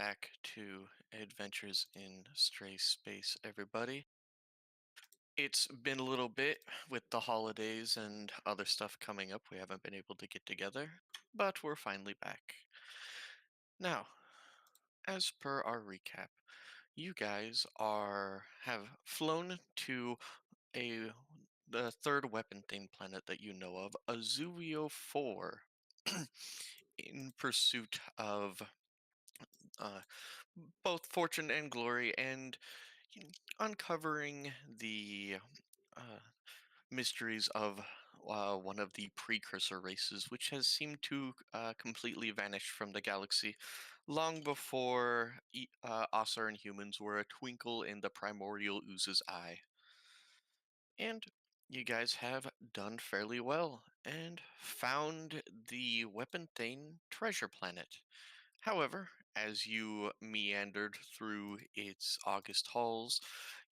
back to Adventures in Stray Space, everybody. It's been a little bit with the holidays and other stuff coming up. We haven't been able to get together, but we're finally back. Now, as per our recap, you guys have flown to a the third weapon thing planet that you know of, Azuvio 4, in pursuit of uh, both fortune and glory, and uncovering the uh, mysteries of one of the precursor races, which has seemed to completely vanish from the galaxy long before Ausar and humans were a twinkle in the primordial ooze's eye. And you guys have done fairly well and found the Weapon Thane treasure planet. However, as you meandered through its august halls,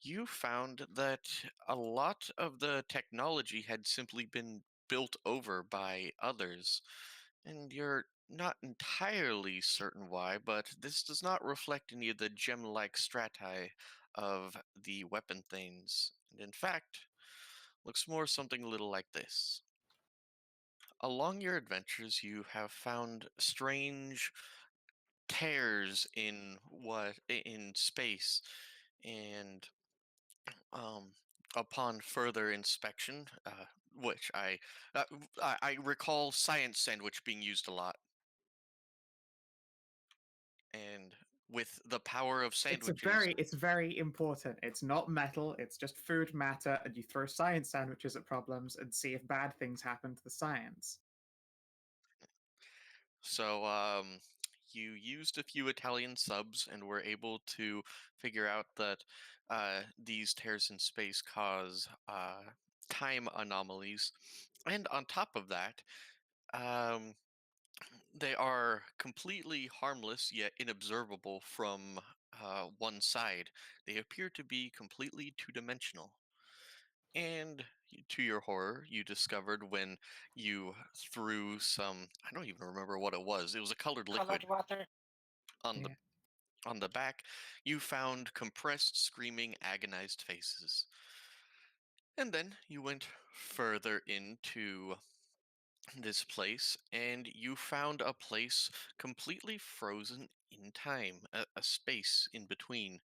you found that a lot of the technology had simply been built over by others, and you're not entirely certain why, but this does not reflect any of the gem-like strati of the weapon things, and in fact, looks more something a little like this. Along your adventures, you have found strange tears in space, and um upon further inspection, which I recall science sandwich being used a lot, and with the power of sandwiches. It's very important. It's not metal, it's just food matter, and you throw science sandwiches at problems and see if bad things happen to the science. So you used a few Italian subs and were able to figure out that these tears in space cause time anomalies, and on top of that, um, they are completely harmless yet inobservable from one side. They appear to be completely two-dimensional. And to your horror, you discovered when you threw some, I don't even remember what it was. It was a colored Colored liquid water. on the Yeah. on the back. You found compressed, screaming, agonized faces. And then you went further into this place, and you found a place completely frozen in time, a space in between.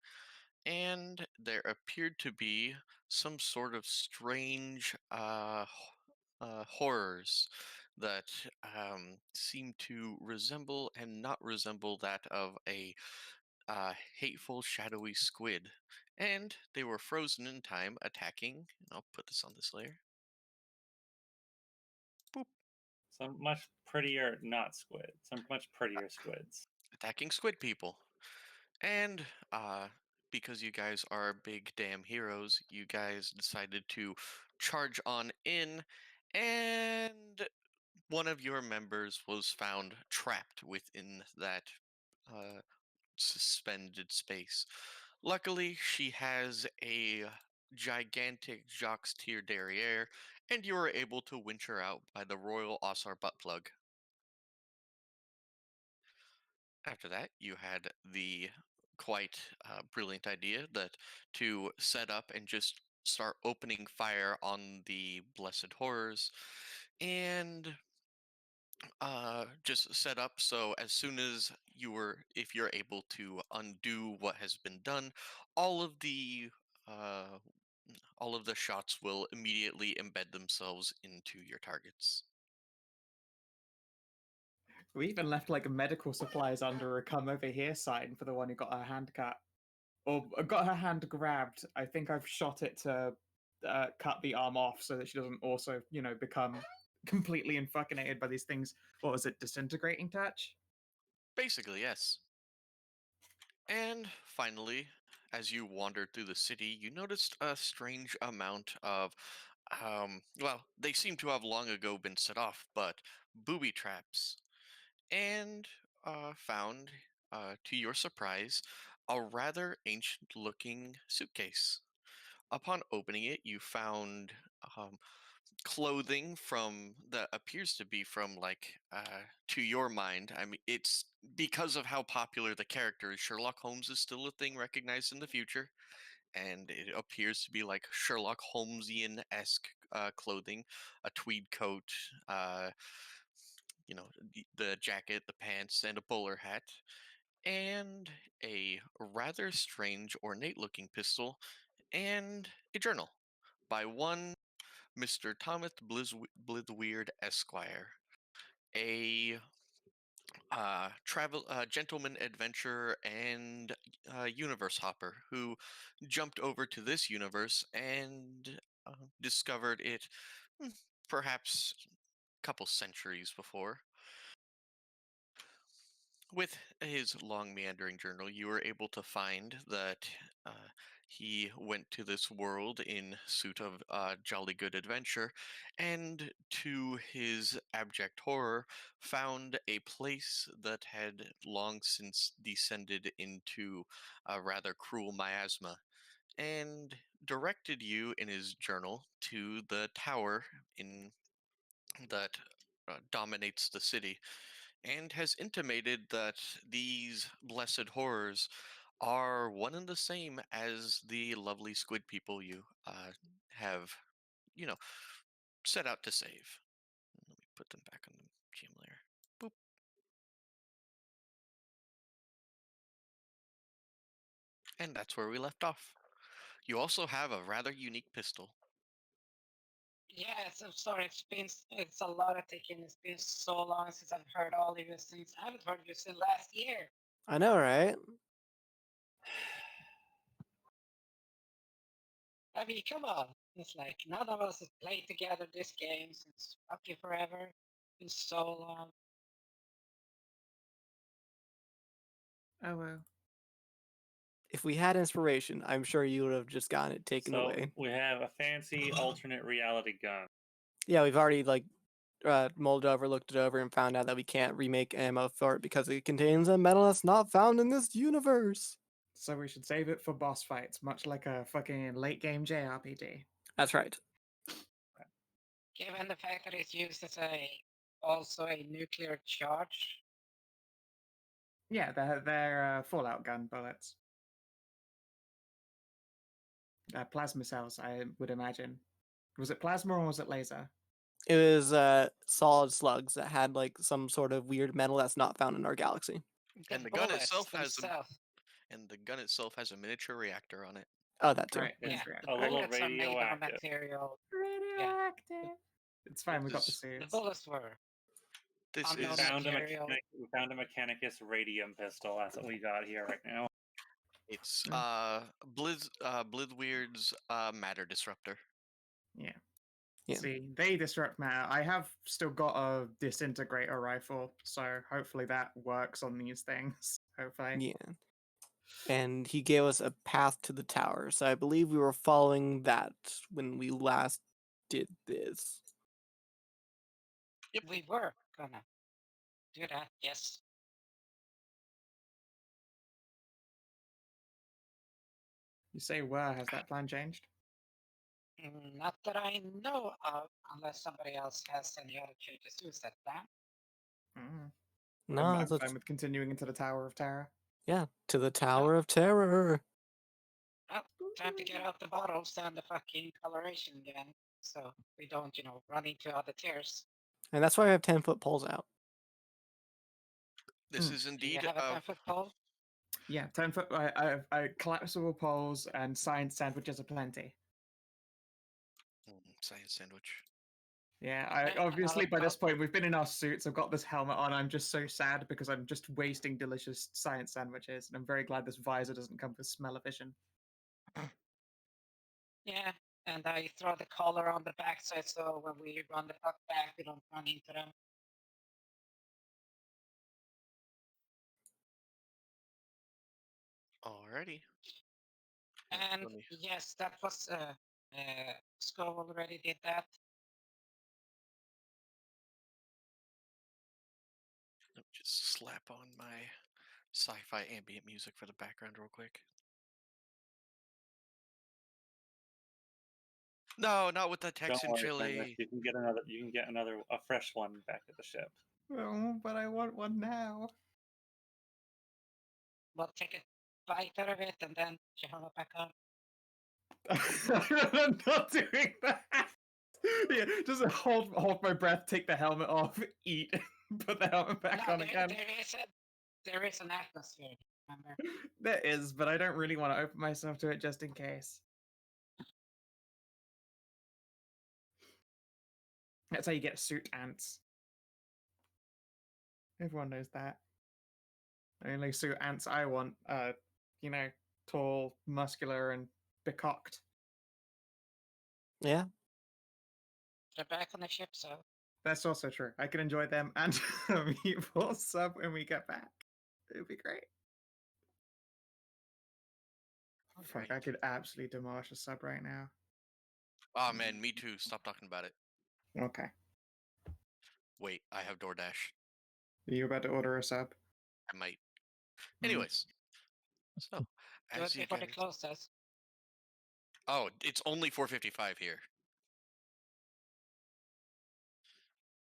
And there appeared to be some sort of strange horrors that seemed to resemble and not resemble that of a hateful, shadowy squid. And they were frozen in time, attacking. And I'll put this on this layer. Boop. Some much prettier, not squid. Some much prettier squids. Attacking squid people. And because you guys are big damn heroes, you guys decided to charge on in, and one of your members was found trapped within that uh, suspended space. Luckily, she has a gigantic Jacques Tier derriere, and you were able to winch her out by the Royal Osar butt plug. After that, you had the quite brilliant idea that to set up and just start opening fire on the blessed horrors, and just set up so as soon as if you're able to undo what has been done, all of the uh, all of the shots will immediately embed themselves into your targets. We even left like medical supplies under a come over here sign for the one who got her hand cut. Or got her hand grabbed. I think I've shot it to cut the arm off so that she doesn't also, become completely infucinated by these things. What was it, disintegrating touch? Basically, yes. And finally, as you wandered through the city, you noticed a strange amount of, well, they seem to have long ago been set off, but booby traps. And found, to your surprise, a rather ancient looking suitcase. Upon opening it, you found um, clothing from that appears to be from like to your mind. I mean, it's because of how popular the character is. Sherlock Holmes is still a thing recognized in the future, and it appears to be like Sherlock Holmesian esque clothing, a tweed coat, uh, the jacket, the pants, and a bowler hat, and a rather strange, ornate looking pistol, and a journal by one Mr. Thomas Blithweird Esquire, a gentleman adventurer and universe hopper who jumped over to this universe and discovered it hmm, perhaps a couple centuries before. With his long meandering journal, you were able to find that he went to this world in suit of jolly good adventure, and to his abject horror, found a place that had long since descended into a rather cruel miasma, and directed you in his journal to the tower in that dominates the city, and has intimated that these blessed horrors are one and the same as the lovely squid people you have, you know, set out to save. Let me put them back on the GM layer. Boop. And that's where we left off. You also have a rather unique pistol. Yes, I'm sorry. It's a lot of taking. It's been so long since I've heard all of you since I haven't heard you since last year. I know, right? I mean, come on. It's like none of us have played together this game since fucking forever. Been so long. Oh well. If we had inspiration, I'm sure you would have just gotten it taken So away. we have a fancy alternate reality gun. Yeah, we've already mulled over, looked it over, and found out that we can't remake ammo for it because it contains a metal that's not found in this universe. So we should save it for boss fights, much like a fucking late game JRPG. That's right. Given the fact that it's used as also a nuclear charge. Yeah, they're Fallout gun bullets. Plasma cells, I would imagine. Was it plasma or was it laser? It was solid slugs that had like some sort of weird metal that's not found in our galaxy. And the gun bullets itself has themselves. a miniature reactor on it. Oh, that too. Right, It's Yeah, reactor. the a little bullets are made of a radioactive. material. Radioactive. It's fine, we got the This- The suits. bullets were. This Unknown is material. We found a Mechanicus radium pistol. That's what we got here right now. it's Mm. Blithweird's matter disruptor. Yeah. Yeah. See, they disrupt matter. I have still got a disintegrator rifle, so hopefully that works on these things. Hopefully. Yeah. And he gave us a path to the tower, so I believe we were following that when we last did this. Yep. We were gonna do that, yes. You say were, has that plan changed? Not that I know of, unless somebody else has any other changes to that plan. Mm. No, I'm that's- fine with continuing into the Tower of Terror. yeah, to the Tower of Terror. Time to get out the bottles and the fucking coloration again, so we don't, run into other tiers. And that's why we have 10-foot poles out. This Hmm. is Do you indeed have a 10-foot pole? Yeah, 10-foot collapsible poles and science sandwiches aplenty. science sandwich. Yeah, Yeah, obviously by this I'll- point we've been in our suits. I've got this helmet on. I'm just so sad because I'm just wasting delicious science sandwiches, and I'm very glad this visor doesn't come with smell-o-vision. Yeah, and I throw the collar on the backside so when we run the puck back, we don't run into them. Alrighty. And Let me yes, that was Skull already did that. just slap on my sci-fi ambient music for the background real quick. No, not with the Don't Texan worry, Fenris. chili. You can get a fresh one back at the ship. Oh, but I want one now. We'll take a bite out of it and then hold it back on. I'm not doing that. Yeah, just hold my breath, take the helmet off, eat, put the helmet back No, on again. there is an atmosphere, remember? There is, but I don't really want to open myself to it just in case. That's how you get suit ants. Everyone knows that. The only suit ants I want are, tall, muscular, and becocked. Yeah. They're back on the ship, so That's also true. I can enjoy them and a meatball sub when we get back. It would be great. Fuck, I Right. could absolutely demolish a sub right now. Oh man, me too. Stop talking about it. Okay. Wait, I have DoorDash. Are you about to order a sub? I might. Mm. Anyways, so do it as you before the guys. close us. Oh, it's only 4:55 here.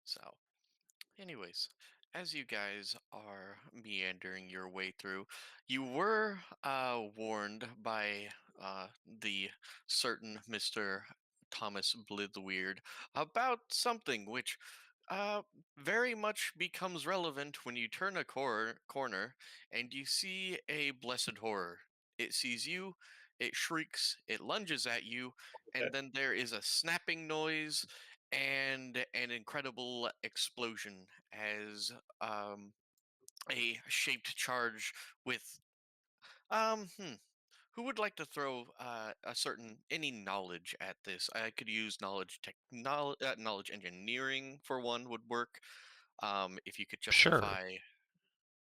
So, anyways, as you guys are meandering your way through, you were warned by the certain Mr. Thomas Blithweird about something which uh, very much becomes relevant when you turn a corner and you see a blessed horror. It sees you, it shrieks, it lunges at you, and then there is a snapping noise and an incredible explosion as a shaped charge with um hmm, who would like to throw a certain any knowledge at this? I could use knowledge engineering for one would work. If you could Sure. justify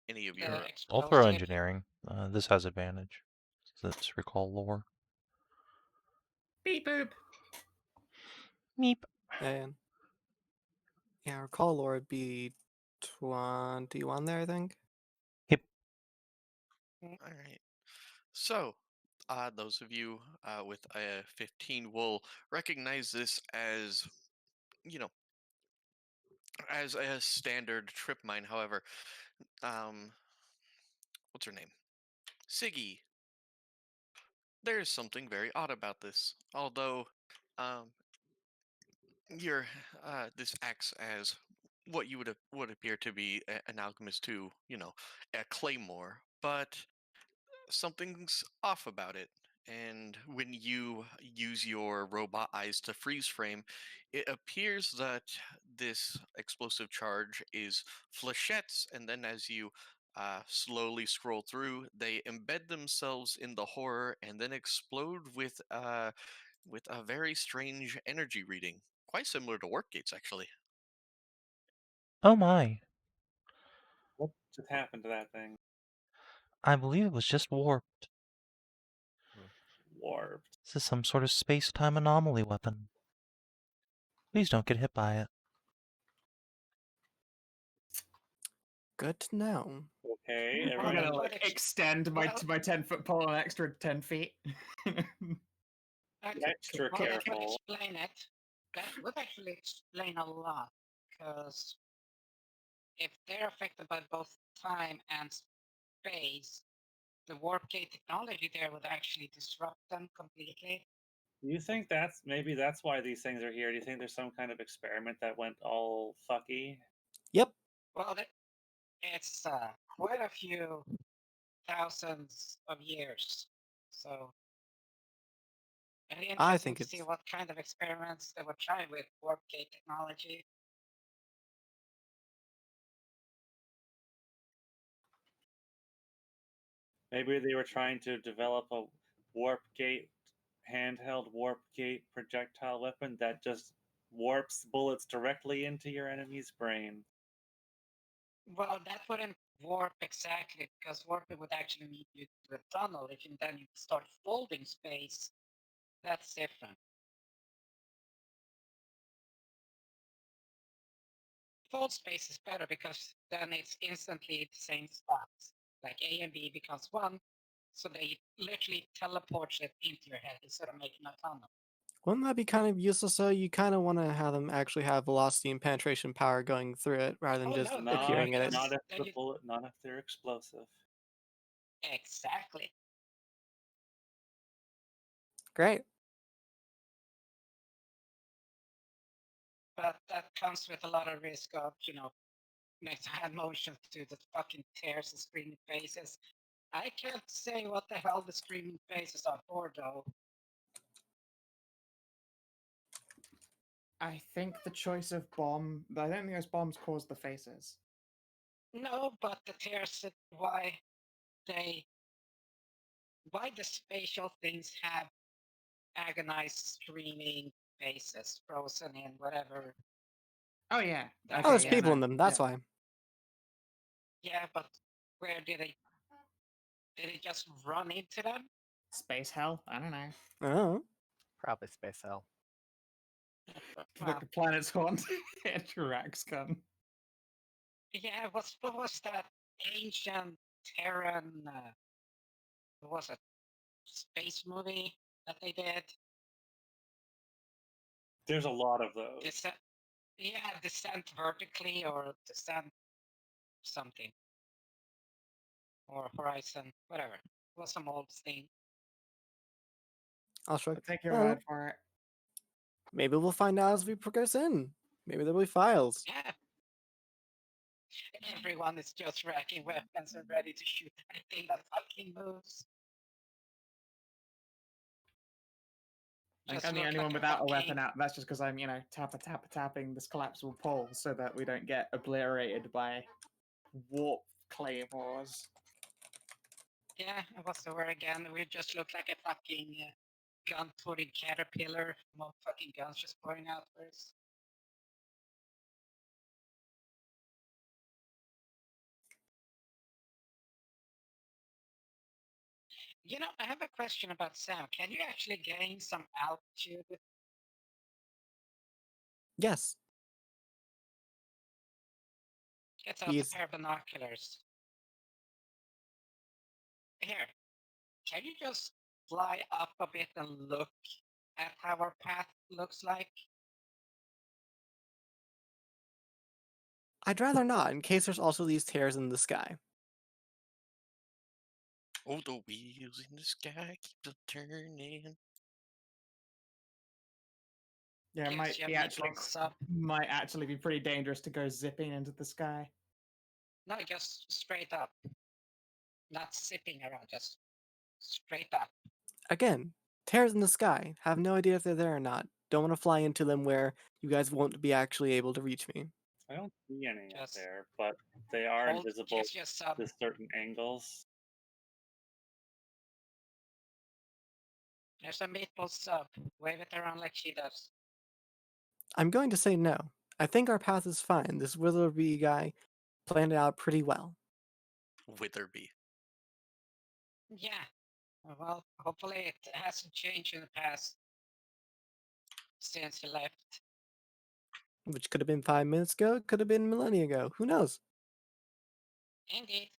any of The your I'll throw explosive. engineering. This has advantage. Let's recall lore. Beep boop. Meep. And yeah, recall lore would be 21 there, I think. all right. So, those of you with a 15 will recognize this as, you know, as a standard trip mine. However, um, what's her name? Siggy. There's something very odd about this. Although, um, you're this acts as what you would appear to be an alchemist to, a claymore, but something's off about it. And when you use your robot eyes to freeze frame, it appears that this explosive charge is flechettes, and then as you slowly scroll through, they embed themselves in the horror and then explode with a very strange energy reading, quite similar to warp gates, actually. Oh my. What just happened to that thing? I believe it was just warped. Warped. This is some sort of space-time anomaly weapon. Please don't get hit by it. Good to know. Okay, I'm everyone. gonna extend my 10-foot pole an extra 10 feet. Extra Well, that would careful. explain it. That would actually explain a lot, because if they're affected by both time and space, the warp gate technology there would actually disrupt them completely. Do you think maybe that's why these things are here? Do you think there's some kind of experiment that went all fucky? Yep. Well, it's quite a few thousands of years, so very I interesting think to see it's what kind of experiments they were trying with warp gate technology. Maybe they were trying to develop a handheld warp gate projectile weapon that just warps bullets directly into your enemy's brain. Well, that wouldn't warp exactly, because warping would actually lead you to a tunnel. If you then you start folding space, that's different. Fold space is better because then it's instantly the same spots. Like A and B becomes one, so they literally teleport it into your head instead of making a tunnel. Wouldn't that be kind of useless? So you kind of want to have them actually have velocity and penetration power going through it, rather than Oh, just no, Not, appearing in it. not if Then the you- bullet, not if they're explosive. Exactly. Great. But that comes with a lot of risk of, next hand motion to the fucking tears and screaming faces. I can't say what the hell the screaming faces are for, though. I think the choice of bomb. I don't think those bombs caused the faces. No, but the tears, why the spatial things have agonized screaming faces frozen in whatever. Oh yeah. Oh, Oh, there's yeah, people no, in them. That's yeah. why. Yeah, but where did it just run into them? Space hell. I don't know. Oh. Probably Space Hell. Well, The planet's haunted. Hedrah's gun. yeah, what was that ancient Terran, what was it, space movie that they did? There's a lot of those. Descent vertically or descent something. Or Horizon, whatever. It was some old thing. I'll shrug. I'll take your Well, word for it. maybe we'll find out as we progress in. Maybe there'll be files. Yeah. Everyone is just racking weapons and ready to shoot anything that fucking moves. I think Just I'm the look only like one a without a fucking- weapon out. That's just because I'm, tapping this collapsible pole so that we don't get obliterated by warp claymores. Yeah, what's the word again? We just look like a fucking gun-toting caterpillar. More fucking guns just pouring out first. I have a question about Sam. Can you actually gain some altitude? Yes. Get out He's- a pair of binoculars. Here, can you just fly up a bit and look at how our path looks like? I'd rather not, in case there's also these tears in the sky. Oh, the wheels in the sky keep a turning. Yeah, it Gives might you a be actually meatball sub. might actually be pretty dangerous to go zipping into the sky. No, just straight up. Not zipping around, just straight up. Again, tears in the sky. Have no idea if they're there or not. Don't want to fly into them where you guys won't be actually able to reach me. I don't see any up Just there, but they are Hold, invisible gives you a sub. to certain angles. There's a meatball sub. Wave it around like she does. I'm going to say no. I think our path is fine. This Witherby guy planned it out pretty well. Witherby. Yeah. Well, hopefully it hasn't changed in the past since he left. Which could have been 5 minutes ago, could have been millennia ago. Who knows? Indeed.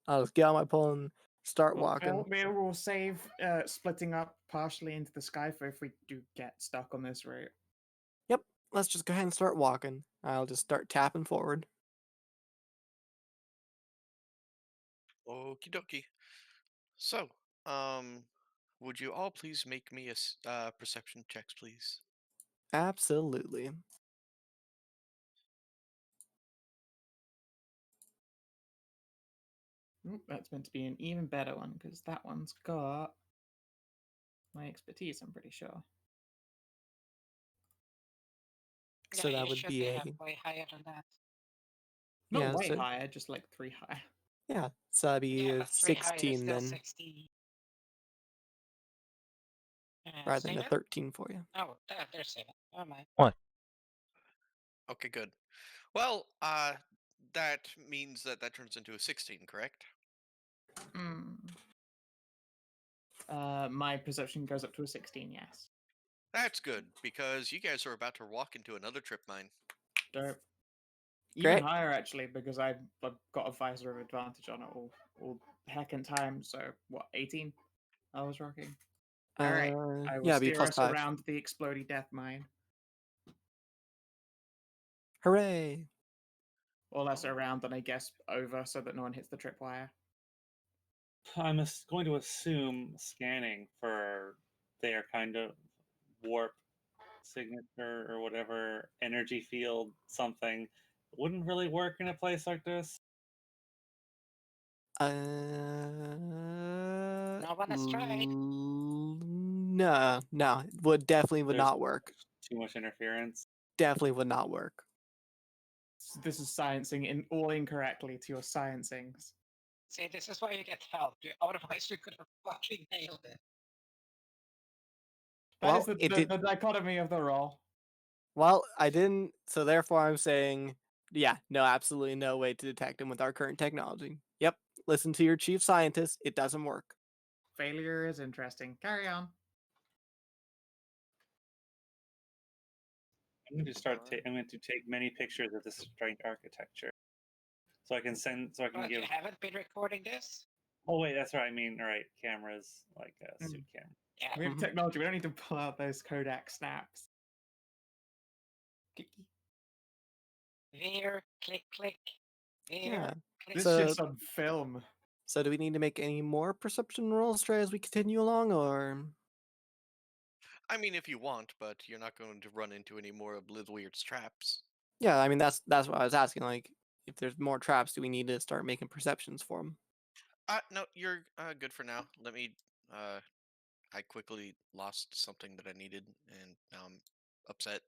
I'll just get on my pole and start Well, walking. maybe we'll save splitting up partially into the sky for if we do get stuck on this route. Yep, let's just go ahead and start walking. I'll just start tapping forward. Okie dokie. So, would you all please make me a perception checks, please? Absolutely. Ooh, that's meant to be an even better one because that one's got my expertise, I'm pretty sure. So Yeah, that you would should be a way higher than that. Not Yeah, way so- higher, just like 3 higher. yeah. So that'd be Yeah, but 3 higher is 16 still then, 16. rather than a Savin? 13 for you. Oh, there's Savin. Oh my. Okay, good. Well, that means that turns into a 16, correct? Hmm. My perception goes up to a 16, yes. That's good, because you guys are about to walk into another trip mine. Dope. Even Great. higher, actually, because I've got a visor of advantage on it all heckin' time. So, what, 18 I was rocking? All right, I will Yeah, be steer plus us 5. around the explodey death mine. Hooray! Or less Oh. around than I guess over, so that no one hits the tripwire. I'm going to assume scanning for their kind of warp signature or whatever energy field something wouldn't really work in a place like this. No one has tried. No, it definitely would There's not work. too much interference. Definitely would not work. This is sciencing in all incorrectly to your sciencings. See, this is why you get help. Otherwise, you could have fucking nailed it. That is Well, the dichotomy of the role. Well, I didn't, so therefore I'm saying, yeah, no, absolutely no way to detect him with our current technology. Yep, listen to your chief scientist. It doesn't work. Failure is interesting. Carry on. I'm going to I'm going to take many pictures of this strange architecture, so I can But give. you haven't been recording this? Oh wait, that's right. I mean, all right, cameras like a Mm. suit camera. Yeah. We have Mhm. technology. We don't need to pull out those Kodak snaps. Veer, click, click. Veer, Yeah. click. This So- shit's on film. So do we need to make any more perception rolls, Stray, as we continue along, or? I mean, if you want, but you're not going to run into any more of Blithweird's traps. Yeah, I mean, that's what I was asking. Like, if there's more traps, do we need to start making perceptions for them? No, you're good for now. Let me. I quickly lost something that I needed, and now I'm upset.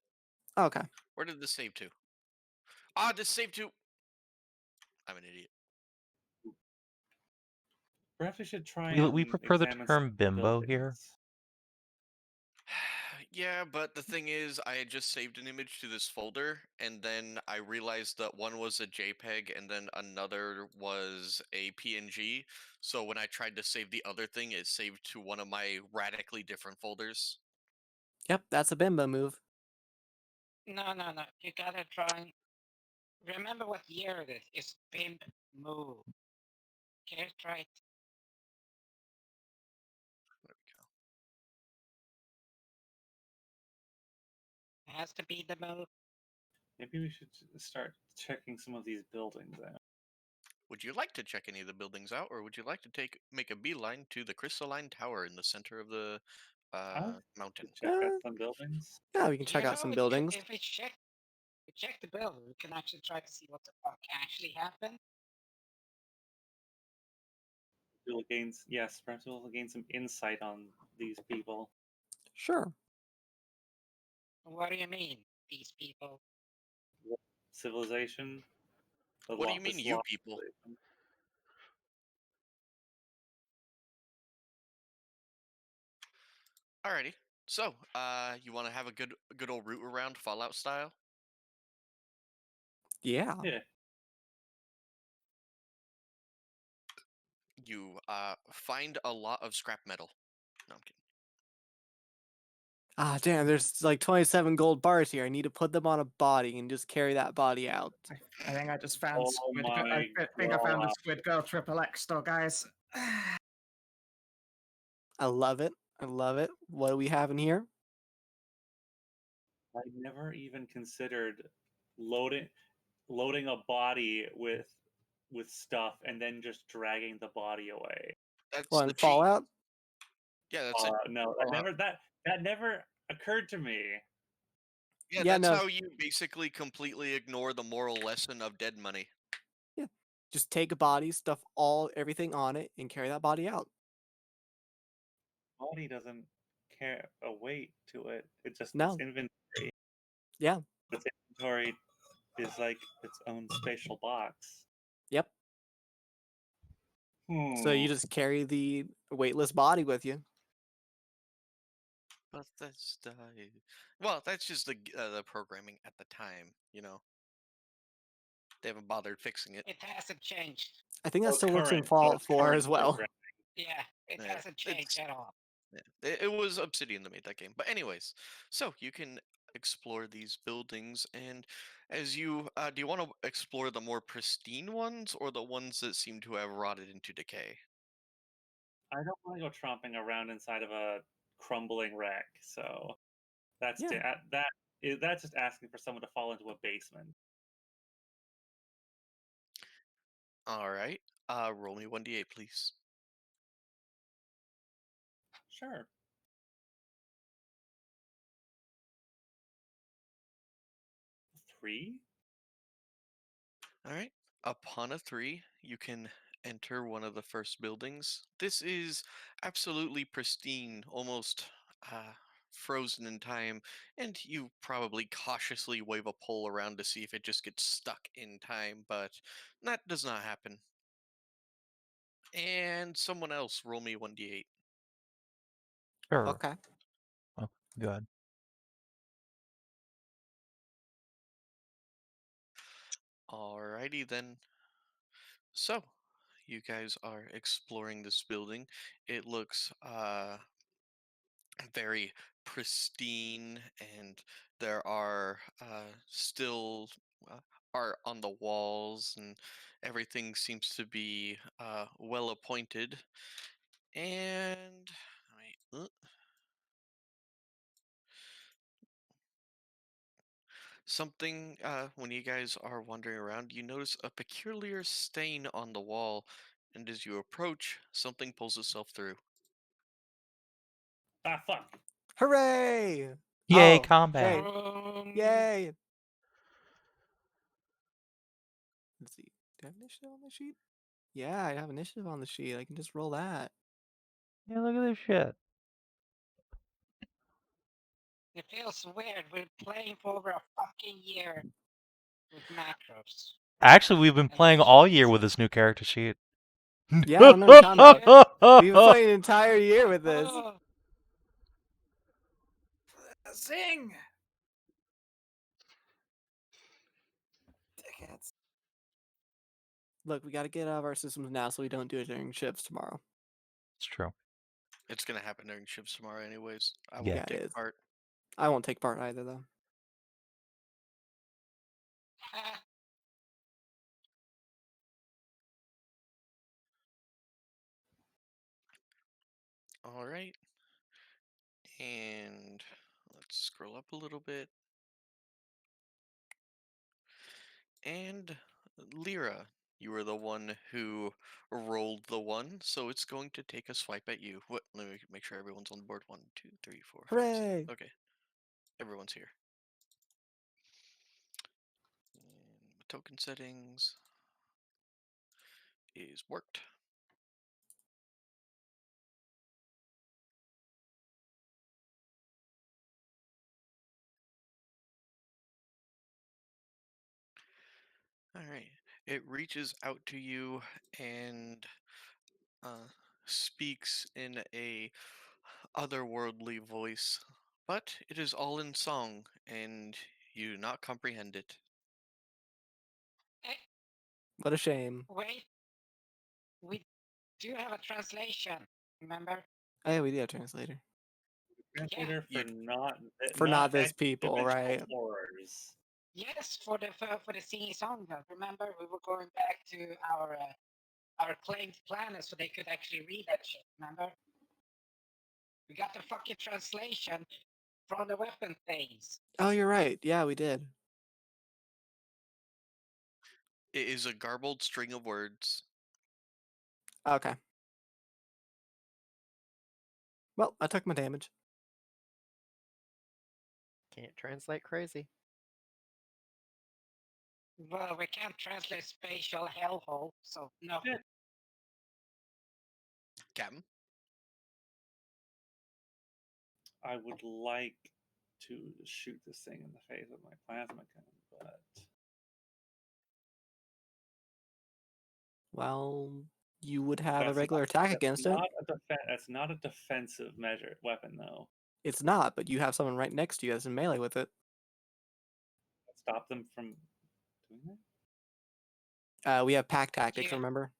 Okay. Where did this save to? This saved to. I'm an idiot. Perhaps we should try We and prefer the examine term some bimbo here. buildings. Yeah, but the thing is, I had just saved an image to this folder, and then I realized that one was a JPEG, and then another was a PNG. So when I tried to save the other thing, it saved to one of my radically different folders. Yep, that's a bimbo move. No. You gotta try. Remember what year it is. It's BIM move. Okay, try it. There we go. It has to be the move. Maybe we should start checking some of these buildings out. Would you like to check any of the buildings out, or would you like to make a beeline to the crystalline tower in the center of the mountain? Check out Uh, some buildings. Yeah, we can check out some buildings. If we check the building, we can actually try to see what the fuck actually happened. We'll gain, yes, perhaps we'll gain some insight on these people. Sure. What do you mean, these people? Civilization. What do you mean, you people? Alrighty. So, you want to have a good old route around Fallout style? Yeah. Yeah. You find a lot of scrap metal. No, I'm kidding. Ah, damn, there's like 27 gold bars here. I need to put them on a body and just carry that body out. I think I just found Oh Squid. my I think I found the God. Squid Girl Triple X store, guys. I love it. I love it. What do we have in here? I never even considered loading a body with stuff and then just dragging the body away. That's Well, the in cheat. Fallout? Yeah, that's it. No, that never occurred to me. Yeah, Yeah, that's no. how you basically completely ignore the moral lesson of dead money. Just take a body, stuff everything on it, and carry that body out. Body doesn't care a weight to it. It just No. it's inventory. Yeah. Its inventory is like its own spatial box. Yep. So you just carry the weightless body with you. But that's well, that's just the programming at the time. You know, they haven't bothered fixing it. It hasn't changed. I think that Or still works in current- Fallout 4 current as well. program. Yeah, it Yeah, hasn't changed at all. Yeah, it was Obsidian that made that game. But anyways, so you can explore these buildings, and as you do, you want to explore the more pristine ones or the ones that seem to have rotted into decay? I don't want to go tromping around inside of a crumbling wreck. So that's Yeah. that's just asking for someone to fall into a basement. All right. Roll me 1d8, please. Sure. Three. All right. Upon a 3, you can enter one of the first buildings. This is absolutely pristine, almost frozen in time, and you probably cautiously wave a pole around to see if it just gets stuck in time, but that does not happen. And someone else roll me 1d8. Sure. Okay. Oh, good. Alrighty then. So, you guys are exploring this building. It looks very pristine, and there are still art on the walls, and everything seems to be well appointed. And wait, something when you guys are wandering around, you notice a peculiar stain on the wall, and as you approach, something pulls itself through. Ah, fuck. Hooray! Yay, Oh, combat. great. Yay! Let's see. Do I have initiative on the sheet? Yeah, I have initiative on the sheet. I can just roll that. Yeah, look at this shit. It feels weird. We're playing for over a fucking year with macros. Actually, we've been And playing this all shit year is- with this new character sheet. Yeah, I don't know what you're talking about. We've been playing an entire year with this. Oh, Zing! Dickheads. Look, we got to get out of our systems now so we don't do it during shifts tomorrow. It's true. It's gonna happen during shifts tomorrow, anyways. I Yeah. won't Yeah, it take is. part. I won't take part either, though. ha. All right. And let's scroll up a little bit. And Lyra, you were the one who rolled the 1, so it's going to take a swipe at you. What? Let me make sure everyone's on board. 1, 2, 3, 4, 5, 6. Hooray! Okay, everyone's here. And token settings is worked. All right. It reaches out to you and speaks in a otherworldly voice, but it is all in song, and you do not comprehend it. What a shame. Wait. We do have a translation, remember? Oh, yeah, we do have translator. Translator for For not this extra people, dimensional right? horrors. Yes, for the singing song. Remember, we were going back to our claimed planets so they could actually read that shit. Remember? We got the fucking translation from the weapon things. Oh, you're right. Yeah, we did. It is a garbled string of words. Okay. Well, I took my damage. Can't translate crazy. Well, we can't translate spatial hellhole, so no. Yeah. Captain? I would like to shoot this thing in the face with my plasma gun, but Well, you would have a That's regular attack against it. That's not a defensive weapon, though. It's not, but you have someone right next to you that's in melee with it. Stop them from doing that? We have pack tactics, Yeah. remember?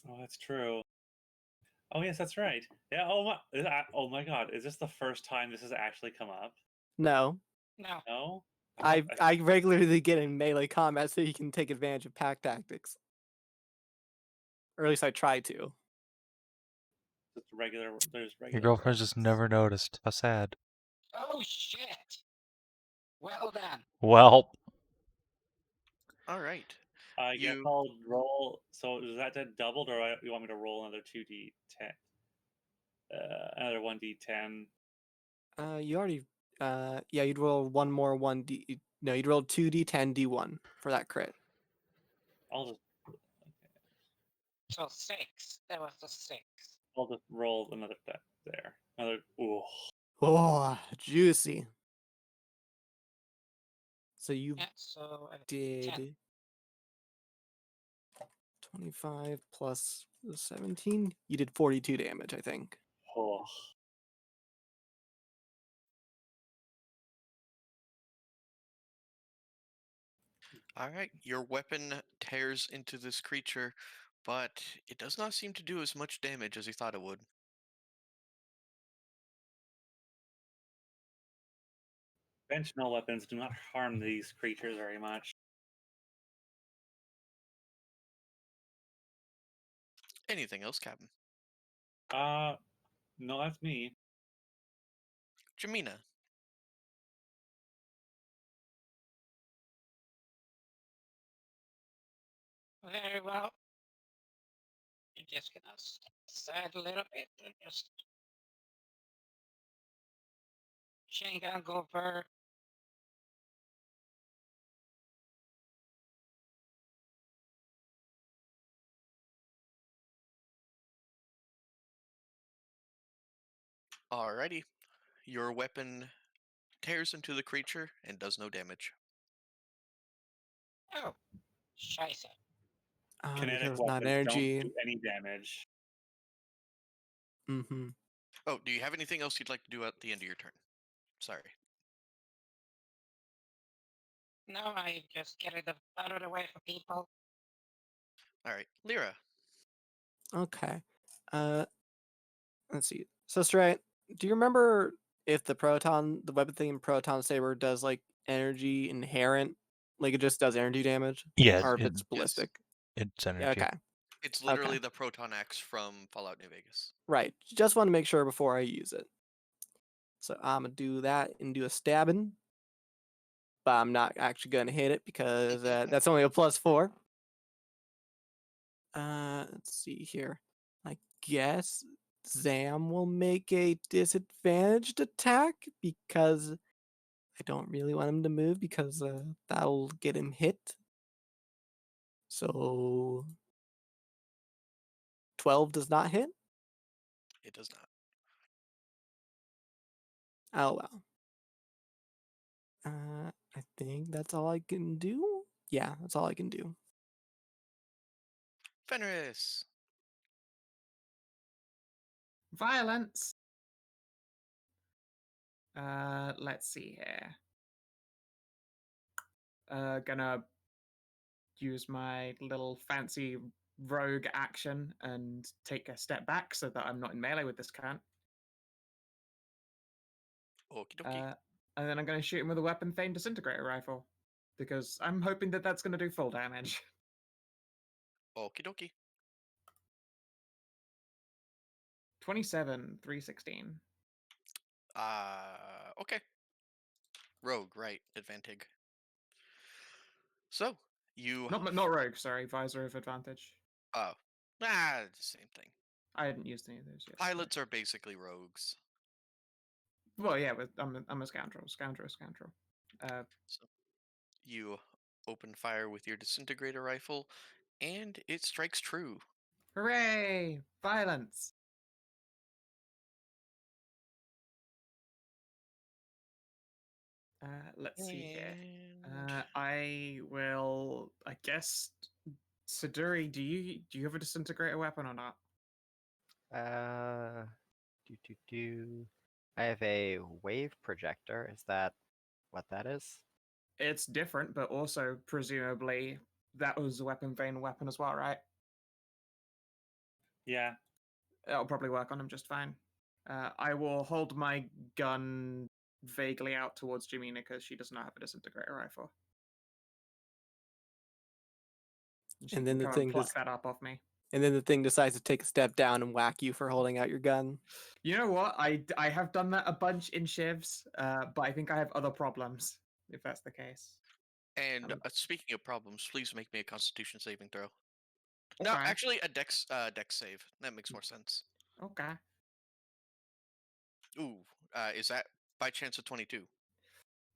Oh, that's true. Oh, yes, that's right. Yeah. Oh my God! Is this the first time this has actually come up? No. No. No. I regularly get in melee combat so you can take advantage of pack tactics. Or at least I try to. The regular. There's regular. Your girlfriend's just weapons. never noticed. How sad. Oh shit! Well done. Well, All right. I guess You- I'll roll. So is that then doubled, or you want me to roll another 2d10? Another 1d10. You already. Yeah, you'd roll one more 1d. No, you'd roll 2d10 d1 for that crit. I'll just So 6. That was the 6. roll another deck there. Another. Ooh. Oh, juicy. So you Yeah, so 10. did 25 plus the 17. You did 42 damage, I think. Oh. All right. Your weapon tears into this creature, but it does not seem to do as much damage as you thought it would. Conventional weapons do not harm these creatures very much. Anything else, Captain? No, that's me. Jamina. Very well. You're just gonna step aside a little bit and just chain gun go over. Alrighty. Your weapon tears into the creature and does no damage. Oh, scheiße. Kinetic Because it's not weapons energy. don't do any damage. Mm-hmm. Oh, do you have anything else you'd like to do at the end of your turn? Sorry. No, I just get it out of the way for people. All right. Lyra. Okay. Let's see. So Stray, do you remember if the weapon thing proton saber does like energy inherent, like it just does energy damage, yeah, or if it's Yes. ballistic? it's Yeah, energy. okay. It's literally the proton axe from Fallout New Vegas. Right. Just want to make sure before I use it. So I'm gonna do that and do a stabbing, but I'm not actually gonna hit it because that's only a +4. Let's see here. I guess Zam will make a disadvantaged attack because I don't really want him to move because that'll get him hit. So 12 does not hit. It does not. Oh well. I think that's all I can do. Yeah, that's all I can do. Fenris. Violence. Let's see here. Gonna use my little fancy rogue action and take a step back so that I'm not in melee with this cunt. Okie dokie. And then I'm going to shoot him with a weapon Thane disintegrator rifle because I'm hoping that that's going to do full damage. Okie dokie. 27, 316. Okay. Rogue, right. Advantage. So, you... Not rogue, sorry. Visor of advantage. Oh. The same thing. I hadn't used any of those yet. Pilots are basically rogues. Well, yeah, I'm a scoundrel. Scoundrel. So, you open fire with your disintegrator rifle, and it strikes true. Hooray! Violence! Let's see here. And... I will. I guess. Siduri, do you have a disintegrator weapon or not? Uh, do. I have a wave projector. Is that what that is? It's different, but also presumably that was a weapon vein weapon as well, right? Yeah. It'll probably work on him just fine. I will hold my gun vaguely out towards Jamina because she does not have a disintegrator rifle. She And can then the come thing and pluck just that up off me. And then the thing decides to take a step down and whack you for holding out your gun. You know what? I have done that a bunch in shivs, but I think I have other problems, if that's the case. And speaking of problems, please make me a Constitution saving throw. No, Okay. actually, a Dex save. That makes more sense. Okay. Ooh, is that by chance a 22?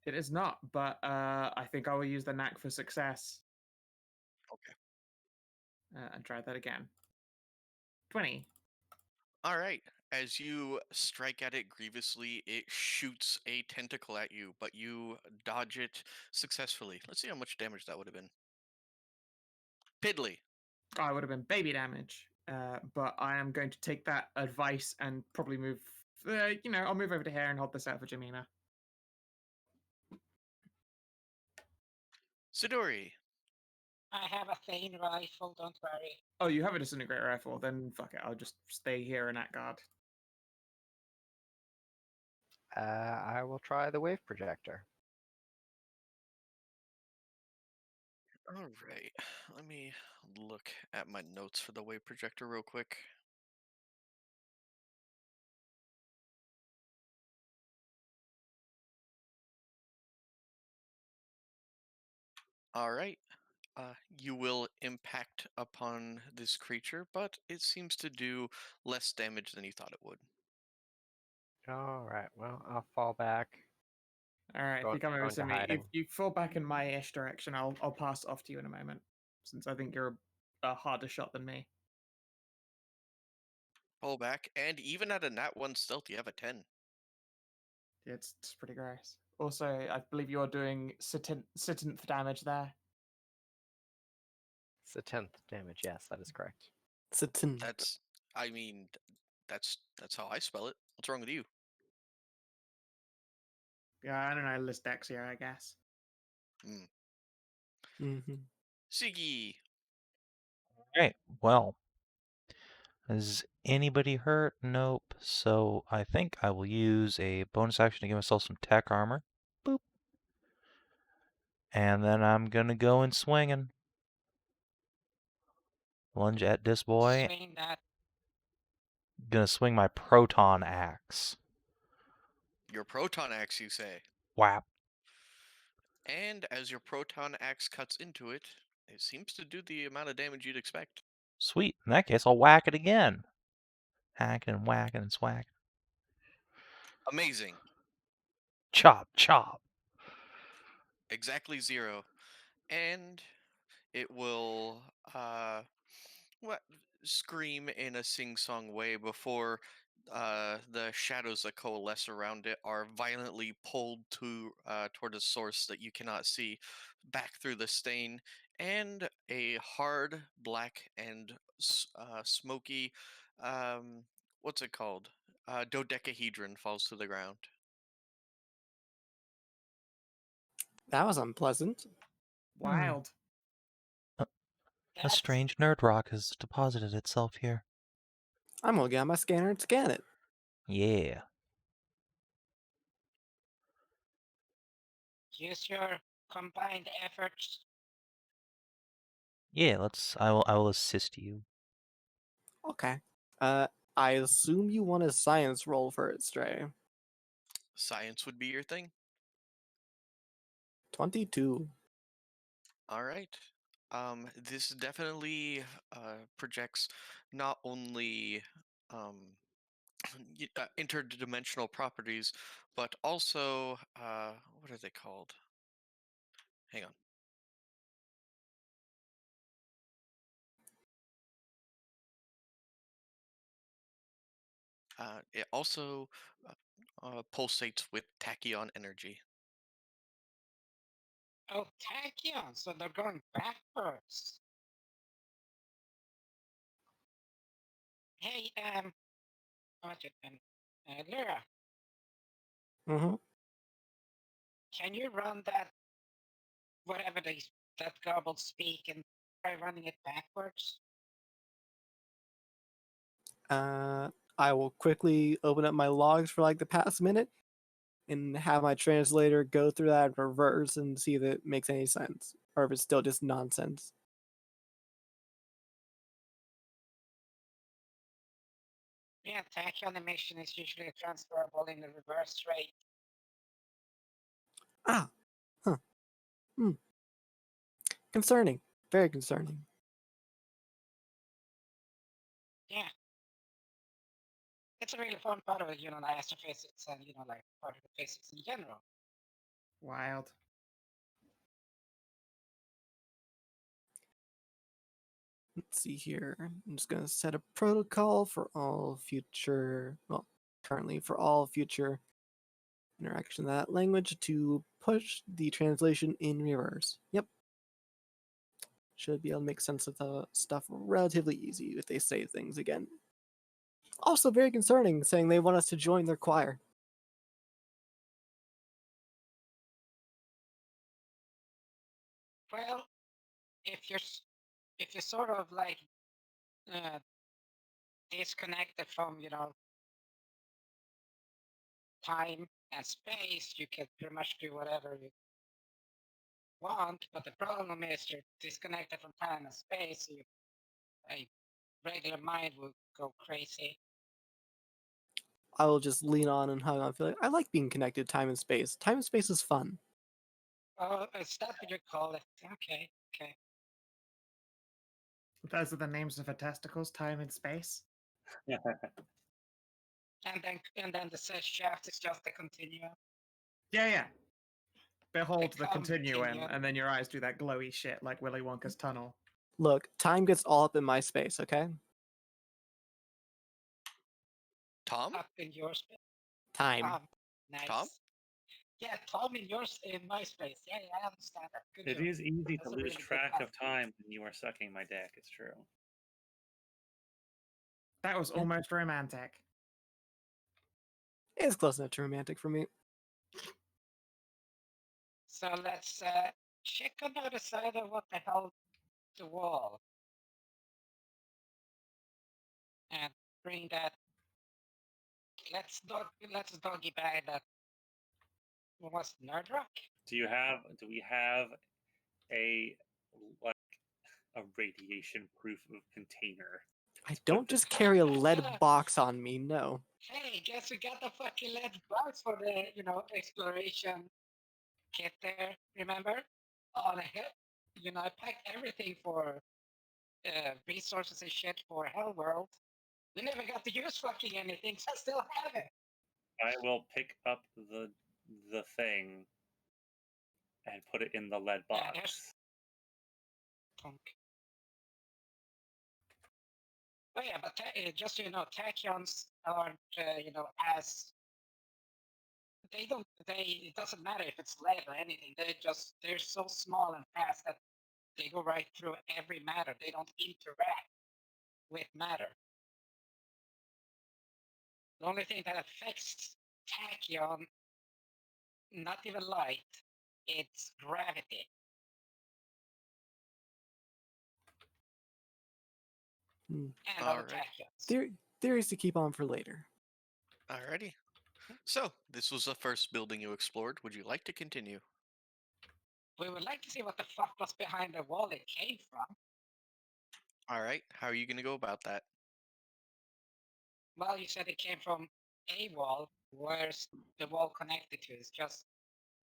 It is not, but I think I will use the knack for success. Okay. And try that again. 20. All right. As you strike at it grievously, it shoots a tentacle at you, but you dodge it successfully. Let's see how much damage that would have been. Piddly. Oh, it would have been baby damage. But I am going to take that advice and probably move. I'll move over to here and hold this out for Jamina. Siduri. I have a Thane rifle, don't worry. Oh, you have a disintegrate rifle? Then fuck it. I'll just stay here and at guard. I will try the wave projector. All right. Let me look at my notes for the wave projector real quick. All right. You will impact upon this creature, but it seems to do less damage than you thought it would. All right. Well, I'll fall back. All right, if you come over Going to to me, if hiding. you fall back in my ish direction, I'll pass it off to you in a moment, since I think you're a harder shot than me. Pull back, and even at a nat 1 stealth, you have a 10. Yeah, it's pretty gross. Also, I believe you're doing sittenth damage there. It's the 10th damage. Yes, that is correct. Satan. That's, I mean, that's how I spell it. What's wrong with you? Yeah, I don't know. List decks here, I guess. Mm-hmm. Siggy. Right. Well, is anybody hurt? Nope. So I think I will use a bonus action to give myself some tech armor. Boop. And then I'm gonna go and swinging. Lunge at this boy. Swing that. Gonna swing my proton axe. Your proton axe, you say. Whap. And as your proton axe cuts into it, it seems to do the amount of damage you'd expect. Sweet. In that case, I'll whack it again. Hacking and whacking and swacking. Amazing. Chop, chop. Exactly 0. And it will what scream in a sing-song way before the shadows that coalesce around it are violently pulled toward a source that you cannot see back through the stain, and a hard black and smoky what's it called, dodecahedron falls to the ground. That was unpleasant. Wild. A That's strange nerd rock has deposited itself here. I'm gonna get on my scanner and scan it. Yeah. use your combined efforts. Yeah, I will assist you. Okay. I assume you want a science roll for it, Stray. Science would be your thing. 22. All right. This definitely projects not only um, interdimensional properties, but also what are they called? Hang on. It also pulsates with tachyon energy. Oh, tachyon, so they're going backwards. Hey, what's it been? Lyra, Mm-hmm. can you run that, whatever that garbled speak, and try running it backwards? I will quickly open up my logs for like the past minute and have my translator go through that in reverse and see if it makes any sense or if it's still just nonsense. Yeah, tachyon emission is usually transferable in the reverse rate. Ah, huh. Concerning. Very concerning. Yeah. It's a really fun part of it, astrophysics and, like particle physics in general. Wild. Let's see here. I'm just going to set a protocol for all future, well, currently for all future interaction of that language to push the translation in reverse. Yep. Should be able to make sense of the stuff relatively easy if they say things again. Also very concerning, saying they want us to join their choir. Well, if you're sort of like disconnected from time and space, you can pretty much do whatever you want. But the problem is you're disconnected from time and space. A regular mind will go crazy. I will just lean on and hug on. Feel like I like being connected to time and space. Time and space is fun. Oh, is that what you call it? Okay. Those are the names of her testicles, time and space. And then the says shaft is just a continuum. Yeah. Behold the continuum. continuum, and then your eyes do that glowy shit like Willy Wonka's tunnel. Look, time gets all up in my space, okay? Tom? Up in your space. Time. Nice. Tom? Yeah, Tom in my space. Yeah, I understand that. Good It job. is easy That's to a lose really good track of compliment. time when you are sucking my dick. It's true. That was almost romantic. It's close enough to romantic for me. So let's check on the other side of what the hell the wall. And bring that. Let's doggy bag that. What was it, Nerdrock? Do we have a radiation proof of container? I don't just carry a lead box on me, no. Hey, guess we got the fucking lead box for the exploration kit there. Remember? On I packed everything for resources and shit for Hellworld. We never got to use fucking anything, so I still have it. I will pick up the thing and put it in the lead Yeah, box. Punk. Oh yeah, but just so you know, tachyons aren't as it doesn't matter if it's lead or anything. They're so small and fast that they go right through every matter. They don't interact with matter. The only thing that affects tachyon, not even light, it's gravity. Hmm. And other Alright. tachyons. Theories to keep on for later. Alrighty. So, this was the first building you explored. Would you like to continue? We would like to see what the fuck was behind the wall it came from. Alright, how are you going to go about that? Well, you said it came from a wall. Where's the wall connected to? It's just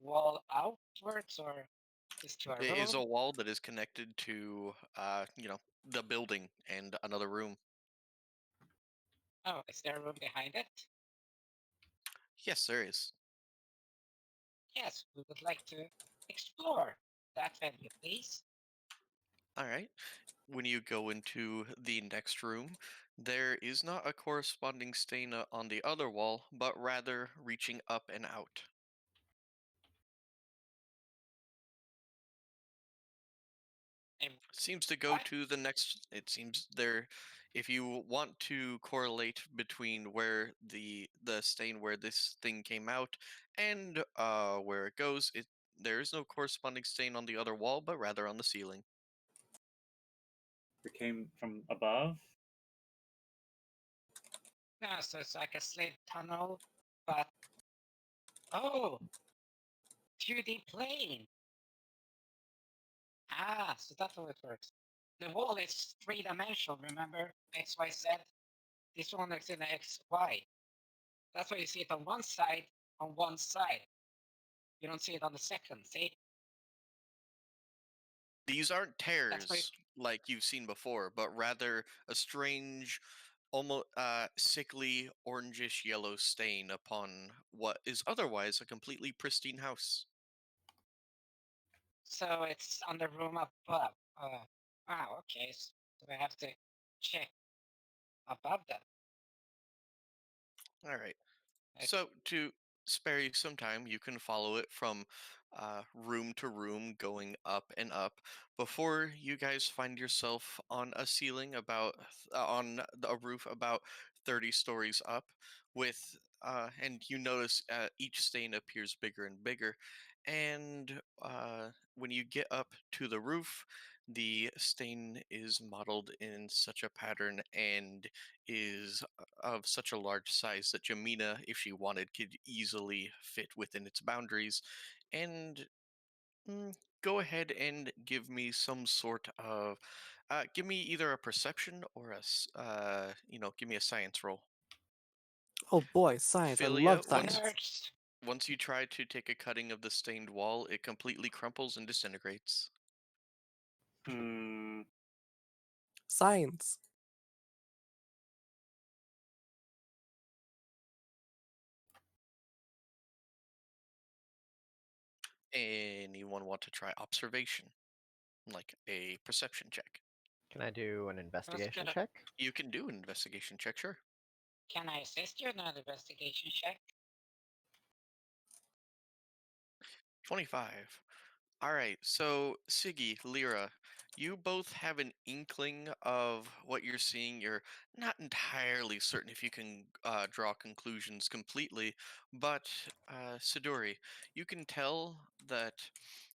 wall outwards, or is to a It is a room? wall that is connected to, the building and another room. Oh, is there a room behind it? Yes, there is. Yes, we would like to explore that venue, please. Alright. When you go into the next room, there is not a corresponding stain on the other wall, but rather reaching up and out. And Seems to go what? to the next. It seems there. If you want to correlate between where the stain where this thing came out and where it goes, there is no corresponding stain on the other wall, but rather on the ceiling. It came from above. No, so it's like a slit tunnel, but oh, 2D plane. Ah, so that's how it works. The wall is three-dimensional, remember? XYZ. This one is in XY. That's why you see it on one side, You don't see it on the second, see? These aren't That's why. tears like you've seen before, but rather a strange, almost sickly orangish yellow stain upon what is otherwise a completely pristine house. So it's on the room above. Wow, okay. So I have to check above them. All right. Okay. So to spare you some time, you can follow it from room to room, going up and up, before you guys find yourself on a ceiling a roof about 30 stories up, with and you notice each stain appears bigger and bigger, and when you get up to the roof, the stain is modeled in such a pattern and is of such a large size that Jamina, if she wanted, could easily fit within its boundaries. And go ahead and give me some sort of, give me either a perception or give me a science roll. Oh boy, science. I Philia, love science. once you try to take a cutting of the stained wall, it completely crumples and disintegrates. Hmm. Science. Anyone want to try observation, like a perception check? Can I do an investigation check? You can do an investigation check, sure. Can I assist you in an investigation check? 25. All right, so Siggy, Lyra, you both have an inkling of what you're seeing. You're not entirely certain if you can draw conclusions completely, but Siduri, you can tell that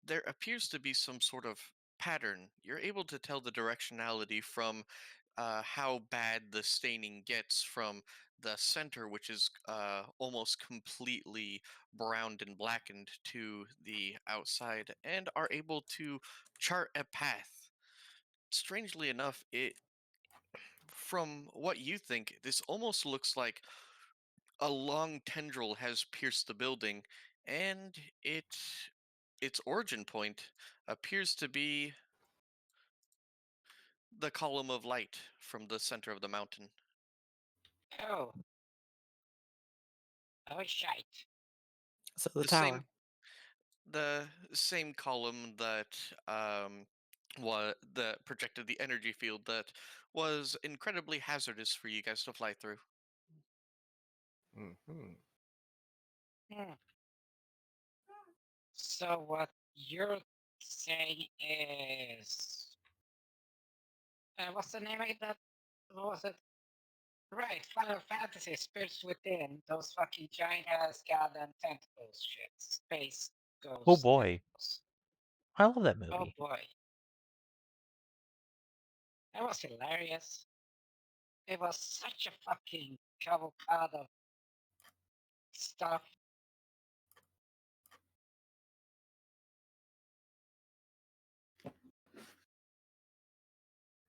there appears to be some sort of pattern. You're able to tell the directionality from how bad the staining gets from the center, which is almost completely browned and blackened, to the outside, and are able to chart a path. Strangely enough, it from what you think, this almost looks like a long tendril has pierced the building, and its origin point appears to be the column of light from the center of the mountain. Oh. Oh, shite. So the The tower. the same column that that projected the energy field that was incredibly hazardous for you guys to fly through. Hmm. Hmm. So what you're saying is, what's the name of that? What was it? Right, Final Fantasy spirits within those fucking giant ass goddamn tentacles shit. Space Oh ghost boy, tentacles. I love that Oh movie. boy. That was hilarious. It was such a fucking cavalcade of stuff.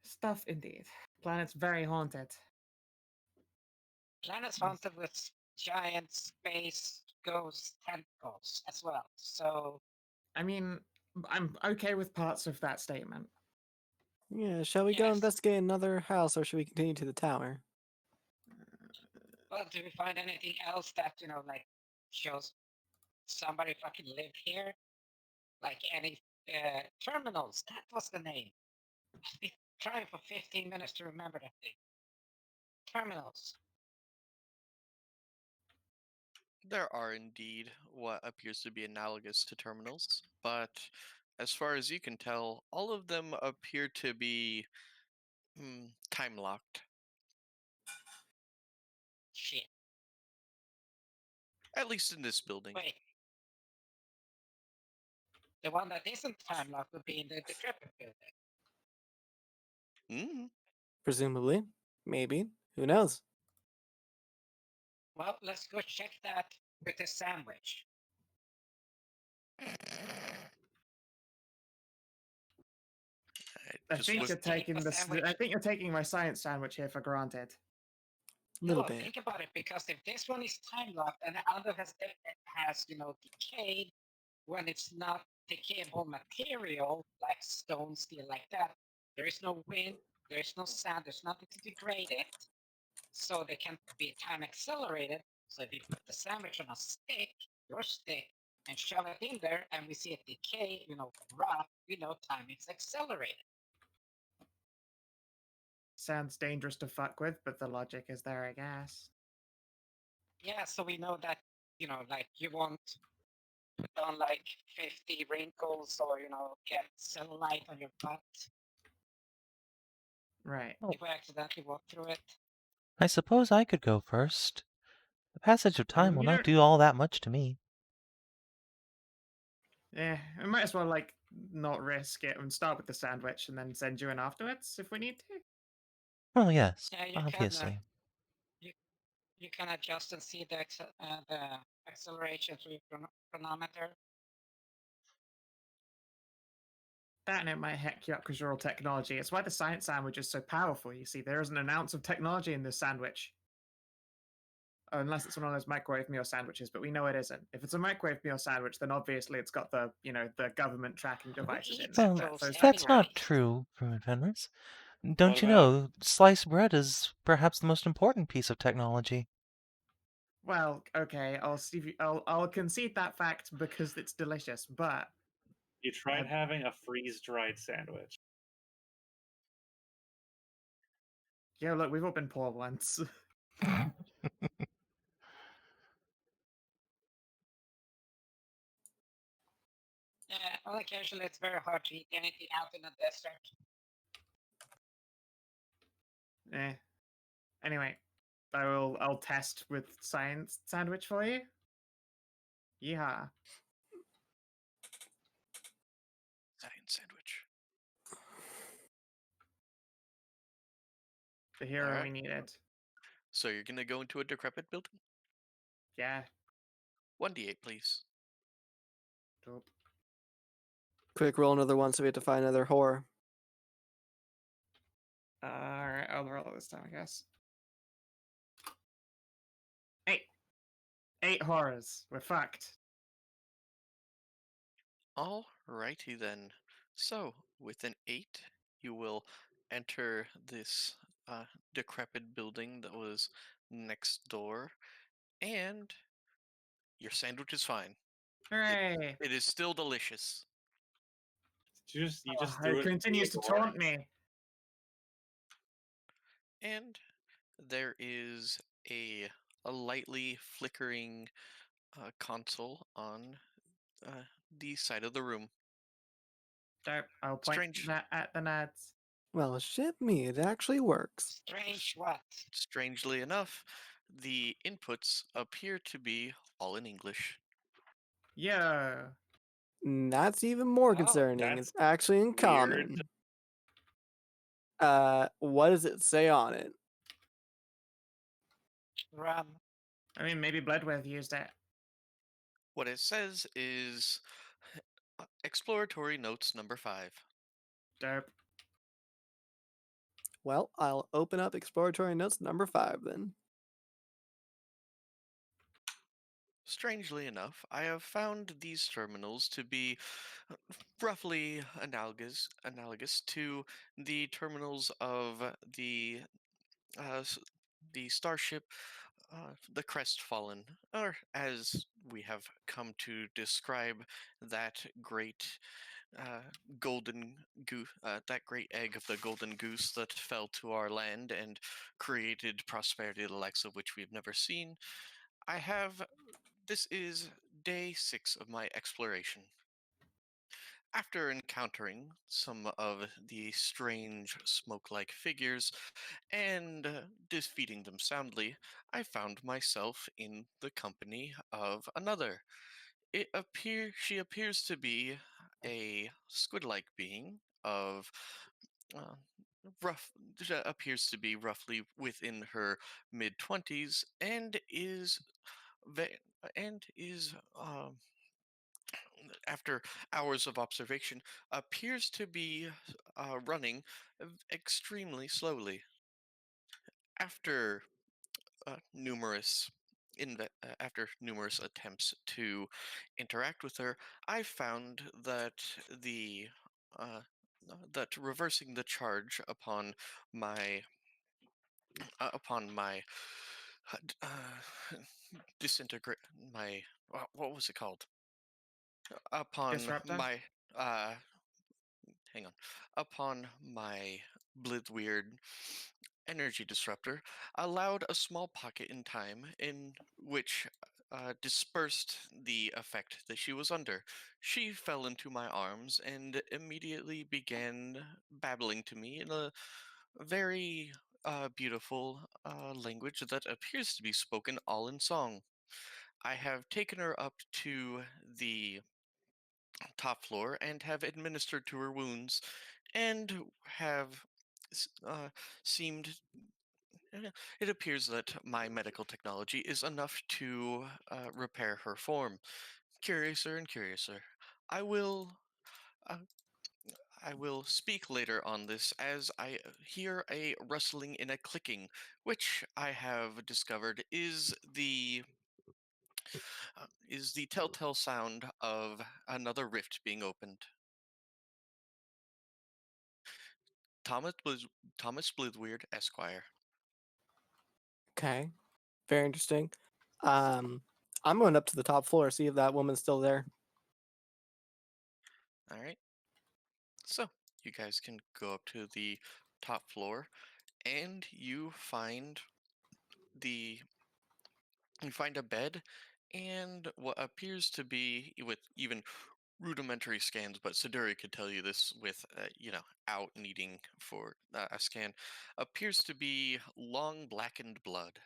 Stuff indeed. Planet's very haunted. Planets Yes. haunted with giant space ghost tentacles as well. So I mean, I'm okay with parts of that statement. Yeah, shall we go yes. investigate another house or should we continue to the tower? Well, do we find anything else that, like, shows somebody fucking lived here? Like any terminals? That was the name. I've been trying for 15 minutes to remember that thing. Terminals. There are indeed what appears to be analogous to terminals, but as far as you can tell, all of them appear to be time locked. Shit. At least in this building. Wait. The one that isn't time locked would be in the decrepit building. Mm. Presumably. Maybe. Who knows? Well, let's go check that with the sandwich. I Just think with you're Just take taking the this. I sandwich. think you're taking my science sandwich here for granted. Little No, bit. think about it, because if this one is time locked and the other has decayed, when it's not decayable material like stone, steel, like that, there is no wind, there is no sand, there's nothing to degrade it, so they can be time accelerated. So if you put the sandwich on a stick, your stick, and shove it in there, and we see it decay, rot, time is accelerated. Sounds dangerous to fuck with, but the logic is there, I guess. Yeah, so we know that, like you won't put on like 50 wrinkles or, get cellulite on your butt Right. if we accidentally walk through it. I suppose I could go first. The passage of time will You not don't- do all that much to me. Yeah, we might as well not risk it and start with the sandwich and then send you in afterwards if we need to. Well, yes, Yeah, obviously. you can adjust and see the acceleration through your chronometer. That and it might heck you up because you're all technology. It's why the science sandwich is so powerful. You see, there isn't an ounce of technology in this sandwich. Unless it's one of those microwave meal sandwiches, but we know it isn't. If it's a microwave meal sandwich, then obviously it's got the government tracking devices in eats it. Well, That those that's not anyways? true, Fenris. What Don't you about know, sliced bread is perhaps the most important piece of technology. Well, okay, I'll concede that fact because it's delicious, but you tried I- having a freeze-dried sandwich? yeah, look, we've all been poor once. Yeah, well, occasionally it's very hard to eat anything out in the desert. Eh. Anyway, I'll test with science sandwich for you. Yeehaw. Science sandwich. The hero Alright. we needed. So you're gonna go into a decrepit building? Yeah. 1d8, please. Dope. Quick roll another one so we have to find another whore. Alright, I'll roll it this time, I guess. 8. 8 horrors. We're fucked. Alrighty then. So, with an 8, you will enter this decrepit building that was next door, and your sandwich is fine. Hooray! It is still delicious. You just It threw it through continues the to door? taunt me. And there is a lightly flickering console on the side of the room. Dope. I'll point Strange. that at the nads. Well, shit me, it actually works. Strange what? Strangely enough, the inputs appear to be all in English. Yo. That's even more Oh, concerning. that's It's actually in weird. common. What does it say on it? Rum. I mean, maybe Bloodworth used it. What it says is exploratory notes number 5. Dope. Well, I'll open up exploratory notes number 5 then. Strangely enough, I have found these terminals to be roughly analogous to the terminals of uh, s- the starship, the Crestfallen, or as we have come to describe that great golden goose, that great egg of the golden goose that fell to our land and created prosperity, the likes of which we have never seen. I have. This is day 6 of my exploration. After encountering some of the strange smoke like figures and defeating them soundly, I found myself in the company of another. She appears to be a squid-like being of uh, rough appears to be roughly within her mid-20s and is ve- and is after hours of observation appears to be extremely slowly. After after numerous attempts to interact with her, I found that the that reversing the charge my upon my disintegrate my what was it called upon Disruptor? my uh hang on upon my blithweird energy disruptor allowed a small pocket in time in which dispersed the effect that she was under. She fell into my arms and immediately began babbling to me in a very beautiful language that appears to be spoken all in song. I have taken her up to the top floor and have administered to her wounds and have seemed it appears that my medical technology is enough to repair her form. Curiouser and curiouser. I will uh, I will speak later on this as I hear a rustling and a clicking, which I have discovered is the telltale sound of another rift being opened. Thomas Blithweird, Esquire. Okay, very interesting. I'm going up to the top floor, see if that woman's still there. All right. So you guys can go up to the top floor, and the you find a bed and what appears to be with even rudimentary scans, but Siduri could tell you this with out needing for a scan, appears to be long blackened blood.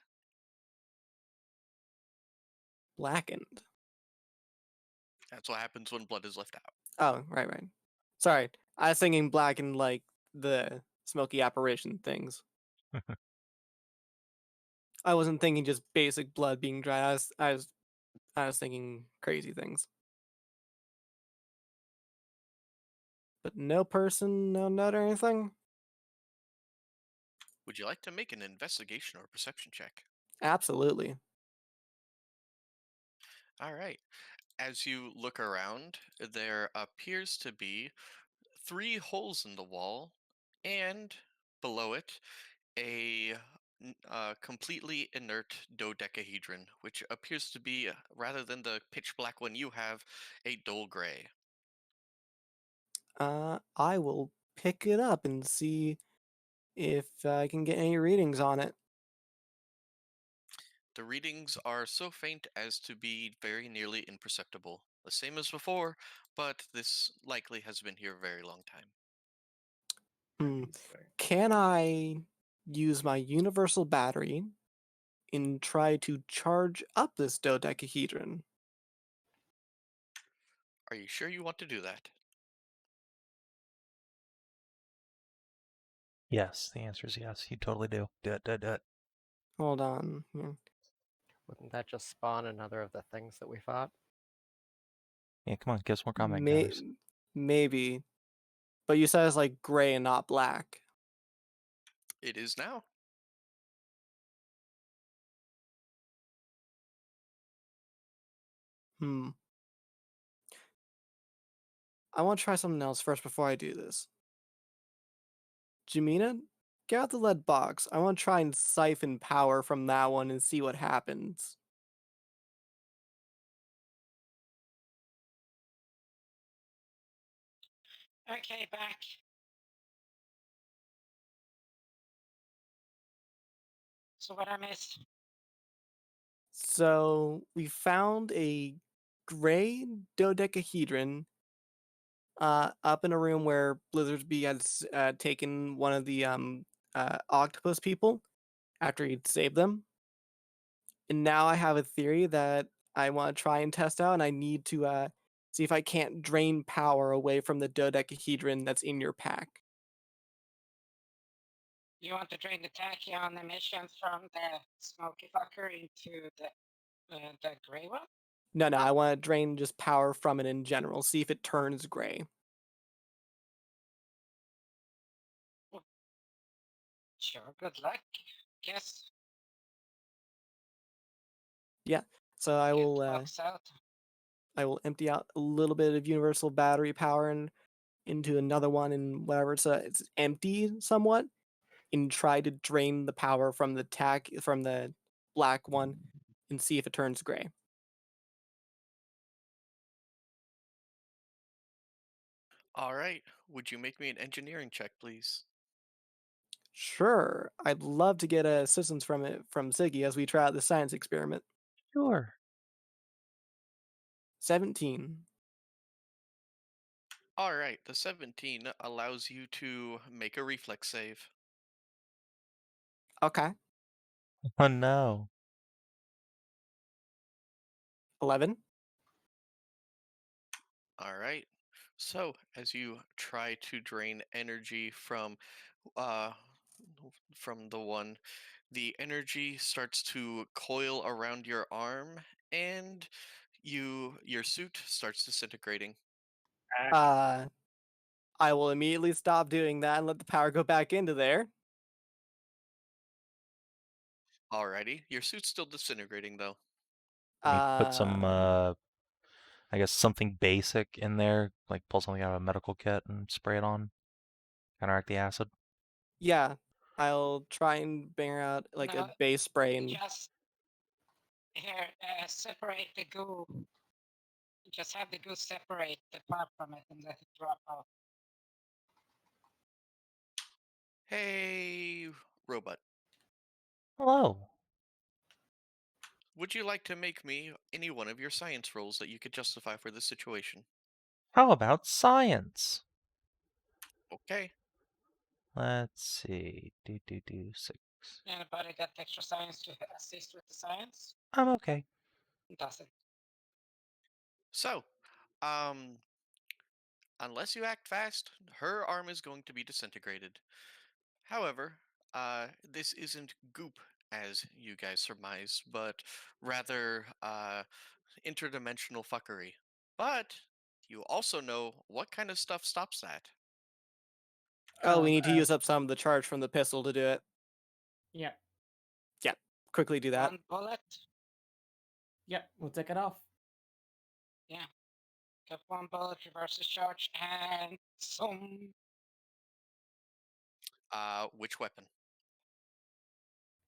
Blackened. That's what happens when blood is left out. Oh, right. Sorry, I was thinking blackened like the smoky apparition things. I wasn't thinking just basic blood being dry. I was thinking crazy things. But no person, no note or anything? Would you like to make an investigation or perception check? Absolutely. All right. As you look around, there appears to be 3 holes in the wall, and below it, a completely inert dodecahedron, which appears to be, rather than the pitch black one you have, a dull gray. I will pick it up and see if I can get any readings on it. The readings are so faint as to be very nearly imperceptible. The same as before, but this likely has been here a very long time. Hmm. Can I use my universal battery and try to charge up this dodecahedron? Are you sure you want to do that? Yes, the answer is yes. You totally do. Do it, do it, do it. Hold on. Yeah. Wouldn't that just spawn another of the things that we fought? Yeah, come on, give us more combat May- counters. maybe. But you said it's like gray and not black. It is now. I want to try something else first before I do this. Jamina, get out the lead box. I want to try and siphon power from that one and see what happens. Okay, back. So what I missed? So we found a gray dodecahedron up in a room where Blizzardsby had taken one of the octopus people after he'd saved them. And now I have a theory that I want to try and test out, and I need to see if I can't drain power away from the dodecahedron that's in your pack. You want to drain the tachyon emissions from the smoky fucker into the gray one? No, I want to drain just power from it in general, see if it turns gray. Sure, good luck. Guess Yeah. So I It will works out. empty out a little bit of universal battery power and into another one and whatever. So it's empty somewhat, and try to drain the power from the black one and see if it turns gray. All right. Would you make me an engineering check, please? Sure, I'd love to get assistance from Ziggy as we try out the science experiment. Sure. 17. All right. The 17 allows you to make a reflex save. Okay. Oh no. 11. All right. So, as you try to drain energy uh from the one, the energy starts to coil around your arm and your suit starts disintegrating. Uh, I will immediately stop doing that and let the power go back into there. Alrighty. Your suit's still disintegrating though. Can we put some, Uh, I guess something basic in there, like pull something out of a medical kit and spray it on, counteract the acid? yeah, I'll try and bang out like a No, base spray and just here, separate the goo. Just have the goo separate the part from it and let it drop off. Hey, robot. Hello. Would you like to make me any one of your science rolls that you could justify for this situation? How about science? Okay. Let's see. 6. Anybody got extra science to assist with the science? I'm okay. Does it? So, um, unless you act fast, her arm is going to be disintegrated. However, this isn't goop as you guys surmised, but rather interdimensional fuckery. But you also know what kind of stuff stops that. oh, we need to use up some of the charge from the pistol to do it. Yeah. Yeah, quickly do that. One bullet? Yeah, we'll take it off. Yeah. Got one bullet, reverses charge, and some. Which weapon?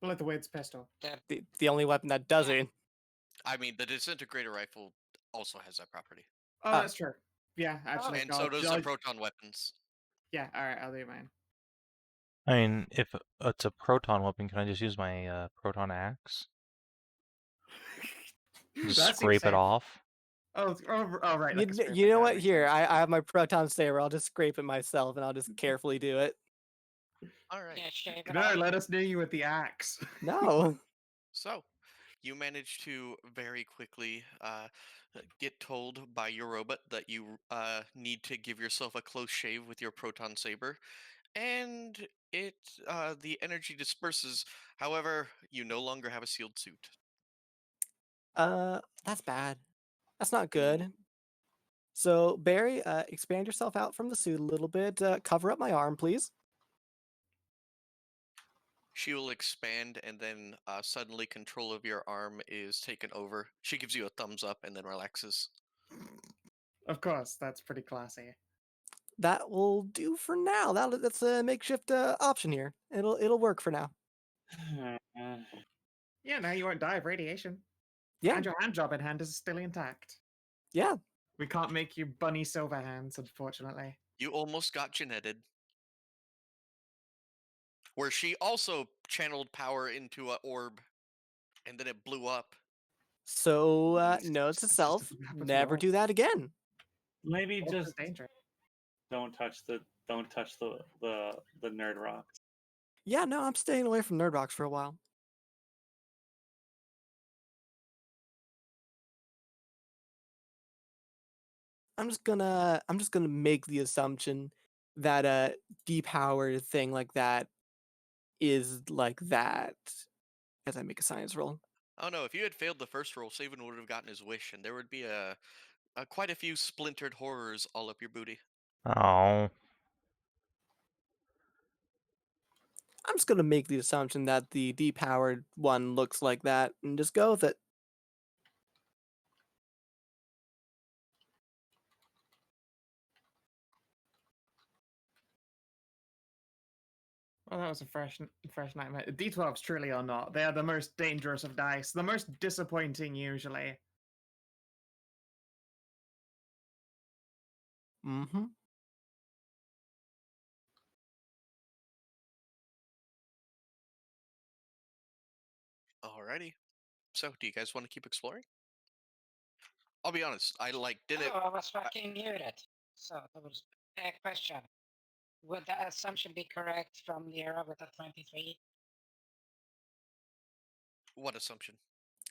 Bullet the Wid's pistol. The only weapon that does Yeah. it. I mean, the disintegrator rifle also has that property, Oh, that's true. Yeah, actually. and so does the proton weapons. Yeah, alright, I'll do mine. I mean, if it's a proton weapon, can I just use my proton axe? Just That seems scrape it safe. off? Oh, right. Like a You scraper, know that what? makes Here, sense. I have my proton saber. I'll just scrape it myself and I'll just carefully do it. All right. Yeah, shave it No, off. let us do you with the axe. No. So, you manage to very quickly get told by your robot that you need to give yourself a close shave with your proton saber, and the energy disperses. However, you no longer have a sealed suit. That's bad. That's not good. So, Barry, expand yourself out from the suit a little bit. Cover up my arm, please. She will expand, and then suddenly control of your arm is taken over. She gives you a thumbs up and then relaxes. Of course, that's pretty classy. That will do for now. That's a makeshift option here. It'll work for now. Yeah, now you won't die of radiation. Yeah, And your hand job in hand is still intact. yeah. We can't make you bunny silver hands, unfortunately. You almost got geneted. Where she also channeled power into an orb, and then it blew up. So, It's note to just self: doesn't happen to never us. do that again. Maybe Also just dangerous. don't touch the nerd rocks. Yeah, no, I'm staying away from nerd rocks for a while. I'm just gonna make the assumption that a depowered thing like that is like that as I make a science roll. Oh no, if you had failed the first roll, Savin would have gotten his wish, and there would be quite a few splintered horrors all up your booty. Oh. I'm just gonna make the assumption that the depowered one looks like that and just go with it. Well, that was a fresh nightmare. D12s truly are not. They are the most dangerous of dice. The most disappointing, usually. Mm-hmm. Alrighty. So, do you guys want to keep exploring? I'll be honest. I didn't. Oh, I was fucking muted. So that was a question. Would the assumption be correct from Lyra with a 23? What assumption?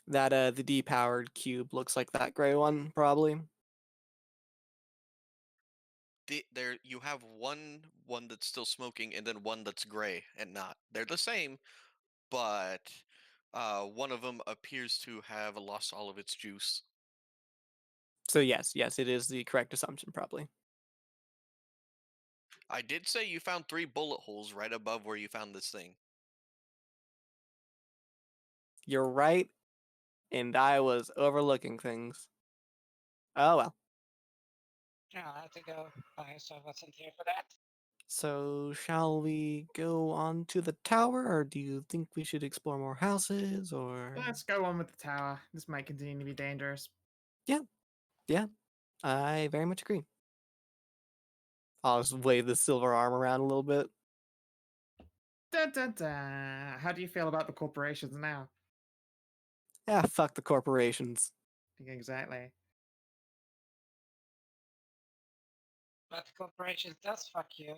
That the depowered cube looks like that gray one, probably. There, you have one that's still smoking, and then one that's gray and not. They're the same, but one of them appears to have lost all of its juice. So yes, it is the correct assumption, probably. I did say you found 3 bullet holes right above where you found this thing. You're right, and I was overlooking things. Oh well. No, I have to go by, so I wasn't here for that. So shall we go on to the tower, or do you think we should explore more houses, or? Let's go on with the tower. This might continue to be dangerous. Yeah, I very much agree. I'll just wave the silver arm around a little bit. Dun, dun, dun. How do you feel about the corporations now? Ah, fuck the corporations. Exactly. But the corporations does fuck you.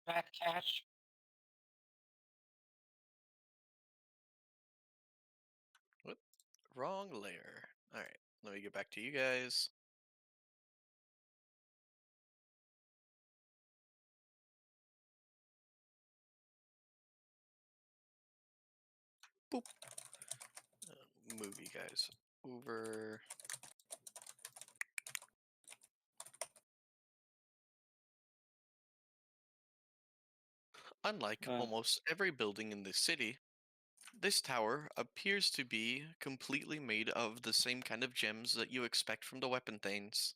Bad cash. Whoop, wrong layer. Alright, let me get back to you guys. Boop. Move you guys over. Unlike almost every building in this city, this tower appears to be completely made of the same kind of gems that you expect from the weapon thanes.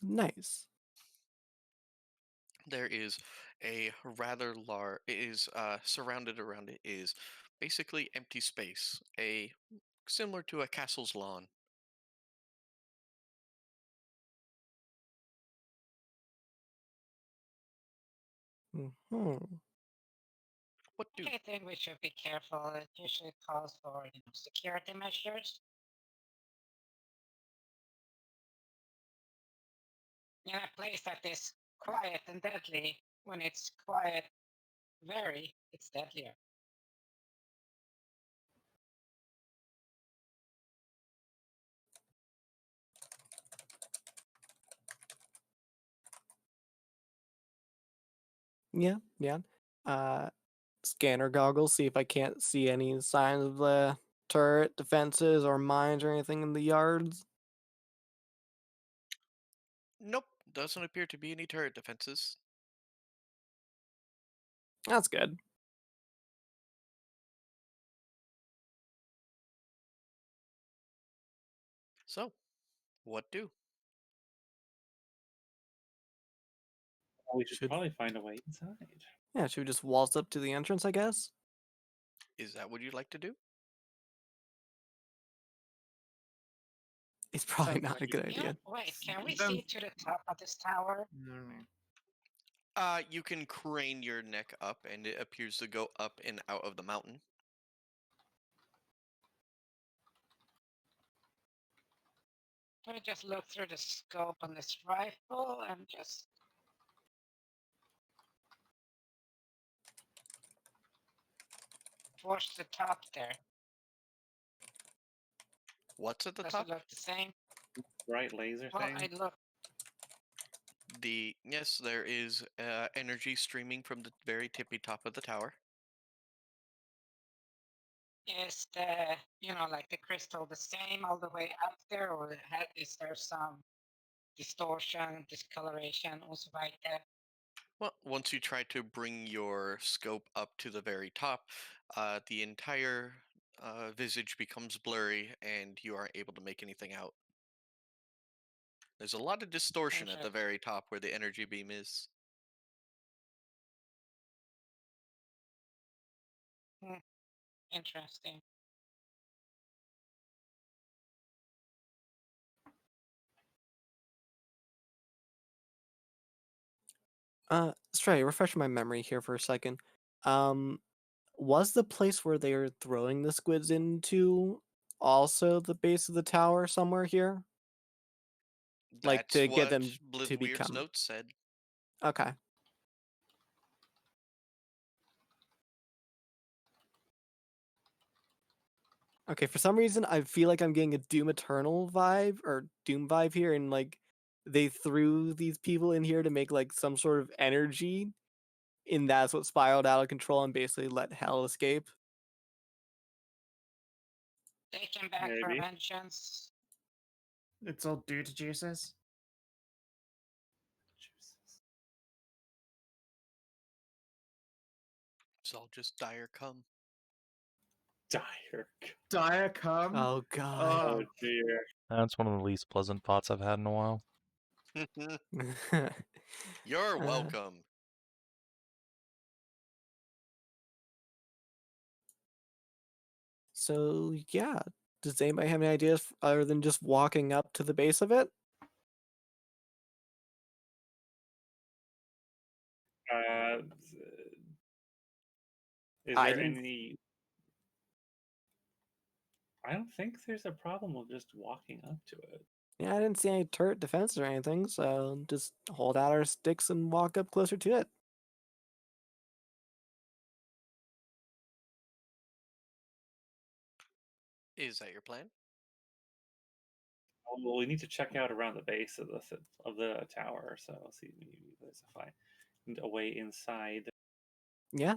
Nice. There is a rather large, it is surrounded around it is basically empty space, similar to a castle's lawn. Hmm. What do? I think we should be careful. It usually calls for security measures. In a place that is quiet and deadly, when it's quiet, it's deadlier. Yeah. Scanner goggles, see if I can't see any signs of the turret defenses or mines or anything in the yards. Nope, doesn't appear to be any turret defenses. That's good. So, what do? We should Should- probably find a way inside. Yeah, should we just waltz up to the entrance, I guess? Is that what you'd like to do? It's probably Sounds not like a it. good Yeah, idea. wait, can we Then- see to the top of this tower? You can crane your neck up, and it appears to go up and out of the mountain. Can we just look through the scope on this rifle and just... Towards the top there. What's at the Does top? it look the same? Bright laser Well, thing. I look. Yes, there is energy streaming from the very tippy top of the tower. Is the, like the crystal the same all the way up there, or is there some distortion, discoloration also right there? Well, once you try to bring your scope up to the very top, the entire visage becomes blurry and you aren't able to make anything out. There's a lot of distortion at the Interesting. very top where the energy beam is. Interesting. Stray, refresh my memory here for a second. Was the place where they were throwing the squids into also the base of the tower somewhere here? Like That's to get what them to Blithweird's become notes said. okay. Okay, for some reason I feel like I'm getting a Doom Eternal vibe or Doom vibe here, and like they threw these people in here to make like some sort of energy, and that's what spiraled out of control and basically let hell escape. Taking back for Maybe. vengeance. It's all due to juices. Jesus. It's all just dire come. Dire. Dire come. Oh god. Oh dear. That's one of the least pleasant thoughts I've had in a while. You're Uh, welcome. So yeah, does anybody have any ideas other than just walking up to the base of it? Is I there didn't- any? I don't think there's a problem with just walking up to it. Yeah, I didn't see any turret defense or anything, so just hold out our sticks and walk up closer to it. Is that your plan? Well, we need to check out around the base of the tower, so see maybe there's a way inside. Yeah.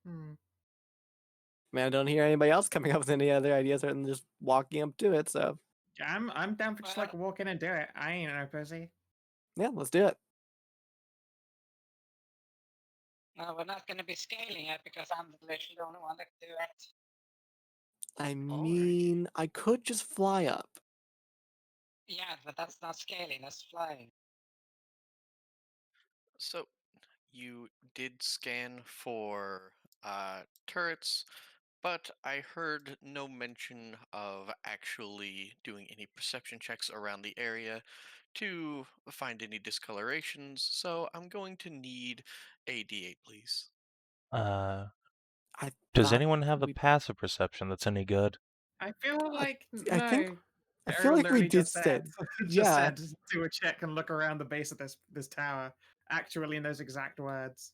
Hmm. Man, I don't hear anybody else coming up with any other ideas other than just walking up to it, so I'm down for just like walk in and do it. I ain't no pussy. yeah, let's do it. No, we're not going to be scaling it because I'm literally the only one that can do it. I Alright. mean, I could just fly up. Yeah, but that's not scaling, that's flying. So, you did scan for turrets, but I heard no mention of actually doing any perception checks around the area to find any discolorations, so I'm going to need a D8, please. Uh, I does thought anyone have a we- passive perception that's any good? I feel like I think- no. I feel Errol like we literally did just said, say- just yeah. said do a check and look around the base of this tower. Actually, in those exact words.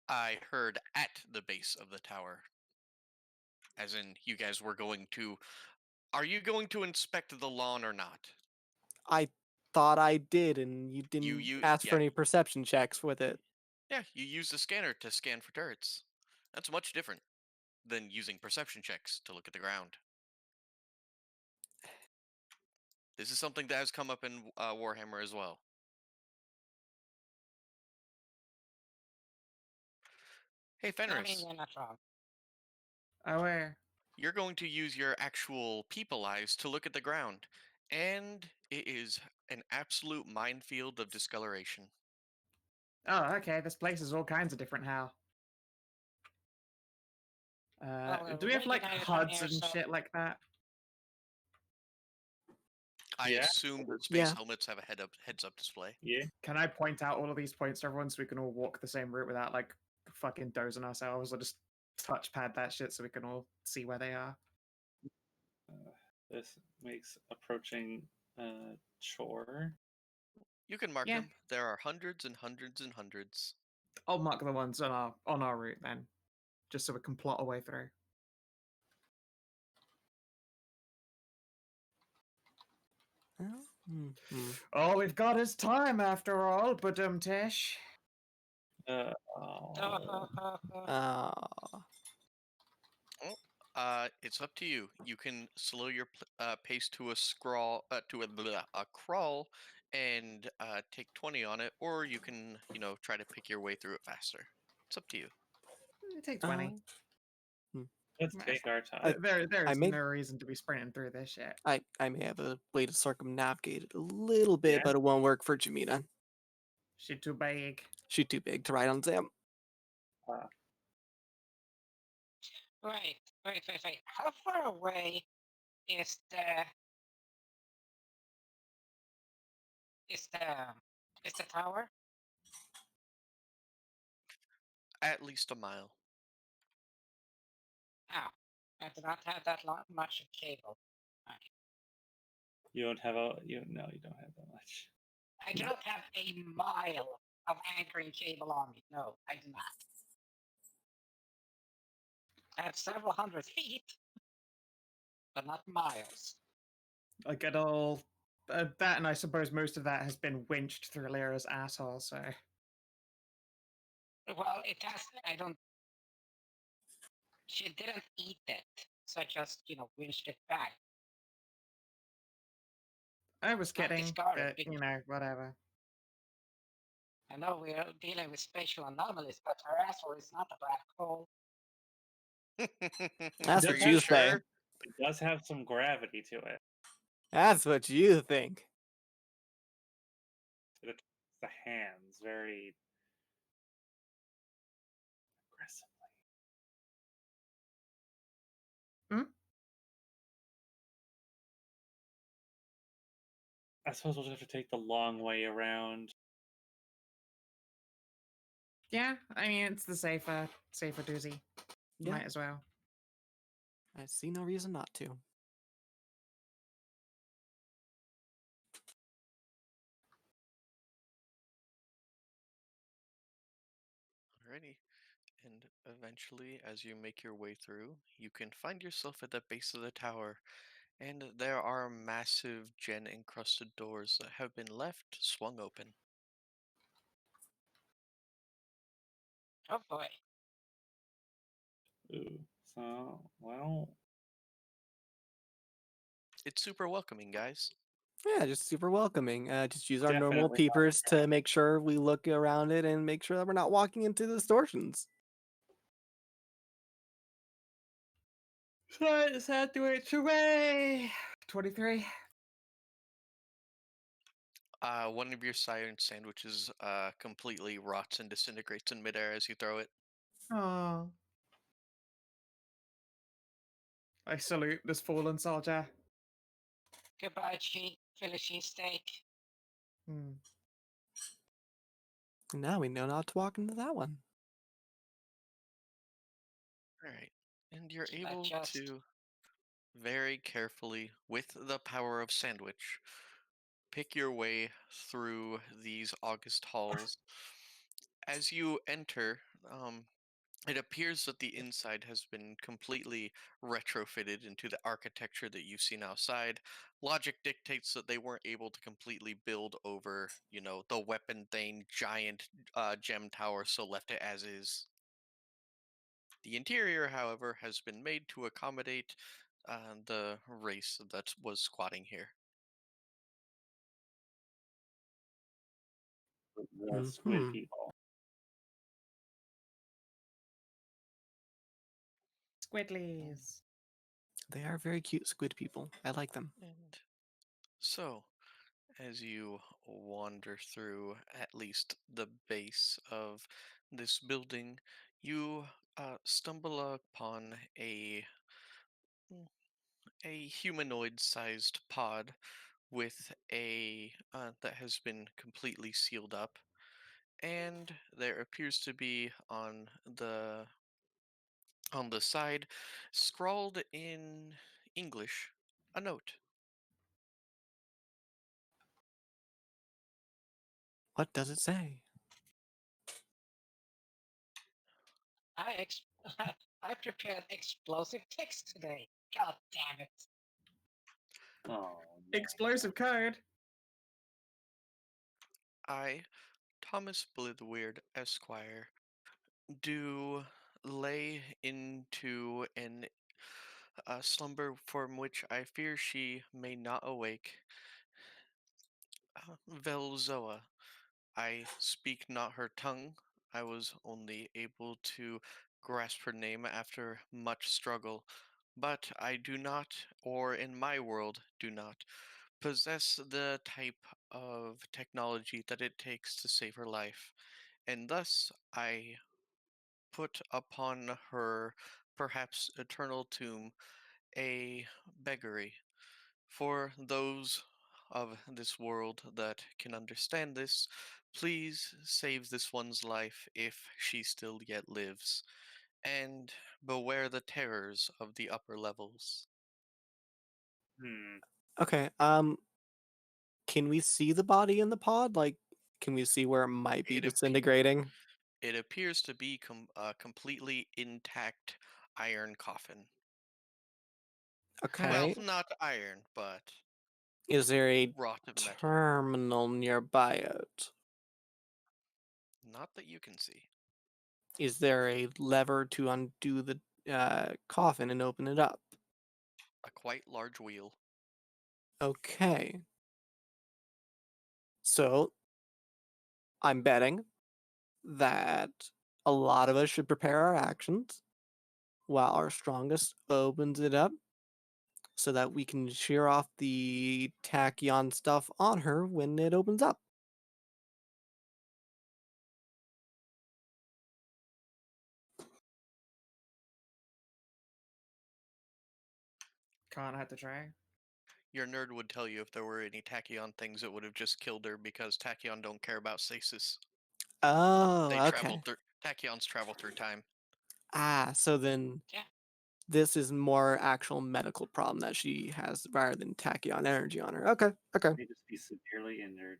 I heard at the base of the tower. As in, you guys were going to. Are you going to inspect the lawn or not? I thought I did, and you didn't ask for yeah. any perception checks with it. Yeah, you use the scanner to scan for turrets. That's much different than using perception checks to look at the ground. This is something that has come up in Warhammer as well. Hey, I mean, Fenris, you're not wrong. Oh, where? you're going to use your actual people eyes to look at the ground, and it is an absolute minefield of discoloration. Oh, okay. This place is all kinds of different. How? Well, Do we have like originated from HUDs here, and so- shit like that? I Yeah. assume that space Yeah. helmets have a heads-up display. Yeah. Can I point out all of these points to everyone so we can all walk the same route without like fucking dozing ourselves, or just touchpad that shit so we can all see where they are? This makes approaching chore. You can mark Yeah. them. There are hundreds and hundreds and hundreds. I'll mark the ones on our route then, just so we can plot a way through. Mhm. All we've got is time after all, but Tish. Oh. Uh, It's up to you. You can slow your pace to a scrawl, a crawl, and take 20 on it, or you can, try to pick your way through it faster. It's up to you. Take Uh, 20. Let's take our time. There I is may- no reason to be sprinting through this shit. I may have a way to circumnavigate it a little bit, Yeah? but it won't work for Jamina. Shit too big. She's too big to ride on Zam. Wait. How far away is the is the is the tower? At least a mile. Oh, I do not have that much cable. You don't have a you no, you don't have that much. I do not have a mile of anchoring cable on me. No, I do not. I have several hundred feet, but not miles. I get all that, and I suppose most of that has been winched through Lyra's asshole. So Well, it has. I don't. She didn't eat it, so I just winched it back. I was Not kidding, discarded. but whatever. I know we are dealing with spatial anomalies, but her asshole is not a black hole. That's Are what you you say. sure? It does have some gravity to it. That's what you think. It attacks the hands very aggressively. Hmm? I suppose we'll just have to take the long way around. Yeah, I mean it's the safer doozy. Yeah, Might as well. I see no reason not to. Alrighty. And eventually, as you make your way through, you can find yourself at the base of the tower, and there are massive gen-encrusted doors that have been left swung open. Oh boy. Ooh. So, well, It's super welcoming, guys. Yeah, just super welcoming. Just use our normal Definitely not peepers to make sure we look around it and make sure that we're not walking into distortions. Science had to its away. 23. One of your siren sandwiches completely rots and disintegrates in midair as you throw it. Oh. I salute this fallen soldier. Goodbye, Philly cheesesteak. Hmm. Now we know not to walk into that one. Alright. And you're Not able just- to very carefully, with the power of sandwich, pick your way through these august halls. As you enter, it appears that the inside has been completely retrofitted into the architecture that you've seen outside. Logic dictates that they weren't able to completely build over, the weapon Thane giant gem tower, so left it as is. The interior, however, has been made to accommodate the race that was squatting here. the squid Mhm. people. Squidlies. They are very cute squid people. I like them. And so, as you wander through at least the base of this building, you stumble upon a humanoid-sized pod with a that has been completely sealed up, and there appears to be on the side, scrawled in English, a note. What does it say? I prepared explosive text today. God damn it. Oh, no. Explosive code. I, Thomas Blithweird, Esquire, do lay into a slumber from which I fear she may not awake. Velzoa, I speak not her tongue. I was only able to grasp her name after much struggle, but I do not, or in my world do not, possess the type of technology that it takes to save her life, and thus I put upon her perhaps eternal tomb a beggary. For those of this world that can understand this, please save this one's life if she still yet lives, and beware the terrors of the upper levels. Hmm. Okay. Can we see the body in the pod? Like, can we see where it might be It, ap- disintegrating? it appears to be a completely intact iron coffin. Well, Okay. not iron, but Is there a wrought of metal. terminal nearby it? Not that you can see. Is there a lever to undo the coffin and open it up? A quite large wheel. Okay. So I'm betting that a lot of us should prepare our actions while our strongest opens it up so that we can shear off the tachyon stuff on her when it opens up. Can't have to try. Your nerd would tell you if there were any tachyon things, it would have just killed her because tachyon don't care about stasis. Oh, They okay. tachyons travel through time. So then Yeah. this is more actual medical problem that she has rather than tachyon energy on her. Okay. May just be severely injured.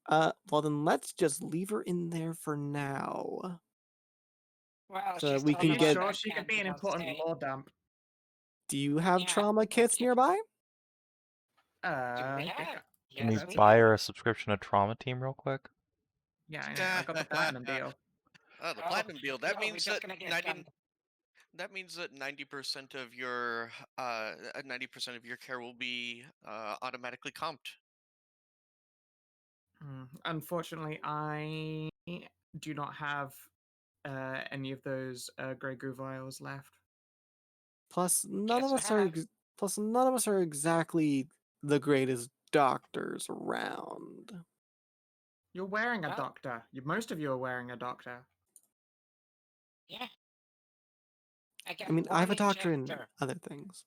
Well then let's just leave her in there for now. Well, So she's we the can only Are you one get. sure that she can, could be an important stay. lore dump? Do you have Yeah, trauma but kits if- nearby? Do we I think have? Can Yes, we we buy do. her a subscription to Trauma Team real quick? yeah, I got the platinum deal. Oh, the Oh, platinum deal. That no, we're means just that gonna get 90, gunned. that means that 90% of your 90% of your care will be automatically comped. Unfortunately, I do not have any of those Grey Goo vials left. Plus, Yes, we have. none of us are exactly the greatest doctors around. You're wearing a Well- doctor. Most of you are wearing a doctor. Yeah. I got I mean, I have a one doctor in injector. other things.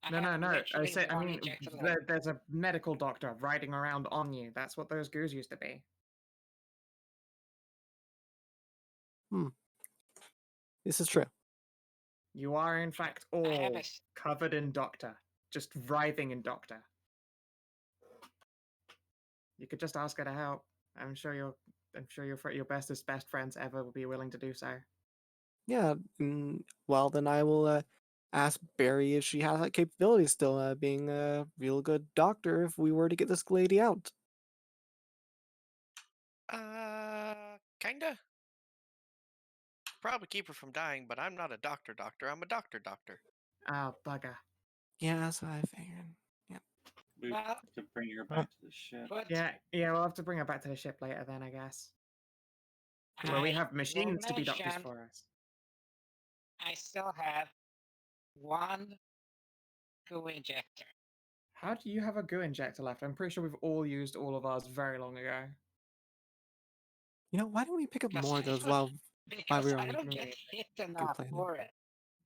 I No. have I literally say, I one mean, injector left. there's a medical doctor riding around on you. That's what those goos used to be. This is true. You are, in fact, I have all a covered in doctor, just writhing in doctor. You could just ask her to help. I'm sure your bestest best friends ever will be willing to do so. Yeah. Well, then I will ask Barry if she has that capability still, being a real good doctor if we were to get this lady out. Kinda. Probably keep her from dying, but I'm not a doctor. I'm a doctor. Oh, bugger. Yeah, that's what I figured. We Well, have to bring her back to the ship. but Yeah, we'll have to bring her back to the ship later then, I guess. Where we I have will machines to be doctors mention for us. I still have one goo injector. How do you have a goo injector left? I'm pretty sure we've all used all of ours very long ago. You know, why don't we pick up Because more of I those don't- while Because we're I on don't get hit enough planet? for it.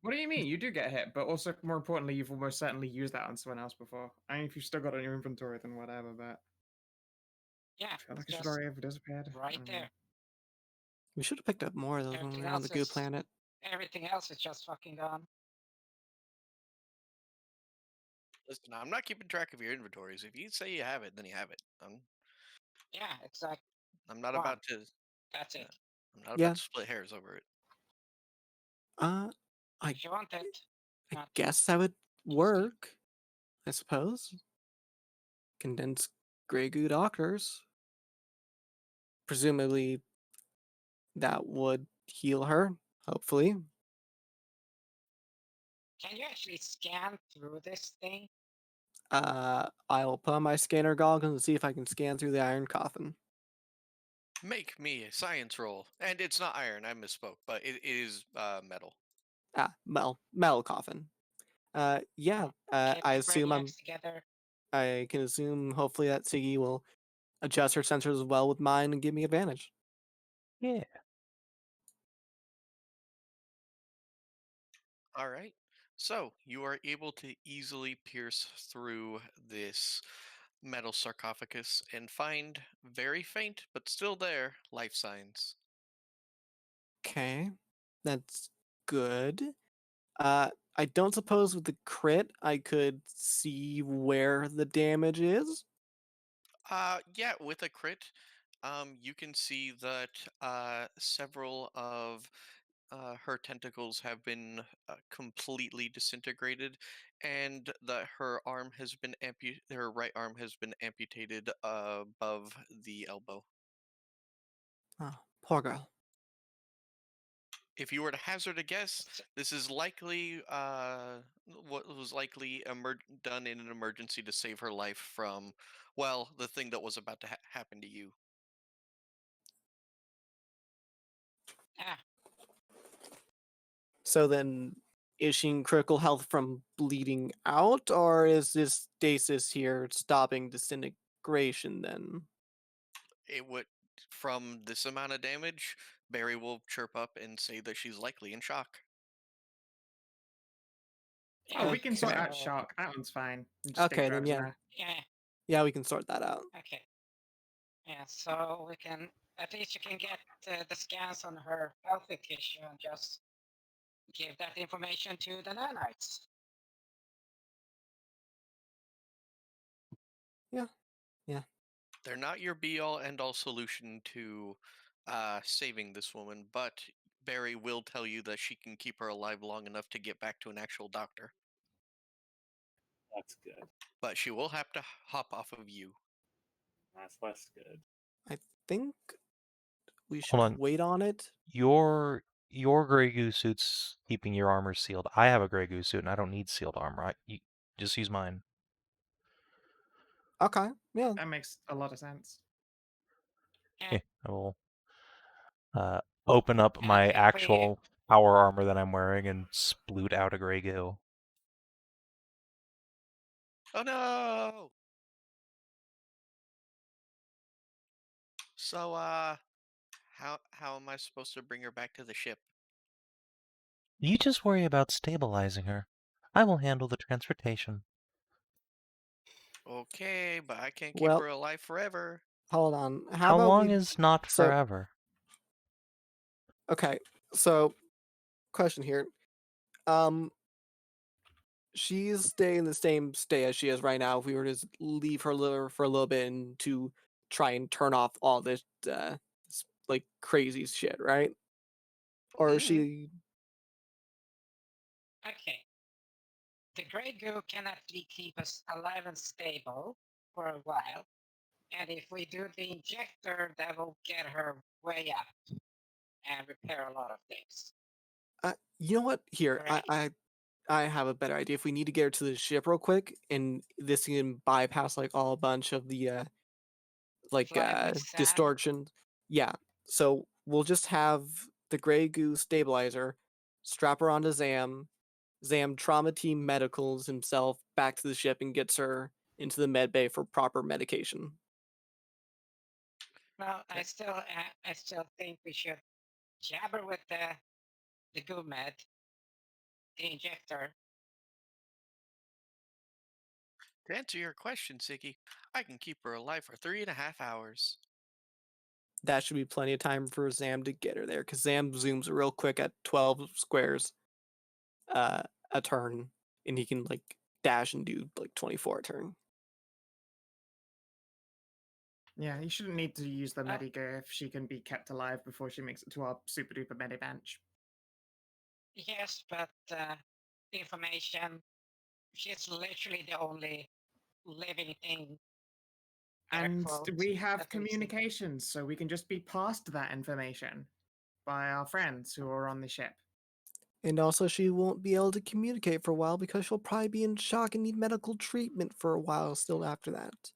What do you mean? You do get hit, but also, more importantly, you've almost certainly used that on someone else before. I mean, if you've still got it in your inventory, then whatever, but Yeah, I feel like it's it should just already have disappeared. I right don't know. there. We should have picked up more of those when we were on the goo planet. Everything else is just fucking gone. Listen, I'm not keeping track of your inventories. If you say you have it, then you have it. Yeah, exactly. I'm not Wow. about to. That's it. I'm not Yeah. about to split hairs over it. I If you want it, I not guess that would work. I suppose. Condense Grey Goo doctors. Presumably, that would heal her. Hopefully. Can you actually scan through this thing? I will put on my scanner goggles and see if I can scan through the iron coffin. Make me a science roll. And it's not iron, I misspoke, but it is metal. Metal coffin. Yeah. Keep I the assume brainiacs together. I can assume hopefully that Siggy will adjust her sensors as well with mine and give me advantage. Yeah. All right. So you are able to easily pierce through this metal sarcophagus and find very faint, but still there, life signs. Okay, that's good. I don't suppose with the crit I could see where the damage is. Yeah, with a crit, you can see that several of her tentacles have been completely disintegrated, and that her right arm has been amputated above the elbow. Oh, poor girl. If you were to hazard a guess, S- this is likely what was likely done in an emergency to save her life from, well, the thing that was about to happen to you. Ah, So then, is she in critical health from bleeding out, or is this stasis here stopping disintegration then? It would, from this amount of damage, Barry will chirp up and say that she's likely in shock. Oh, yeah. we can sort Okay. out So, shock. That one's fine. Just stay Okay, then frozen yeah. there. yeah. Yeah, we can sort that out. Okay. Yeah. So we can at least you can get the scans on her healthy tissue and just give that information to the nanites. Yeah. They're not your be all end all solution to saving this woman, but Barry will tell you that she can keep her alive long enough to get back to an actual doctor. That's good. But she will have to hop off of you. That's less good. I think we should Hold on. wait on it. Your Grey Goose suit's keeping your armor sealed. I have a Grey Goose suit and I don't need sealed armor. You just use mine. Okay, yeah. That makes a lot of sense. I will open up And I my think actual power armor that I'm wearing and sploot out a Grey Goo. Oh no! So how am I supposed to bring her back to the ship? You just worry about stabilizing her. I will handle the transportation. Okay, but I can't keep Well, her alive forever. hold on. How How about long we? is not So forever? okay, so question here. Um, she's staying in the same state as she is right now. If we were to leave her for a little bit and to try and turn off all this, like crazy shit, right? Or is Mm-hmm. she? okay. The Grey Goo can actually keep us alive and stable for a while. And if we do the injector, that will get her way up and repair a lot of things. You know what? Here, Correct? I have a better idea. If we need to get her to the ship real quick, and this can bypass like all a bunch of the Fly with Dzaan. distortion. Yeah. So we'll just have the Grey Goo stabilizer, strap her onto Zam. Zam trauma team medicals himself back to the ship and gets her into the med bay for proper medication. Well, I still think we should jab her with the goo med, the injector. To answer your question, Siggy, I can keep her alive for 3.5 hours. That should be plenty of time for Zam to get her there, because Zam zooms real quick at 12 squares a turn, and he can like dash and do like 24 a turn. Yeah, you shouldn't need to use the Oh. Medigo if she can be kept alive before she makes it to our super duper medi bench. Yes, but the information, she's literally the only living thing. air And quote, we have that we see. communications, so we can just be passed that information by our friends who are on the ship. And also, she won't be able to communicate for a while because she'll probably be in shock and need medical treatment for a while still after that.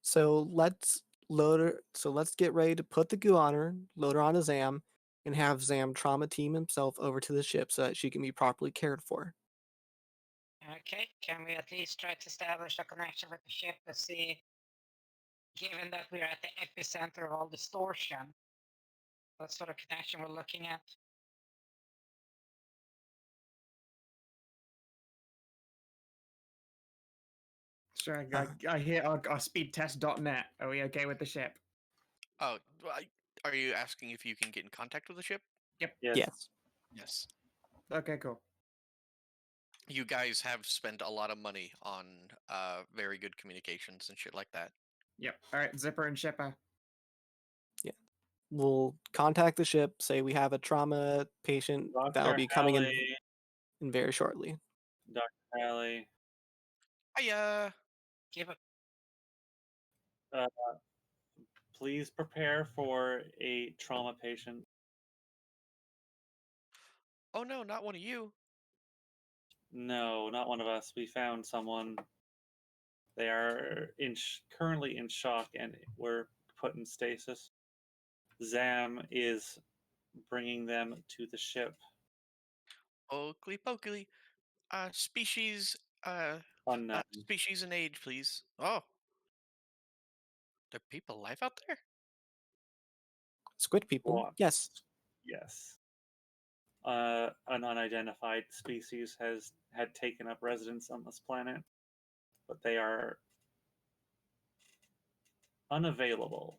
So let's load her. So let's get ready to put the goo on her, load her onto Zam, and have Zam trauma team himself over to the ship so that she can be properly cared for. Okay, can we at least try to establish a connection with the ship to see, given that we're at the epicenter of all distortion, what sort of connection we're looking at? Sure, Uh, I hear our speedtest.net. Are we okay with the ship? Oh, are you asking if you can get in contact with the ship? Yes. yes. Yes. Okay, cool. You guys have spent a lot of money on very good communications and shit like that. Yep. All right, Zipper and Shipper. We'll contact the ship, say we have a trauma patient that'll Dr. be coming Hallie, in very shortly. Dr. Hallie, Hiya! Give a uh, please prepare for a trauma patient. Oh no, not one of you. No, not one of us. We found someone. They are currently in shock and were put in stasis. Zam is bringing them to the ship. Oakley pokely. Species, Unknown. species and age, please. Oh. There are people alive out there? Squid people? What? Yes. Yes. An unidentified species had taken up residence on this planet, but they are unavailable.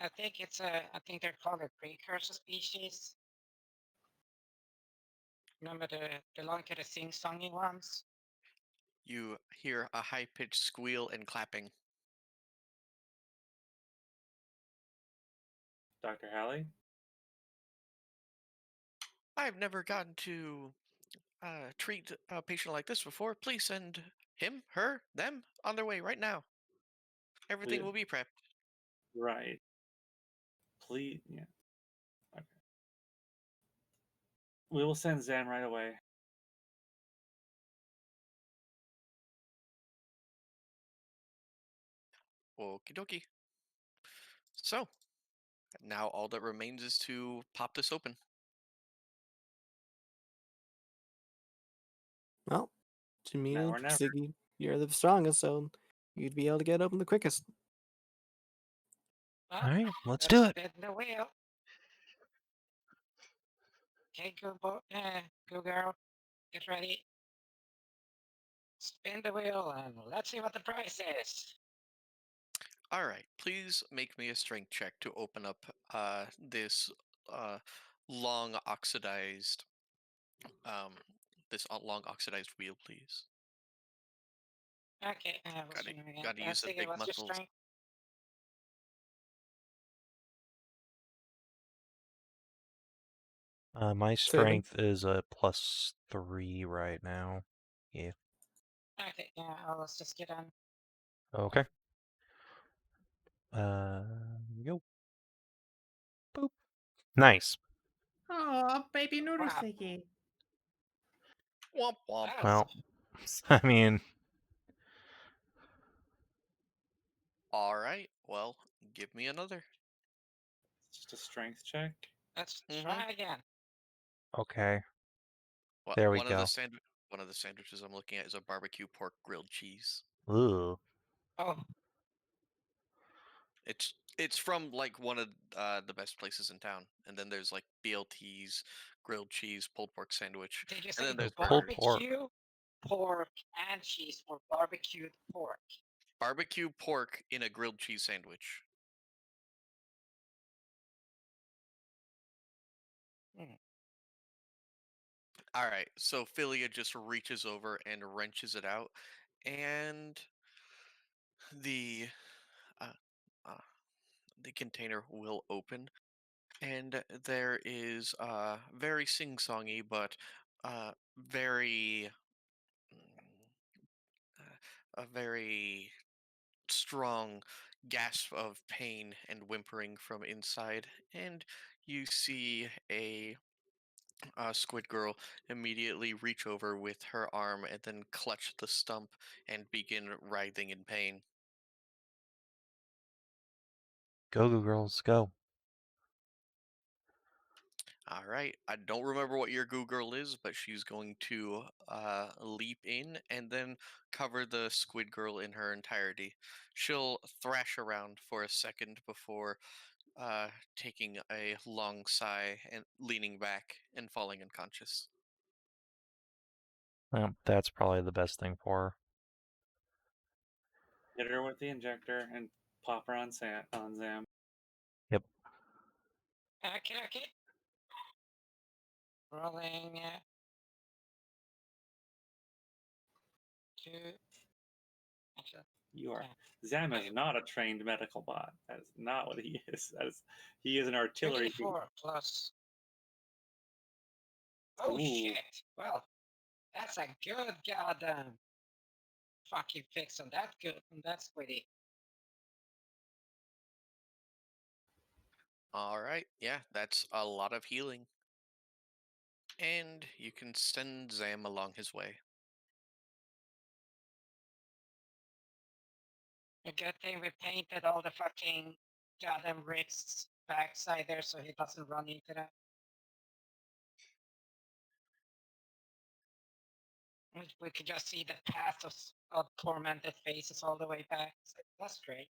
I think I think they're called a precursor species. Remember the belong to the sing-songy ones? You hear a high-pitched squeal and clapping. Dr. Hallie? I've never gotten to treat a patient like this before. Please send him, her, them on their way right now. Everything Please. will be prepped. Right. Please. Yeah. Okay. We will send Zam right away. Okie dokie. So, now all that remains is to pop this open. Well, Now Jamina, or never. Ziggy, you're the strongest, so you'd be able to get open the quickest. Well, All right, let's do it. spin the wheel. Okay, go girl, get ready. Spin the wheel and let's see what the price is. All right, please make me a strength check to open up this uh, long oxidized um, long oxidized wheel, please. Okay, we'll Gotta swing again. gotta use the Siggy, big what's your muscles. strength? My Savin? strength is a +3 right now. Yeah. Okay, yeah, let's just get on. Okay. Yo. Boop. Nice. Oh, baby noodle Wow. sticky. Womp womp. That was Well, I mean, All right, well, give me another. It's just a strength check. Let's Mhm. try again. okay. Well, There we one of go. one of the sandwiches I'm looking at is a barbecue pork grilled cheese. Ooh. Oh, It's from like one of the best places in town, and then there's like BLT's grilled cheese pulled pork sandwich, did you and say then there's pulled burgers. pork. barbecue, pork, and cheese, or barbecued pork? Barbecue pork in a grilled cheese sandwich. Hmm. All right, so Philia just reaches over and wrenches it out, and the uh, uh, the container will open, and there is very sing-songy but very a very strong gasp of pain and whimpering from inside, and you see a squid girl immediately reach over with her arm and then clutch the stump and begin writhing in pain. Go, girls, go. All right. I don't remember what your goo girl is, but she's going to leap in and then cover the squid girl in her entirety. She'll thrash around for a second before taking a long sigh and leaning back and falling unconscious. Well, that's probably the best thing for her. Hit her with the injector and pop her on Zam. Yep. Okay. Rolling. Two. Actually, You are. yeah. Zam is not a trained medical bot. That is not what he is. He is an artillery. 24 plus. Oh Ooh. shit! Well, that's a good goddamn fucking fix on that squiddy. All right. Yeah, that's a lot of healing. And you can send Zam along his way. A good thing we painted all the fucking goddamn wrists backside there so he doesn't run into that. We could just see the path of tormented faces all the way back. So that's great.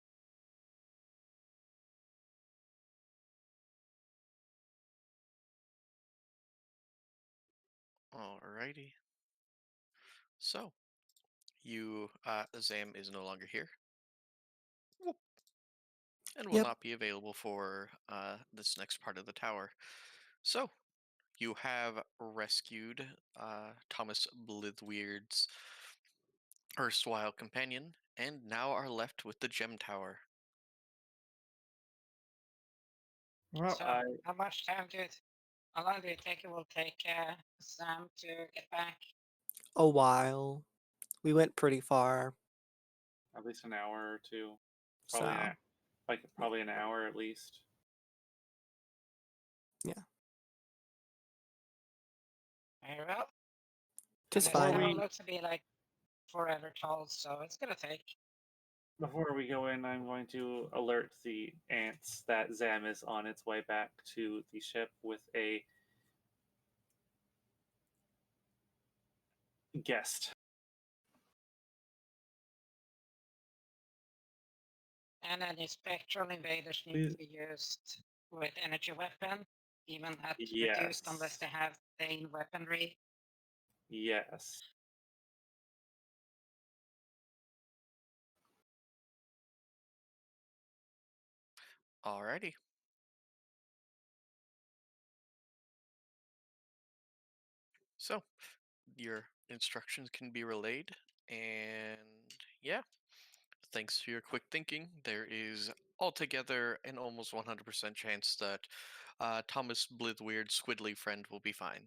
Alrighty. So, Zam is no longer here. And will Yep. not be available for this next part of the tower. So, you have rescued Thomas Blithweird's erstwhile companion, and now are left with the gem tower. Well, So, how much time how long do you think it will take Sam to get back? A while. We went pretty far. At least an hour or two. So Probably an hour at least. yeah. Very well. Tis And this fine. tower looks to be like forever tall, so it's gonna take. Before we go in, I'm going to alert the ants that Zam is on its way back to the ship with a guest. And any spectral invaders need to be used with energy weapon, even at reduced unless they have Thane weaponry. Yes. Alrighty. So, your instructions can be relayed, and yeah, thanks for your quick thinking. There is altogether an almost 100% chance that Thomas Blithweird's squiddly friend will be fine.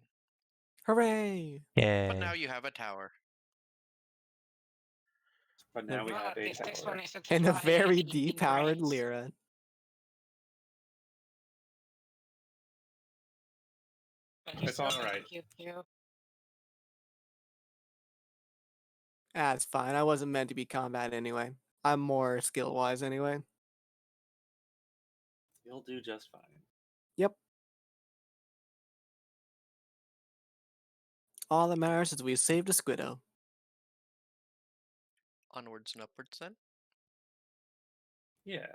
Hooray! But now Yay. you have a tower. But now we Well, have at a least this tower. one isn't And a flying very and eating depowered brains. Lyra. But you It's still get alright. the pew. That's fine. I wasn't meant to be combat anyway. I'm more skill-wise anyway. You'll do just fine. Yep. All that matters is we saved a squiddo. Onwards and upwards then. Yeah.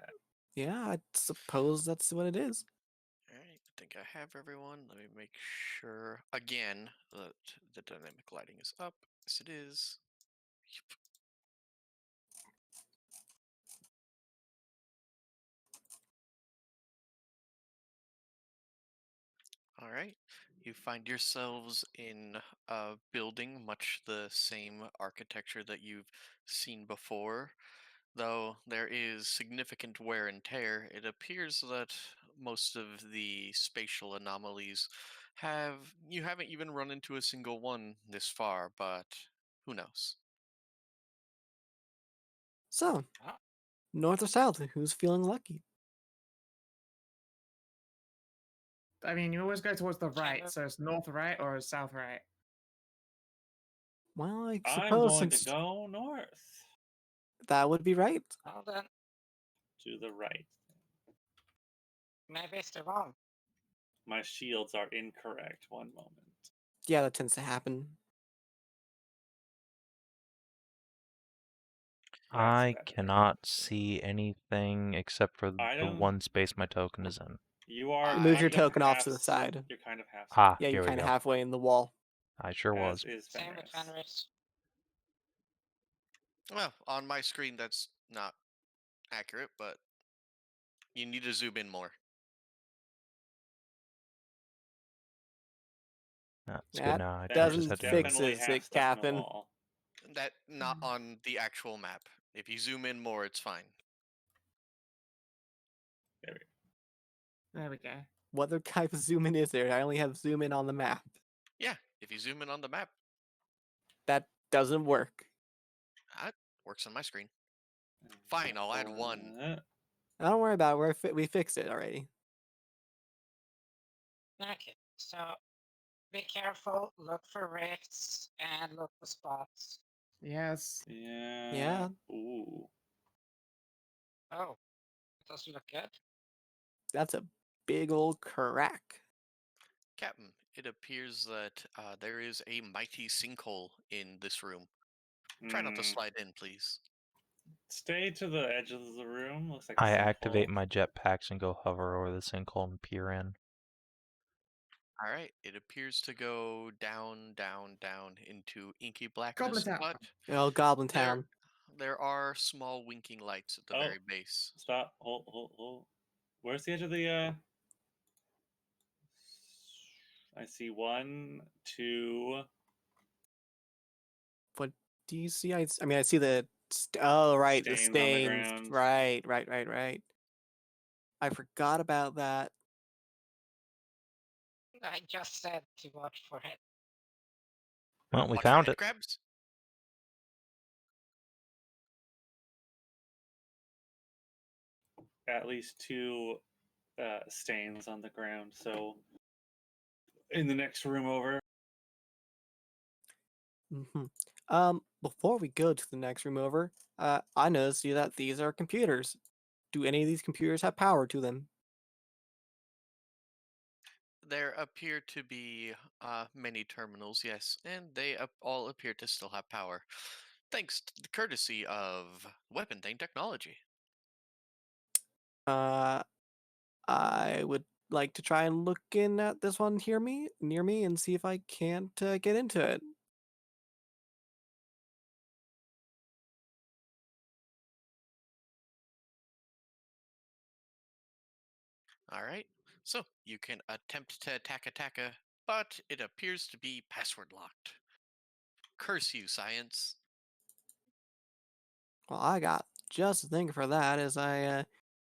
Yeah, I suppose that's what it is. Alright, I think I have everyone. Let me make sure again that the dynamic lighting is up. Yes, it is. Yep. All right. You find yourselves in a building much the same architecture that you've seen before, though there is significant wear and tear. It appears that most of the spatial anomalies you haven't even run into a single one this far, but who knows? So, Huh? north or south, who's feeling lucky? I mean, you always go towards the right, Sure. so it's north right or south right. Well, I I'm suppose going to since go north that would be right. Hold on. to the right. Maybe it's the wrong. My shields are incorrect. One moment. Yeah, that tends to happen. I better. cannot see anything except for the Item? one space my token is in. You are. You moved kind your of token off half to the slope- side. You're kind of half. Ah, Yeah, here you're we kind of go. halfway in the wall. I sure As was. is Same with Fenris. Fenris. Well, on my screen that's not accurate, but you need to zoom in more. That's good That now. I just doesn't had to fix move. Definitely it, half stuck in the Captain. wall. That not on the actual map. If you zoom in more, it's fine. There we go. There we go. What other type of zoom in is there? I only have zoom in on the map. Yeah, if you zoom in on the map, That doesn't work. that works on my screen. Fine, I'll add one. Don't worry about it. We fixed it already. Okay, so be careful, look for rifts, and look for spots. Yes. Yeah. Yeah. Ooh. Oh, it doesn't look good. That's a big old crack. Captain, it appears that there is a mighty sinkhole in this room. Try not to Hmm. slide in, please. Stay to the edge of the room. Looks like a I sinkhole. activate my jetpacks and go hover over the sinkhole and peer in. All right, it appears to go down, down, down into inky blackness, Goblin Town. but Oh, Goblin there, Town. there are small winking lights at the Oh. very base. Stop. Hold. Where's the edge of the? I see 1, 2. What do you see? I mean, I see the. Oh, right, the Stains on the stains. ground. Right. I forgot about that. I just said to watch for it. Well, we Watch for found head it. grabs. At least 2 stains on the ground. So in the next room over. Before we go to the next room over, I noticed that these are computers. Do any of these computers have power to them? There appear to be many terminals, yes, and they all appear to still have power, thanks to the courtesy of weapon thing technology. I would like to try and look in at this one near me, and see if I can't get into it. All right, so you can attempt to attack, but it appears to be password locked. Curse you, science. Well, I got just the thing for that as I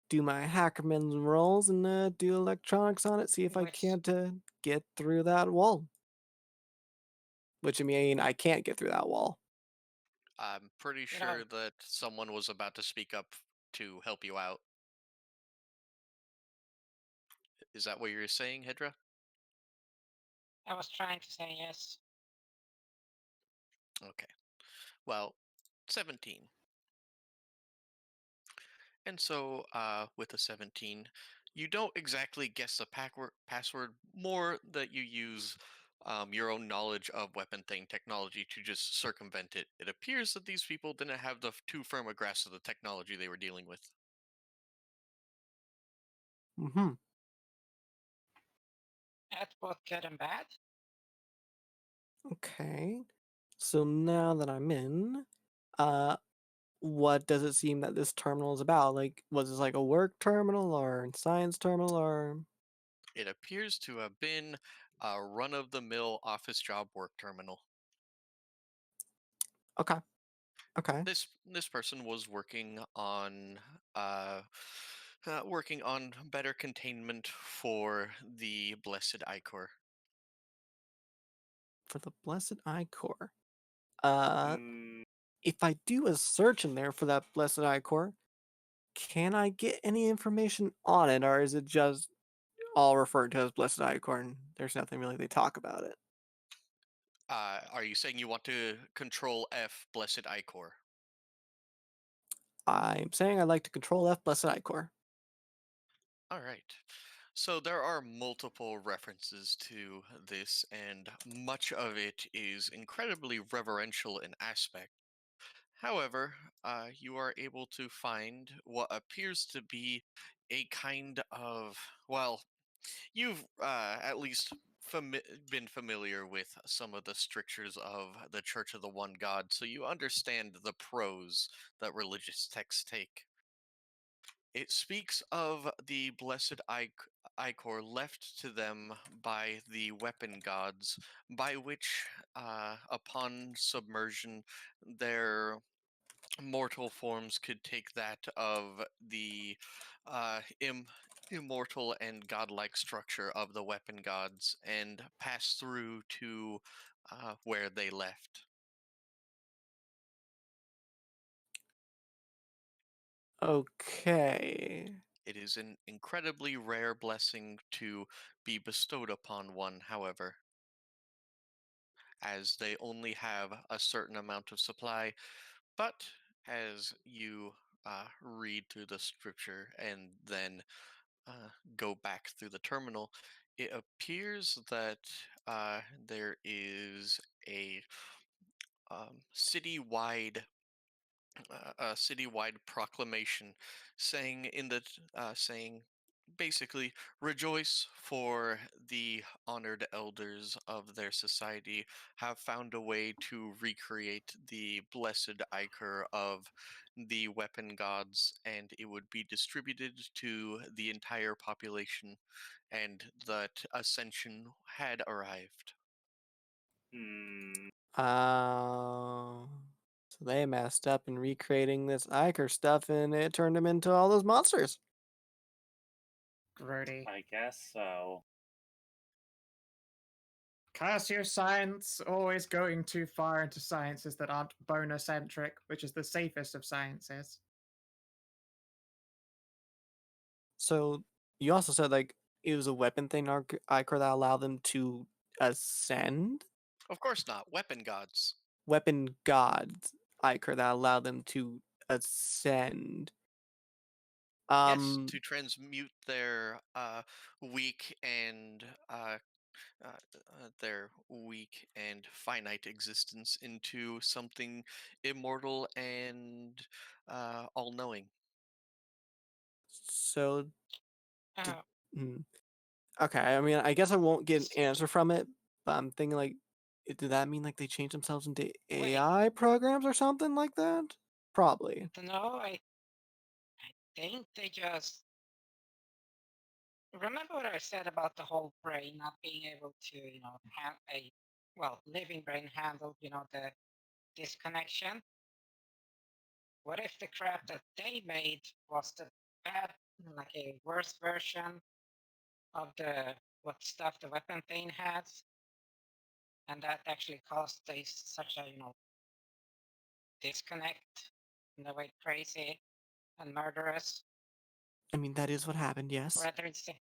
do my hackerman's rolls and do electronics on it, see if I Nice. can't get through that wall. Which, I mean, I can't get through that wall. I'm pretty You know- sure that someone was about to speak up to help you out. Is that what you're saying, Hedrah? I was trying to say yes. Okay. Well, 17. And so, with a 17, you don't exactly guess the password, more that you use your own knowledge of weapon thing technology to just circumvent it. It appears that these people didn't have the too firm a grasp of the technology they were dealing with. Mm-hmm. That's both good and bad. Okay. So now that I'm in, what does it seem that this terminal is about? Like, was this like a work terminal or a science terminal or? It appears to have been a run-of-the-mill office job work terminal. Okay. Okay. This person was uh, working on better containment for the blessed Ichor. For the Blessed Ichor. Uh, Mm, if I do a search in there for that Blessed Ichor, can I get any information on it, or is it just all referred to as Blessed Ichor and there's nothing really they talk about it? Are you saying you want to control F blessed Ichor? I'm saying I'd like to control F Blessed Ichor. All right. So there are multiple references to this, and much of it is incredibly reverential in aspect. However, you are able to find what appears to be a kind of, well, you've at least been familiar with some of the strictures of the Church of the One God, so you understand the pros that religious texts take. It speaks of the blessed ichor left to them by the weapon gods, by which, upon submersion, their mortal forms could take that of the immortal and godlike structure of the weapon gods and pass through to where they left. Okay. It is an incredibly rare blessing to be bestowed upon one, however, as they only have a certain amount of supply. But as you read through the scripture and then go back through the terminal, it appears that there is um, citywide a citywide proclamation saying saying basically, rejoice, for the honored elders of their society have found a way to recreate the blessed ichor of the weapon gods, and it would be distributed to the entire population, and that ascension had arrived. Hmm. Uh, so they messed up in recreating this Iker stuff and it turned them into all those monsters. Grody. I guess so. Curse your science, always going too far into sciences that aren't bonocentric, which is the safest of sciences. So you also said like it was a weapon thing Iker that allowed them to ascend? Of course not, weapon gods. Weapon gods Iker that allowed them to ascend. Yes, Um to transmute weak and uh, their weak and finite existence into something immortal and all-knowing. so did, Uh, hmm. Okay, I mean I guess I won't get an s- answer from it, but I'm thinking like did that mean like they changed themselves into wait, AI programs or something like that? Probably. no, I think they just remember what I said about the whole brain not being able to, have a living brain handle, the disconnection. What if the crap that they made was the bad, like a worse version of the what stuff the weapon thing has, and that actually caused such a disconnect and they went crazy and murderous. I mean that is what happened, yes. Rather instead,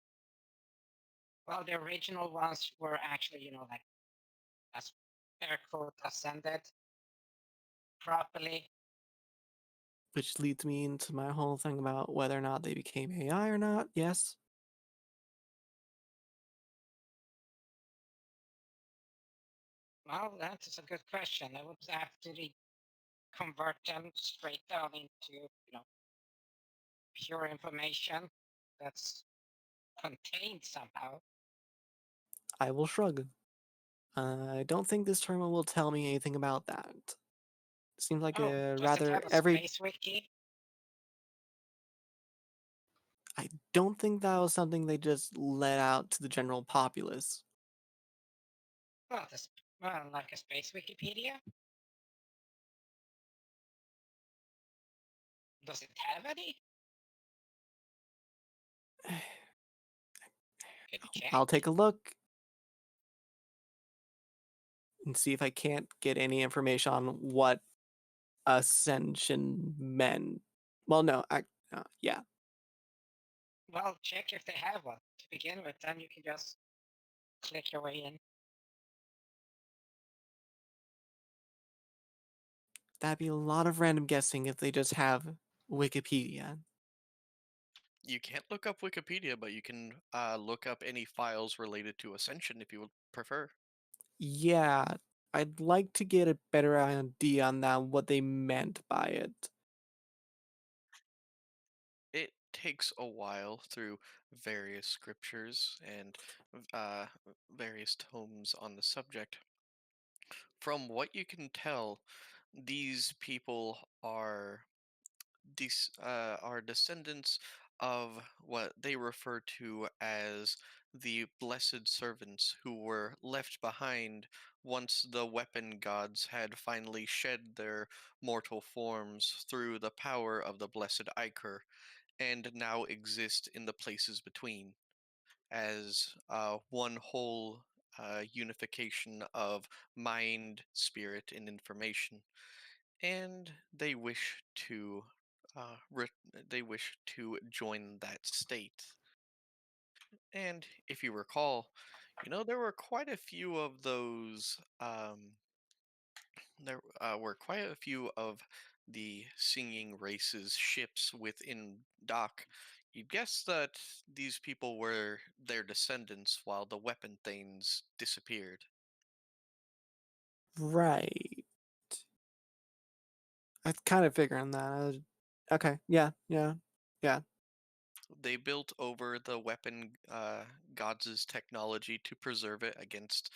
well, the original ones were actually like as air quote ascended properly. Which leads me into my whole thing about whether or not they became AI or not. Yes. Well, that is a good question. I would have to convert them straight down into pure information that's contained somehow. I will shrug. I don't think this terminal will tell me anything about that. Seems like Oh, a does it rather have a every. space wiki? I don't think that was something they just let out to the general populace. Well, like a space Wikipedia. Does it have any? Can you check? I'll take a look and see if I can't get any information on what ascension meant. Well, no, yeah. Well, check if they have one to begin with. Then you can just click your way in. That'd be a lot of random guessing if they just have Wikipedia. You can't look up Wikipedia, but you can look up any files related to Ascension if you would prefer. Yeah, I'd like to get a better idea on that, what they meant by it. It takes a while through various scriptures and uh, various tomes on the subject. From what you can tell, these people are descendants of what they refer to as the blessed servants who were left behind once the weapon gods had finally shed their mortal forms through the power of the blessed Ichor, and now exist in the places between as one whole unification of mind, spirit, and information. And uh, re- they wish to join that state. And if you recall, there were quite a few of those. There were quite a few of the singing race's ships within dock. You'd guess that these people were their descendants while the weapon thanes disappeared. Right. I was kind of figuring that. Okay, yeah, yeah, yeah. They built over the weapon gods' technology to preserve it against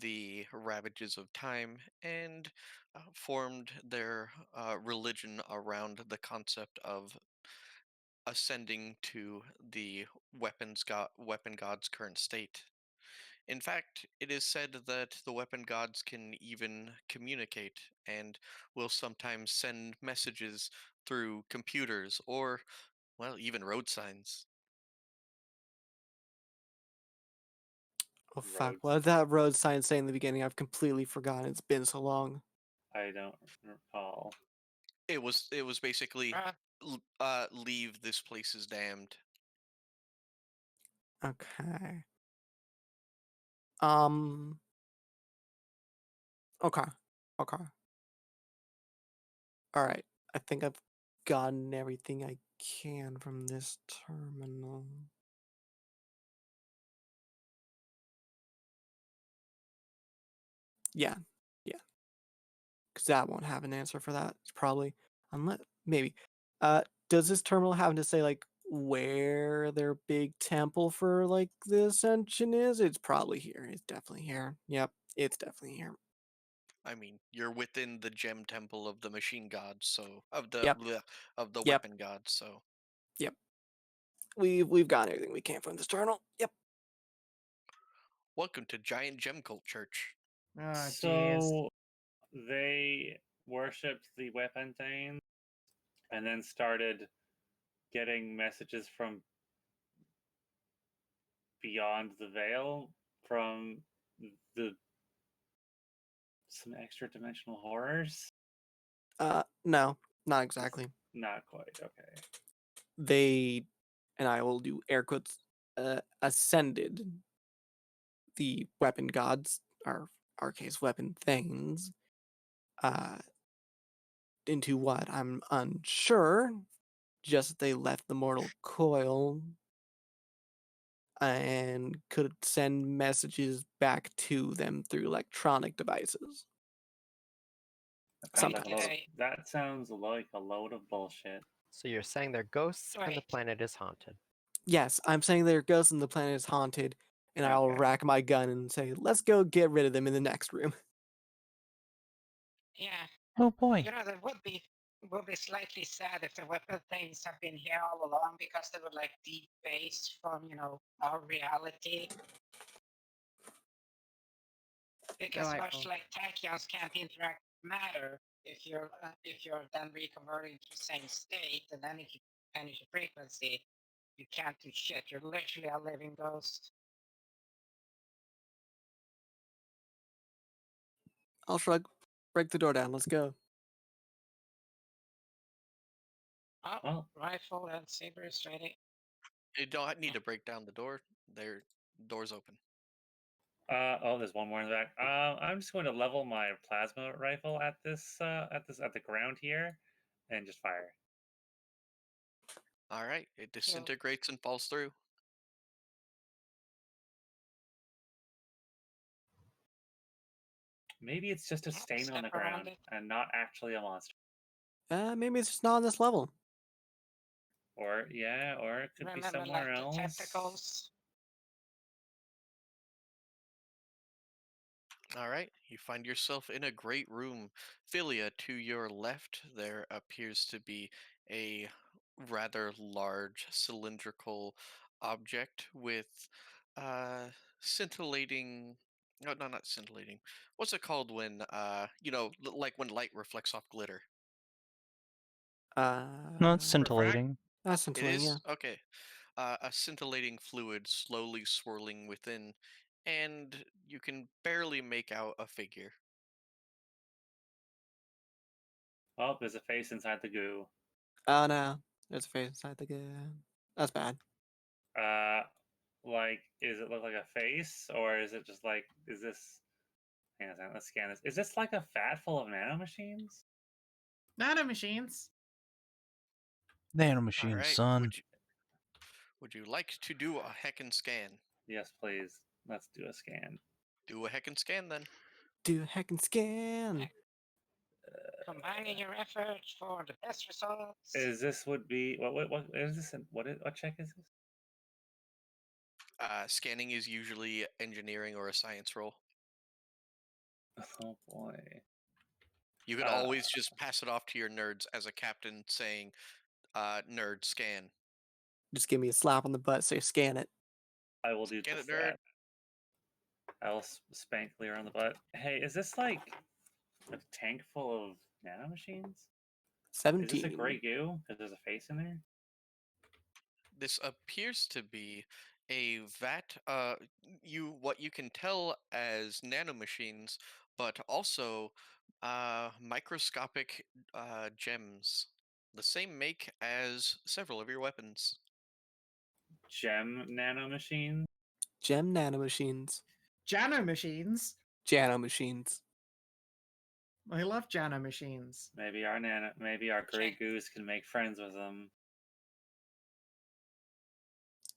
the ravages of time, and formed their religion around the concept of ascending to the weapon god's current state. In fact, it is said that the weapon gods can even communicate and will sometimes send messages through computers or, well, even road signs. Oh fuck! Roads. What did that road sign say in the beginning? I've completely forgotten. It's been so long. I don't recall. It was basically Uh, leave this place is damned. Okay. Um. Okay. Okay. All right. I think I've gotten everything I can from this terminal. Yeah. Yeah. Because that won't have an answer for that. It's probably unless maybe. Does this terminal happen to say like where their big temple for like the ascension is? It's probably here. It's definitely here. Yep. It's definitely here. I mean, you're within the gem temple of the machine gods, so Yep. of the Yep. weapon gods. So Yep. We've got everything we can from this terminal. Yep. welcome to Giant Gem Cult Church. Oh, jeez. So they worshipped the weapon Thane and then started getting messages from beyond the veil from the some extra dimensional horrors. No, not exactly. Not quite. Okay. They, and I will do air quotes, ascended the weapon gods, or our case weapon things, uh, into what? I'm unsure. Just that they left the mortal coil and could send messages back to them through electronic devices. That sounds like a load of, Sometimes. okay. that sounds like a load of bullshit. So you're saying they're ghosts and the Wait. planet is haunted. Yes, I'm saying they're ghosts and the planet is haunted, and I'll Okay. rack my gun and say, let's go get rid of them in the next room. Yeah. Oh boy. That would be slightly sad if the weapon things have been here all along because they would like debase from our reality. Because much Delightful. like tachyons can't interact with matter, if you're then reconverting to the same state, and then if you change the frequency, you can't do shit. You're literally a living ghost. I'll shrug, break the door down, let's go. Oh, Well, rifle and saber is ready. You don't need to break down the door. Door's open. there's one more in the back. I'm just going to level my plasma rifle at the ground here, and just fire. All right, it disintegrates and falls through. Maybe it's just a Have a stain on the step around ground it. and not actually a monster. Maybe it's just not on this level. Or it could be Remember, somewhere like the else. tentacles. All right, you find yourself in a great room. Philia, to your left, there appears to be a rather large cylindrical object with scintillating. No, no, not scintillating. What's it called when like when light reflects off glitter? No, it's scintillating. That's It scintillating, yeah. is okay. A scintillating fluid slowly swirling within, and you can barely make out a figure. Oh, there's a face inside the goo. Oh no, there's a face inside the game. That's bad. Like, is it look like a face, or is it just like, is this? Hang on a second, let's scan this. Is this like a vat full of nanomachines? Nanomachines. Nanomachine, All right. son. Would you like to do a heckin' scan? Yes, please. Let's do a scan. Do a heckin' scan then. Do a heckin' scan. Combining your efforts for the best results. Is this would be what is this? What check is this? Scanning is usually engineering or a science roll. Oh boy. You could always just pass it off to your nerds as a captain saying, nerd, scan. Just give me a slap on the butt, say scan it. I will do Scan just it, nerd. that. I will spank Lyra on the butt. Hey, is this like a tank full of nanomachines? Is 17. this a gray goo? Because there's a face in there? This appears to be a vat, what you can tell as nanomachines, but also microscopic gems. The same make as several of your weapons. Gem nanomachine? Gem nanomachines. Janomachines. Janomachines. I love janomachines. Maybe our gray goose can make friends with them.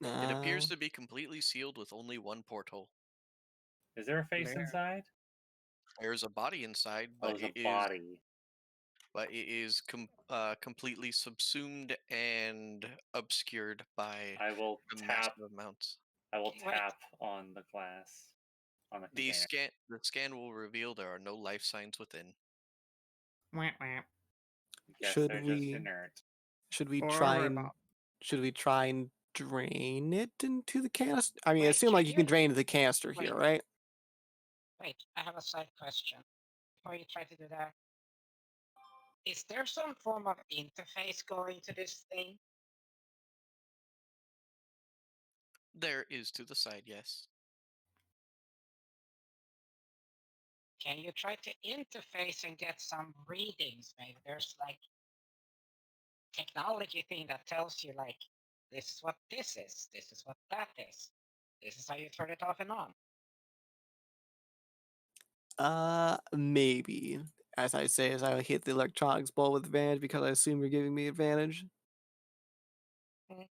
It appears to be completely sealed with only one porthole. Is there a face There. inside? There's a body inside, Oh, but there's a body. it is completely subsumed and obscured by I will the tap. massive amounts. I will Wait. tap on the glass on the container. The scan will reveal there are no life signs within. Wah, wah. Guess Should they're we- just inert. Should we Or a try and robot. drain it into the canister? I mean, it Wait, seems like you can you- drain into the canister here, right? Wait, I have a side question. Before you try to do that, is there some form of interface going to this thing? There is to the side, yes. Can you try to interface and get some readings? Maybe there's like technology thing that tells you like this is what this is what that is. This is how you turn it off and on. Maybe. As I say, as I hit the electronics ball with advantage because I assume you're giving me advantage. Mm.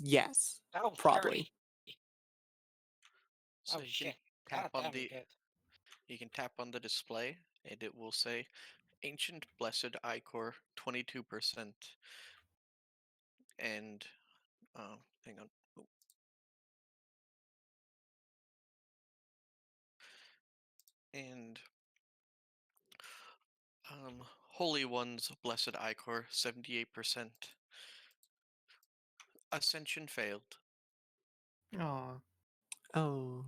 Yes, Oh, probably. 30. So Oh you shit. can tap God on damn the good. you can tap on the display and it will say Ancient Blessed Ichor 22%. And hang on. Oh. And Holy One's Blessed Ichor 78%. Ascension failed. Aw. Oh.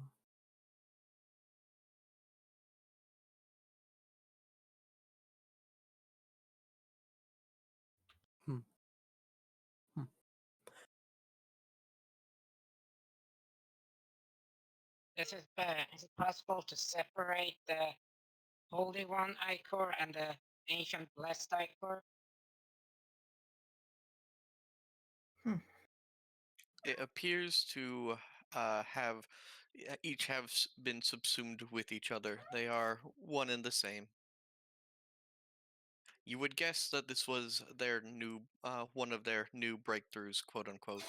Hmm. Is it possible to separate the Holy One Ichor and the Ancient Blessed Ichor? It appears to each have been subsumed with each other. They are one and the same. You would guess that this was their new, one of their new breakthroughs, quote unquote.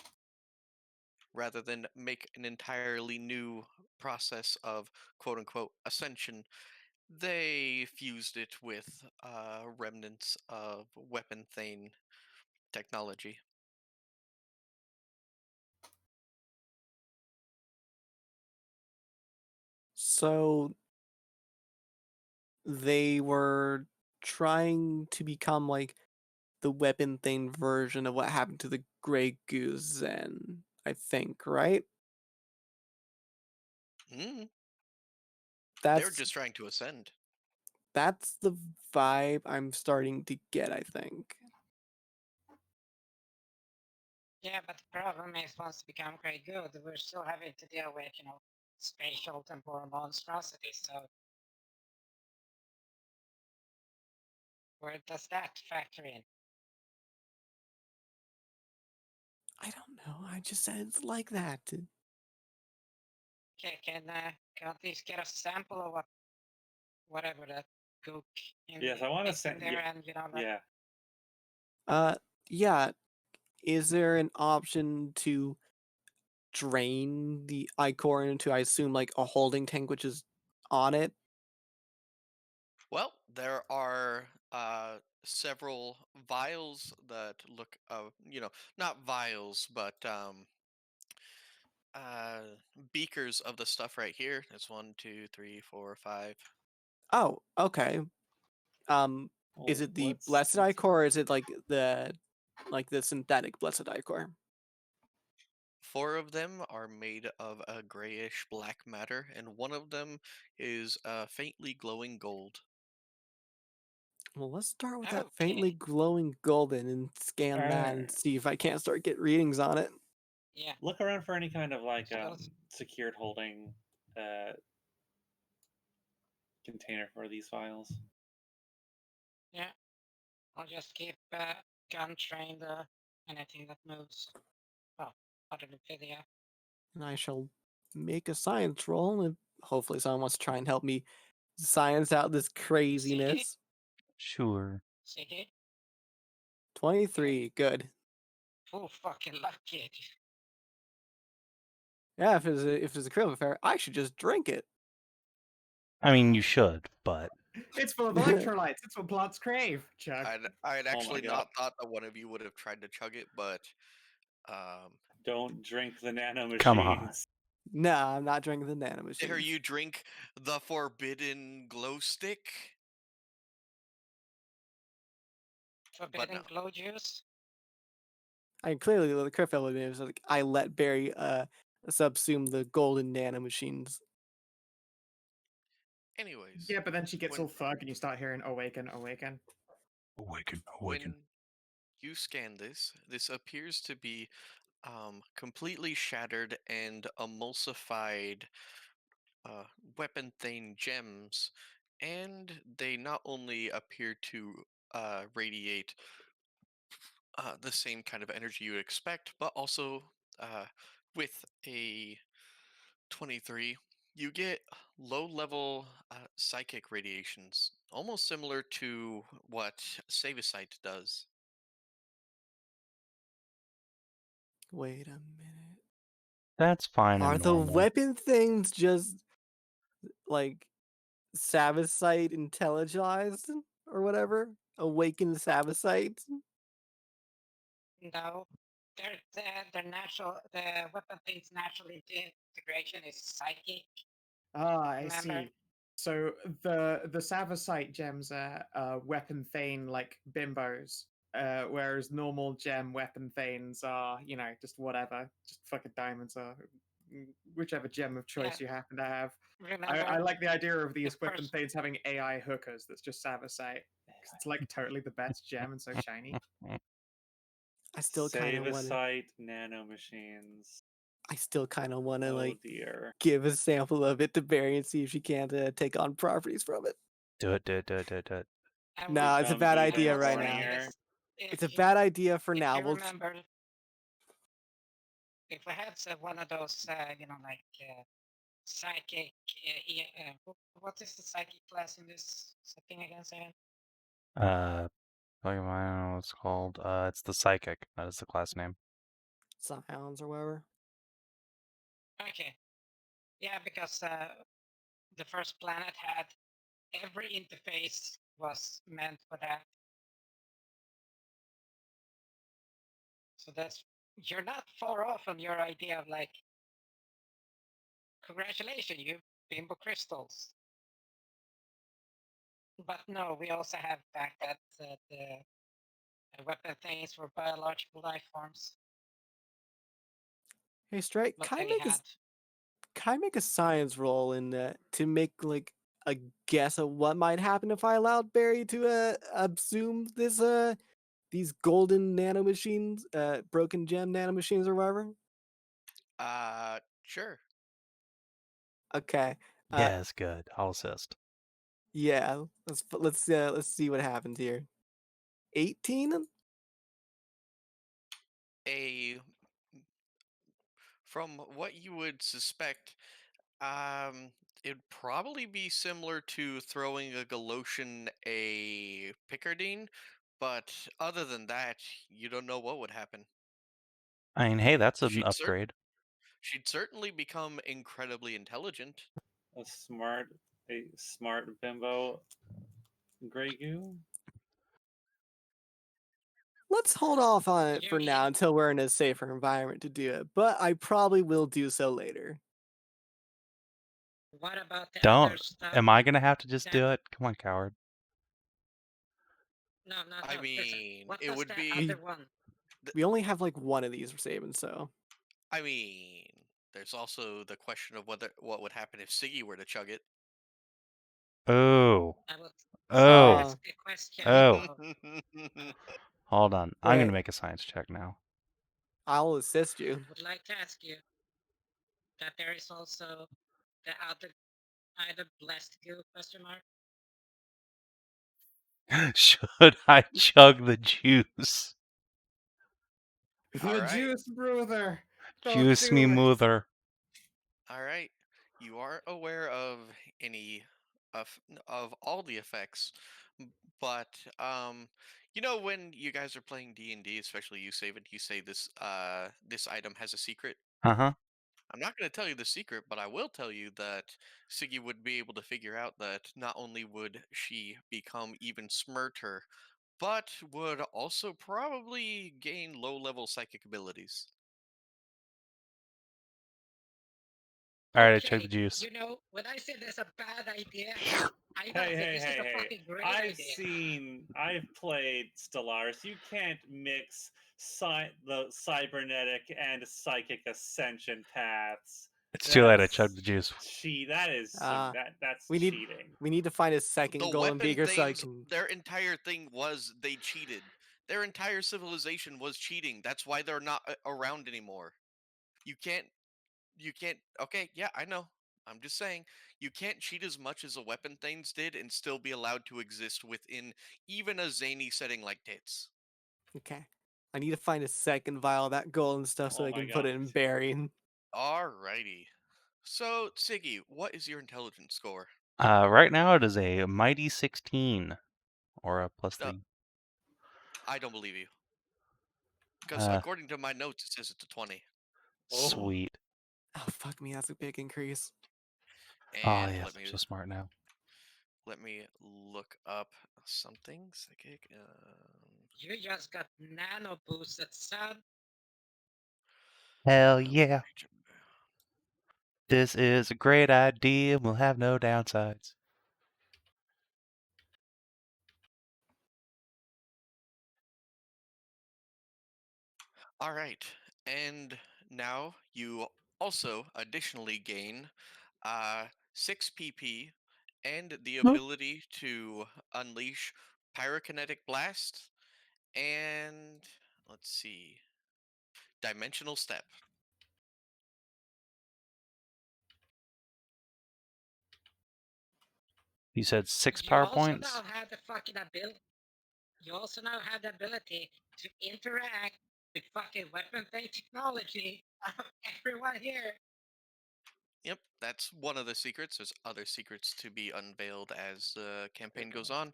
Rather than make an entirely new process of quote unquote ascension, they fused it with remnants of weapon Thane technology. So they were trying to become like the weapon thing version of what happened to the Grey Goose then, I think, right? Mm, they're That's just trying to ascend. that's the vibe I'm starting to get, I think. Yeah, but the problem is once we become very good, we're still having to deal with, spatial temporal monstrosities. So where does that factor in? I don't know. I just said it's like that. Okay, can Kinathis get a sample of whatever that gook Yes, I want to is in say. there, and Yeah. Yeah. Is there an option to drain the ichor into, I assume, like a holding tank which is on it? Well, there are several vials that look, not vials, but uh, beakers of the stuff right here. There's 1, 2, 3, 4, 5. Oh, okay. Is Well, it the let's blessed ichor or is it like the synthetic blessed ichor? 4 of them are made of a grayish black matter, and one of them is faintly glowing gold. Well, let's start with that Okay. faintly glowing golden and scan that and see if I can't start get readings on it. Yeah. look around for any kind of like So- secured holding container for these files. Yeah. I'll just keep gun trained anything that moves. Well, other than Philia. And I shall make a science roll, and hopefully someone wants to try and help me science out this craziness. Sure. Siggy? 23, good. Full fucking lucky. Yeah, if it's a critical affair, I should just drink it. I mean, you should, but It's full of electrolytes. It's what plants crave. Chug. I'd my actually God. not thought that one of you would have tried to chug it, but Don't drink the nano machines. Come on. No, I'm not drinking the nano machines. dare you drink the forbidden glow stick? Forbidden no. glow juice? I clearly the crypto was like I let Barry subsume the golden nano machines. Anyways, Yeah, but then she gets when- all thug and you start hearing awaken, awaken. Awaken, when you scan this appears to be completely shattered and emulsified weapon Thane gems, and they not only appear to radiate the same kind of energy you would expect, but also with a 23, you get low level psychic radiations, almost similar to what Savicite does. Wait a minute. That's fine Are and the normal. weapon things just like Savicite intelligized or whatever? Awakened Savicite? No. Their natural, the weapon thing's natural integration is psychic. Ah, I Remember? see. So the Savicite gems are weapon Thane like bimbos, whereas normal gem weapon Thanes are, just whatever, just fucking diamonds or whichever gem of choice you happen to have. Remember? I like the idea of these weapon first- Thanes having AI hookers that's just Savicite. 'Cause it's like totally the best gem and so shiny. I still kind of want to. Save-a-site nano machines. I still kind of want to Oh like dear. give a sample of it to Barry and see if she can't take on properties from it. Do it, do it, do it, do it, do it. and No, it's a Become bad even idea what's right funny now. hornier. is if It's a you- bad idea for if now. you We'll remember, if we had one of those, psychic, what is the psychic class in this setting again, Savin? I don't know what it's called. It's the Psychic. That is the class name. Scions or whatever. Okay. Yeah, because the first planet had every interface was meant for that. So you're not far off on your idea of like, congratulations, you bimbo crystals. But no, we also have the fact that the weapon things were biological life forms. Hey, Stray, But can I they make had. a science roll in to make like a guess of what might happen if I allowed Barry to assume this these golden nanomachines, broken gem nanomachines or whatever? Sure. Okay. Yes, good. I'll assist. Yeah. Let's see what happens here. 18? From what you would suspect, it'd probably be similar to throwing a Galoshan a Pickardine, but other than that, you don't know what would happen. I mean, hey, that's an She'd cer- upgrade. she'd certainly become incredibly intelligent. A smart bimbo Grey Goo. Let's hold off on it You for now mean until we're in a safer environment to do it, but I probably will do so later. what about the other Don't. stuff? Am I gonna have to just that- do it? Come on, coward. No. I Listen, mean, what it does would the be. other one? We only have like one of these for saving, so I mean, there's also the question of what would happen if Siggy were to chug it. Oh. I will Oh. ask a question. Oh. of- Hold on. I'm Wait. gonna make a science check now. I'll assist you. would like to ask you that there is also the other either blessed goo question mark. Should I chug the juice? The Alright. juice, brother. Don't Juice do me it. mother. All right, you aren't aware of any of all the effects, but you know when you guys are playing D&D, especially you, Savin, you say this item has a secret. Uh-huh. I'm not going to tell you the secret, but I will tell you that Siggy would be able to figure out that not only would she become even smarter, but would also probably gain low-level psychic abilities. Alright, I chugged the juice. You know, when I say there's a bad idea, I don't Hey, think hey, this is hey, a hey. fucking great idea. I've played Stellaris. You can't mix the cybernetic and psychic ascension paths. It's too late, I That's chugged the juice. That's We need cheating. we need to find a second The golden weapon beaker so I things, can. their entire thing was they cheated. Their entire civilization was cheating. That's why they're not around anymore. You can't. Okay, yeah, I know. I'm just saying, you can't cheat as much as the weapon things did and still be allowed to exist within even a zany setting like tits. Okay. I need to find a second vial of that golden stuff so Oh I my can put it God. in burying. Alrighty. So, Siggy, what is your intelligence score? Right now it is a mighty 16. Or a plus 3. I don't believe you. Because Uh, according to my notes, it says it's a 20. Sweet. Oh fuck me, that's a big increase. Oh And yes, I'm so smart now. let me look up something. Psychic. You just got nano boosted, son. Hell yeah. This is a great idea. We'll have no downsides. All right, and now you also additionally gain 6 PP and the ability to unleash pyrokinetic blast and let's see, dimensional step. You said 6 You power also points? now have the fucking ability. You also now have the ability to interact with fucking weapon thing technology of everyone here. Yep, that's one of the secrets. There's other secrets to be unveiled as the campaign goes on.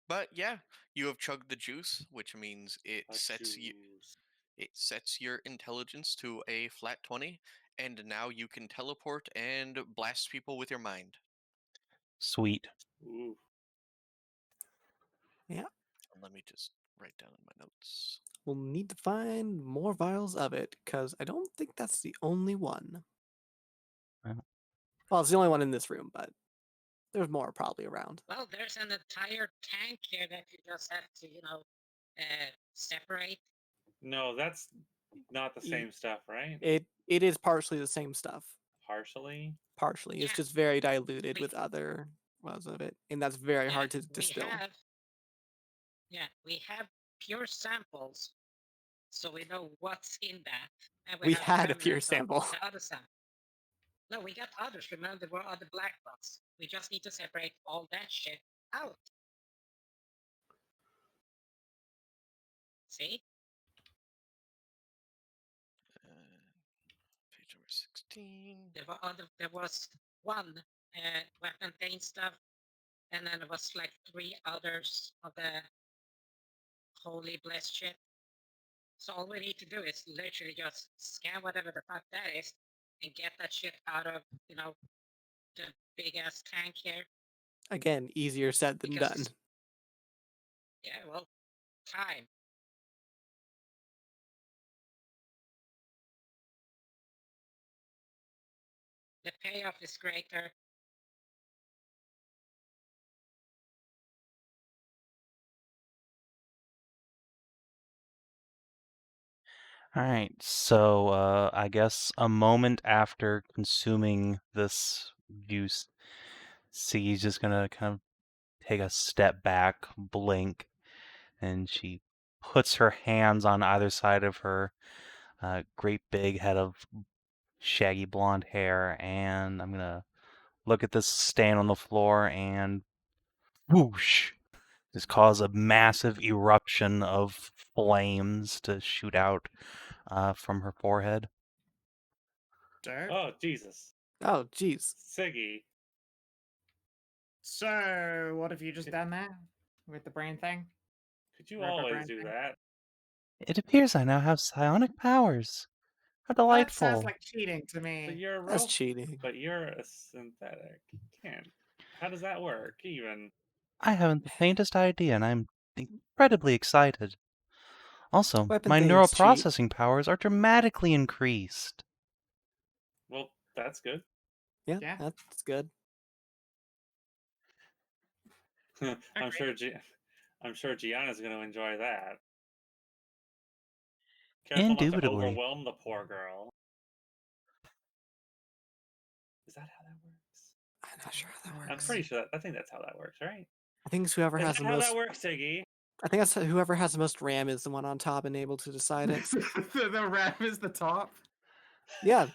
But yeah, you have chugged the juice, which means it A sets you. juice. It sets your intelligence to a flat 20, and now you can teleport and blast people with your mind. Sweet. Ooh. Let me just write down in my notes. We'll need to find more vials of it, because I don't think that's the only one. Oh. Well, it's the only one in this room, but there's more probably around. Well, there's an entire tank here that you just have to, separate. No, that's not the Ye- same stuff, right? It is partially the same stuff. Partially. Partially. It's Yeah. just very diluted We- with other ones of it. And that's very hard to we distill. we have pure samples, so we know what's in that. And We have had a pure remnants of sample. The other sample. No, we got others. Remember, there were other black ones. We just need to separate all that shit out. See? Page number 16. There was one weapon Thane stuff, and then there was like 3 others of the holy blessed shit. So all we need to do is literally just scan whatever the fuck that is and get that shit out of, the big ass tank here. Again, easier said than done. Because- Yeah, well, time. The payoff is greater. All right, so I guess a moment after consuming this juice, Siggy's just gonna kind of take a step back, blink, and she puts her hands on either side of her great big head of shaggy blonde hair, and I'm gonna look at this stain on the floor and whoosh, just cause a massive eruption of flames to shoot out from her forehead. Dirt. Oh, Jesus. Oh, jeez. Siggy. So, what have you just done there with the brain thing? Could you Rubber always brand do thing? that? It appears I now have psionic powers. How That sounds delightful. like cheating to But me. you're a That's robot. cheating. But you're a synthetic. You can't. How does that work, even? I haven't the faintest idea, and I'm incredibly excited. Also, Weapon my neural things cheat. processing powers are dramatically increased. Well, that's good. Yeah, Yeah. that's good. I'm sure Gianna's going to enjoy that. Careful not to Indubitably. overwhelm the poor girl. Is that how that works? I'm not sure how that works. I'm pretty sure I think that's how that works, right? I think it's whoever Is has that the how most. that works, Siggy? I think that's whoever has the most RAM is the one on top and able to decide it. The RAM is the top. Yeah.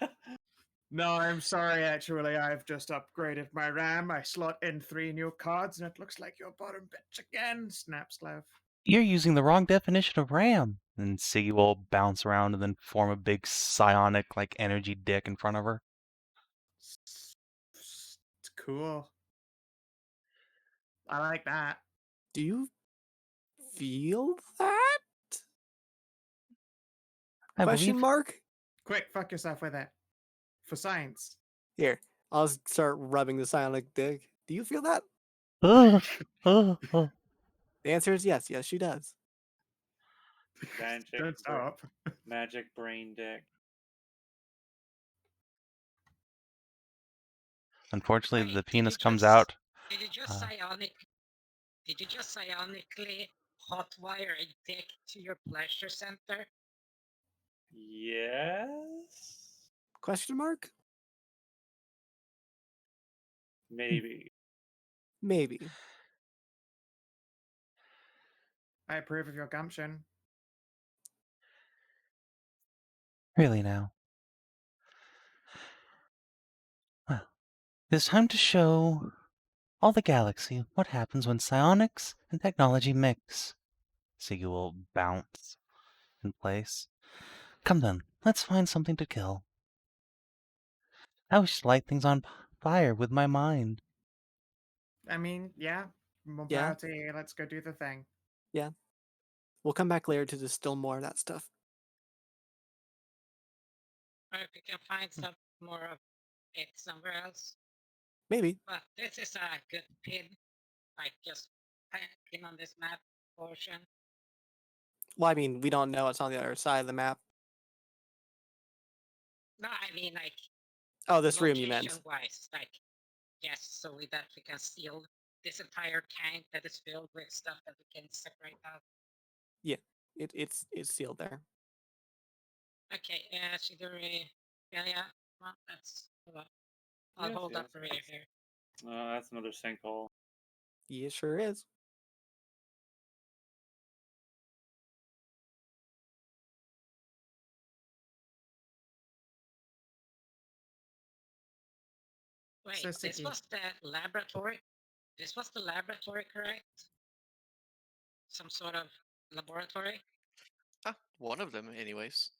No, I'm sorry, actually. I've just upgraded my RAM. I slot in 3 new cards, and it looks like your bottom bitch again, Snapslav. You're using the wrong definition of RAM. And Siggy will bounce around and then form a big psionic, like, energy dick in front of her. It's cool. I like that. Do you feel that? I Question believe. mark? Quick, fuck yourself with it. For science. Here, I'll start rubbing the psionic dick. Do you feel that? Ugh, ugh, ugh. The answer is yes. Yes, she does. Magic, Don't stop. magic brain dick. Unfortunately, Wait, the did you penis comes just- out. Did you just psionically hotwire a dick to your pleasure center? Yes? Question mark? Maybe. Maybe. I approve of your gumption. Really now. Well, it's time to show all the galaxy what happens when psionics and technology mix. Siggy will bounce in place. Come then, let's find something to kill. I wish to light things on fire with my mind. I mean, yeah, Mobility, let's go do the thing. Yeah. We'll come back later to distill more of that stuff. Or if you can find some more of it somewhere else. Maybe. But this is a good pin. Like just pin on this map portion. Well, I mean, we don't know what's on the other side of the map. No, I mean like Oh, this room you meant. location-wise. Like, yes, so that we can seal this entire tank that is filled with stuff that we can separate out. Yeah, it's sealed there. Okay, Siduri, Philia, well, that's I'll Yes, hold up yes, for you yes. here. That's another sinkhole. Yeah, sure is. Wait, So this sticky. was the laboratory? This was the laboratory, correct? Some sort of laboratory? One of them, anyways.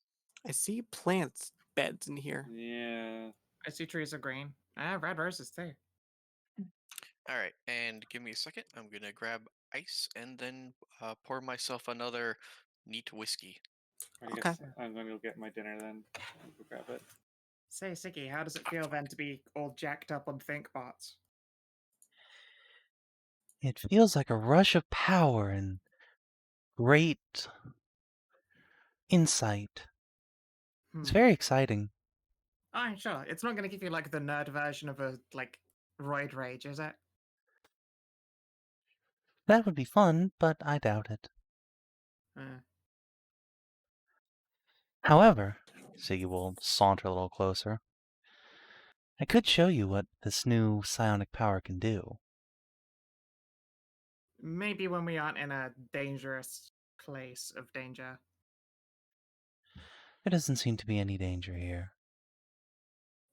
I see plants beds in here. Yeah. I see trees of green. Red roses too. All right, and give me a second. I'm gonna grab ice and then pour myself another neat whiskey. I Okay. guess I'm going to go get my dinner then. I'll go grab it. Say, Sicky, how does it feel then to be all jacked up on ThinkBots? It feels like a rush of power and great insight. It's very exciting. Oh, sure. It's not going to give you like the nerd version of a like roid rage, is it? That would be fun, but I doubt it. However, Siggy will saunter a little closer. I could show you what this new psionic power can do. Maybe when we aren't in a dangerous place of danger. There doesn't seem to be any danger here.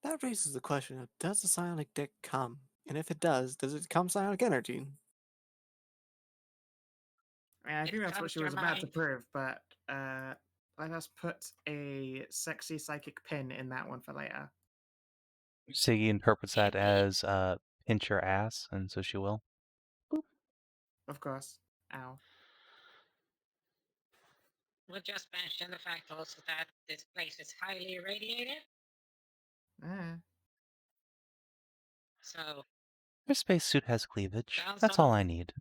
That raises the question of, does the psionic dick come? And if it does it come psionic energy? I mean, I It think that's what comes she to was your about to mind. prove, but let us put a sexy psychic pin in that one for later. Siggy interprets that Indeed. as pinch your ass, and so she will. Of course. Ow. We'll just mention the fact also that this place is highly irradiated. So Your spacesuit has cleavage. Sounds That's on- all I need.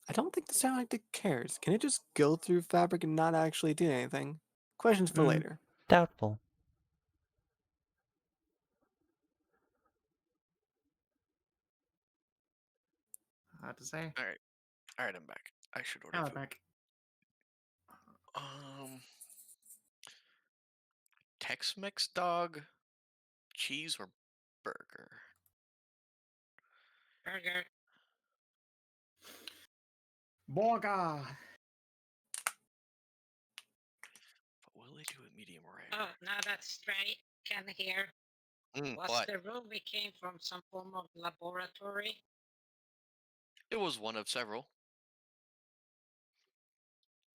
I don't think the psionic dick cares. Can it just go through fabric and not actually do anything? Questions for later. Doubtful. Hard to say. All right, I'm back. I should order Hello, food. back. Tex-Mex dog, cheese or burger? burger. Borga! But will they do it medium rare? Oh, now that's straight. Can hear. Was What? the room we came from some form of laboratory? It was one of several.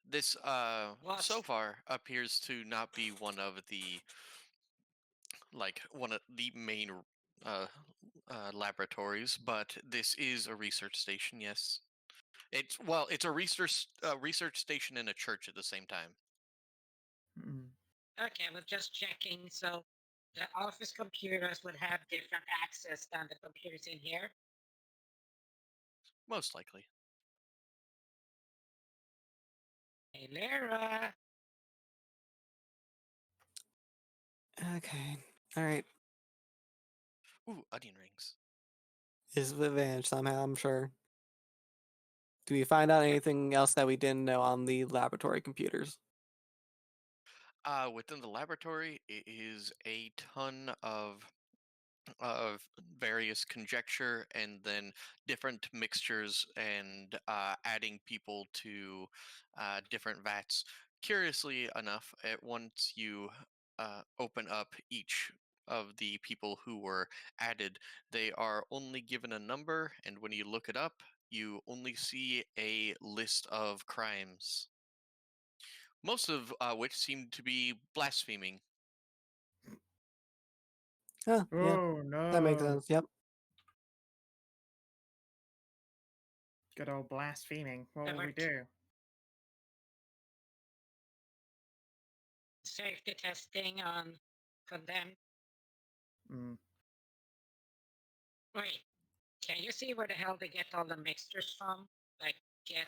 This What? so far appears to not be one of the one of the main laboratories, but this is a research station. Yes, it's a research station and a church at the same time. Okay, we're just checking. So the office computers would have different access than the computers in here. Most likely. Hey, Lyra. Okay. Alright. Ooh, onion rings. Is with advantage somehow, I'm sure. Do we find out anything else that we didn't know on the laboratory computers? Within the laboratory, it is a ton of various conjecture and then different mixtures and adding people to different vats. Curiously enough, once you open up each of the people who were added, they are only given a number, and when you look it up, you only see a list of crimes, most of which seem to be blaspheming. Yeah, Oh, no. that makes sense. Yep. Good old blaspheming. What will we Alert. do? Safety testing on condemned. Mm. Wait, can you see where the hell they get all the mixtures from? Like, get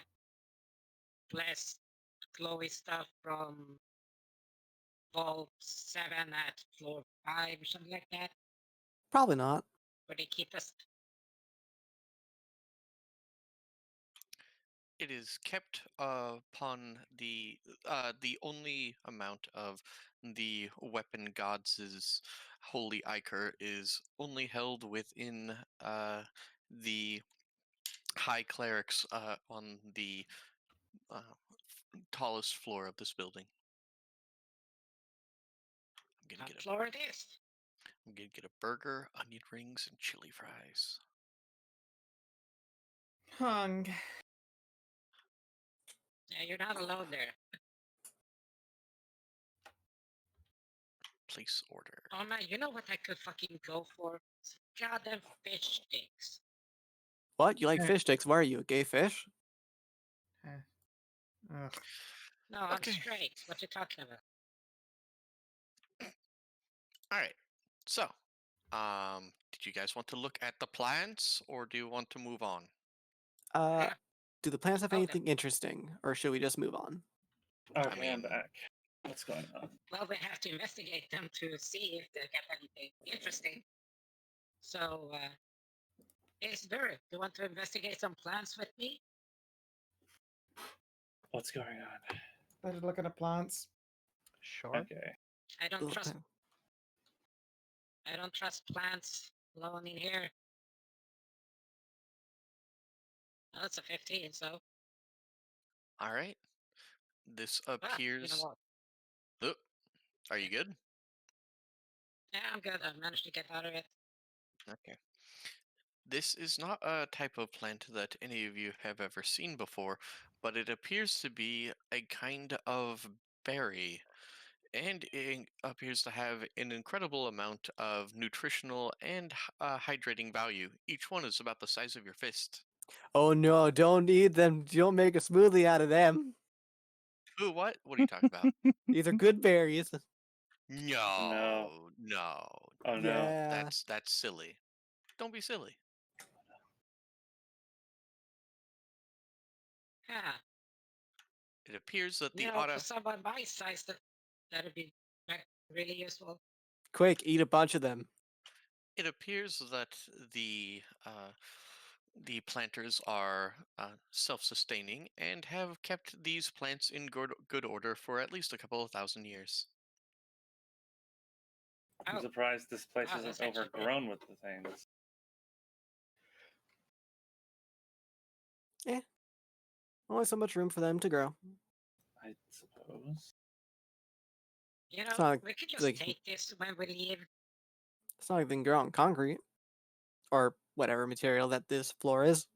less glowy stuff from Vault 7 at floor 5 or something like that? Probably not. Where they keep us. It is kept upon the only amount of the weapon gods' holy ichor is only held within the high clerics on the uh, tallest floor of this building. What floor it is? I'm gonna get a burger, onion rings, and chili fries. Hung. Yeah, you're not alone there. Place order. Oh man, you know what I could fucking go for? Goddamn fish sticks. What? You like Eh. fish sticks? Why are you, a gay fish? Ugh. No, I'm Okay. straight. What you talking about? All right. So, did you guys want to look at the plants, or do you want to move on? Uh, do the plants have Okay. anything interesting, or should we just move on? Okay, I I'm mean- back. What's going on? Well, we have to investigate them to see if they get anything interesting. So, Siduri, do you want to investigate some plants with me? What's going on? Better look at the plants. Sure. Okay. I don't Look, trust. I don't trust plants alone in here. Oh, that's a 15, so. All right. This You know appears. what? Oh, are you good? Yeah, I'm good. I managed to get out of it. Okay. This is not a type of plant that any of you have ever seen before, but it appears to be a kind of berry, and it appears to have an incredible amount of nutritional and hydrating value. Each one is about the size of your fist. oh no, don't eat them. Don't make a smoothie out of them. Ooh, what? What are you talking about? These are good berries. No, Oh no. Yeah. that's silly. Don't be silly. Yeah. It appears that the You know, for someone my size, that'd be really useful. Quick, eat a bunch of them. it appears that the planters are self-sustaining and have kept these plants in good order for at least a couple of thousand years. I'm Oh, surprised this place wow, isn't that's actually pretty- overgrown with the things. Only so much room for them to grow. I suppose. You It's know, not we could just like- take this when we leave. It's not even grow on concrete. Or whatever material that this floor is.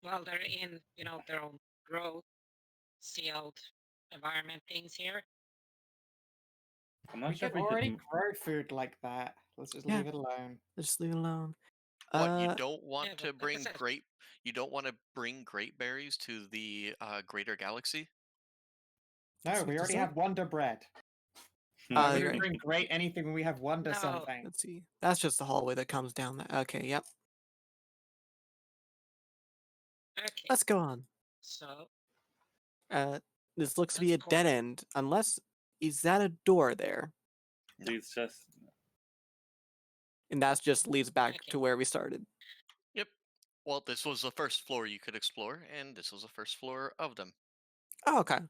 Well, they're in, their own growth, sealed environment things here. I'm We not sure can if we already could. grow food like that. Let's just Yeah. leave it alone. Just leave it alone. What, you don't want yeah, to but like I bring said- you don't want to bring grape berries to the greater galaxy? No, Let's see, we does already that- have Wonder Bread. Ah, Why would you're we right. bring great anything when we have Wonder No. something? Let's see. That's just the hallway that comes down there. Okay, yep. Okay, Let's go on. so This looks to be a Let's dead go. end. Unless, is that a door there? No. Leads just. And that just leads back Okay. to where we started. Yep. Well, this was the first floor you could explore, and this was the first floor of them. Oh, okay.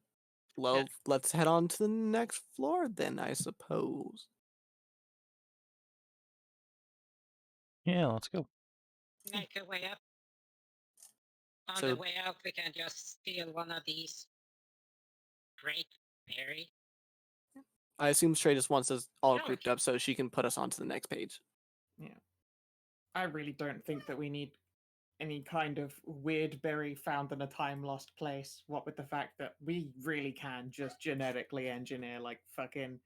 Well, Yeah. let's head on to the next floor then, I suppose. Yeah, let's go. make our way up. On So- the way out, we can just steal one of these. Great berry. I assume Stray just wants us all Yeah. grouped up so she can put us onto the next page. I really don't think that we need any kind of weird berry found in a time lost place. What with the fact that we really can just genetically engineer like fucking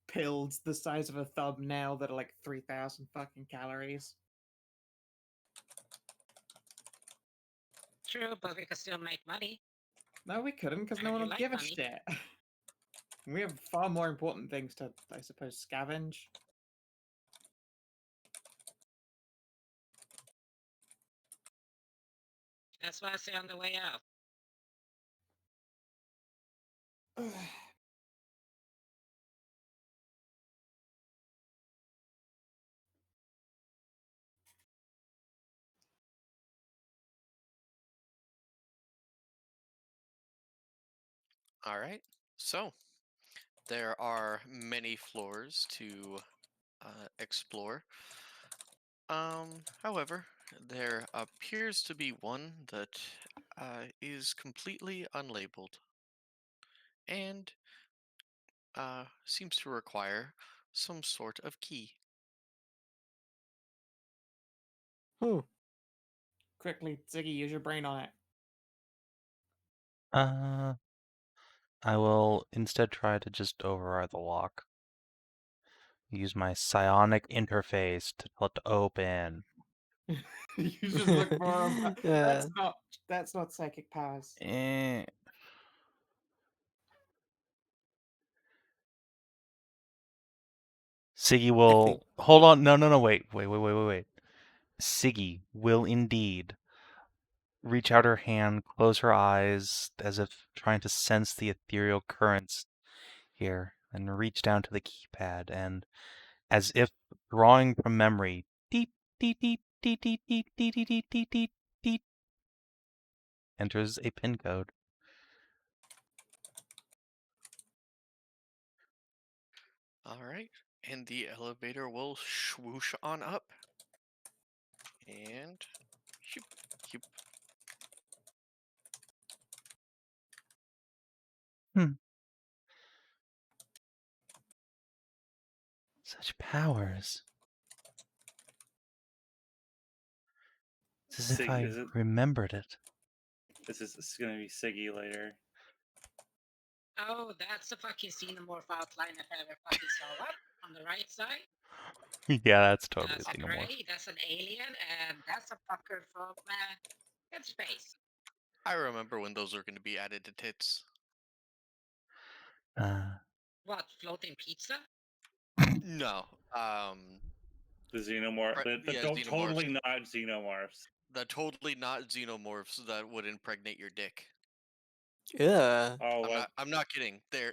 pills the size of a thumbnail that are like 3,000 fucking calories. True, but we can still make money. No, we couldn't, because no And one you will like give a money. shit. We have far more important things to, I suppose, scavenge. That's why I say on the way out. All right. So there are many floors to explore. However, there appears to be one that is completely unlabeled and seems to require some sort of key. Hmm. Quickly, Ziggy, use your brain on it. I will instead try to just override the lock. Use my psionic interface to tell it to open. You should look more of Yeah. that's not psychic powers. Eh. Siggy will hold on. No. Wait. Siggy will indeed reach out her hand, close her eyes, as if trying to sense the ethereal currents here, and reach down to the keypad, and as if drawing from memory, deet deet deet deet deet deet deet deet deet deet deet, enters a pin code. All right. And the elevator will swoosh on up. And shoop, shoop. Such powers. It's as if I remembered it. This is going to be Siggy later. Oh, that's the fucking xenomorph outline if I ever fucking saw one. On the right side. Yeah, that's totally That's a a xenomorph. gray, that's an alien, and that's a fucker from Dead Space. I remember when those were going to be added to tits. What, floating pizza? No. The xenomorph. The xenomorphs. totally not xenomorphs. The totally not xenomorphs that would impregnate your dick. Yeah. Oh, I'm not kidding. They're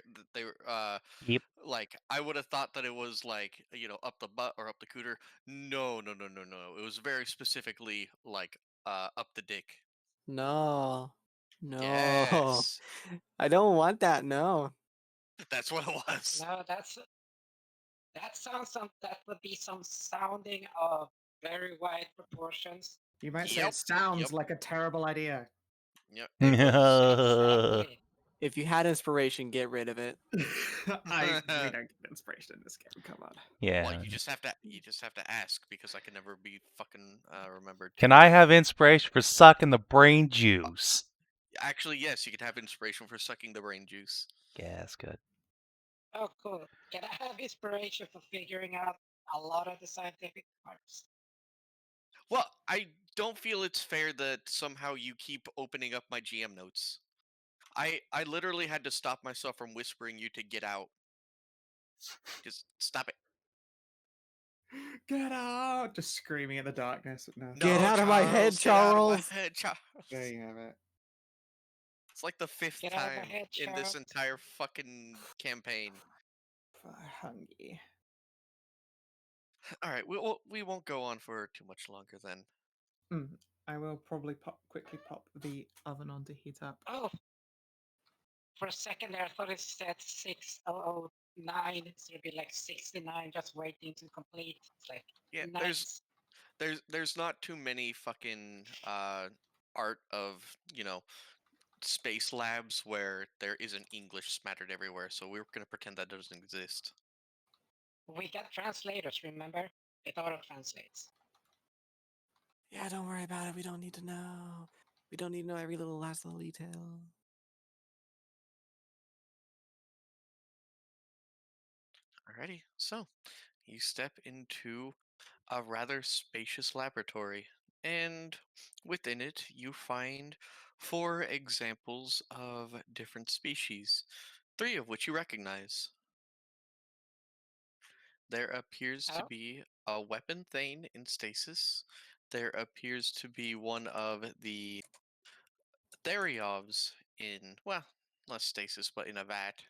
Yep. like I would have thought that it was like, you know, up the butt or up the cooter. No. It was very specifically like up the dick. No. No. Yes. I don't want that. No. That's what it was. No, that would be some sounding of very wide proportions. You might say Yep, it sounds yep. like a terrible idea. Yep. It was. Exactly. If you had inspiration, get rid of it. We don't get inspiration in this game. Come on. Yeah. Well, you just have to ask because I can never be fucking remembered. Can I have inspiration for sucking the brain juice? Actually, yes, you can have inspiration for sucking the brain juice. Yeah, that's good. Oh, cool. Can I have inspiration for figuring out a lot of the scientific parts? Well, I don't feel it's fair that somehow you keep opening up my GM notes. I literally had to stop myself from whispering you to get out. Just stop it. Get out! Just screaming at the darkness. No. Get No, out of my head, Get out of my Charles. head, Charles. There you have it. It's like the 5th Get out of my time head, in this Charles. entire fucking campaign. Hungry. All right, we won't go on for too much longer then. I will probably quickly pop the oven on to heat up. Oh, for a second there, I thought it said 6009. It's gonna be like 69, just waiting to complete. It's like Yeah, nice. there's not too many fucking art of, you know, space labs where there isn't English smattered everywhere, so we're gonna pretend that doesn't exist. We got translators, remember? It auto translates. Yeah, don't worry about it. We don't need to know. We don't need to know every last little detail. Alrighty, so you step into a rather spacious laboratory, and within it you find 4 examples of different species, 3 of which you recognize. There appears to Oh, be a weapon Thane in stasis. There appears to be one of the Theriovs in, well, not stasis, but in a vat.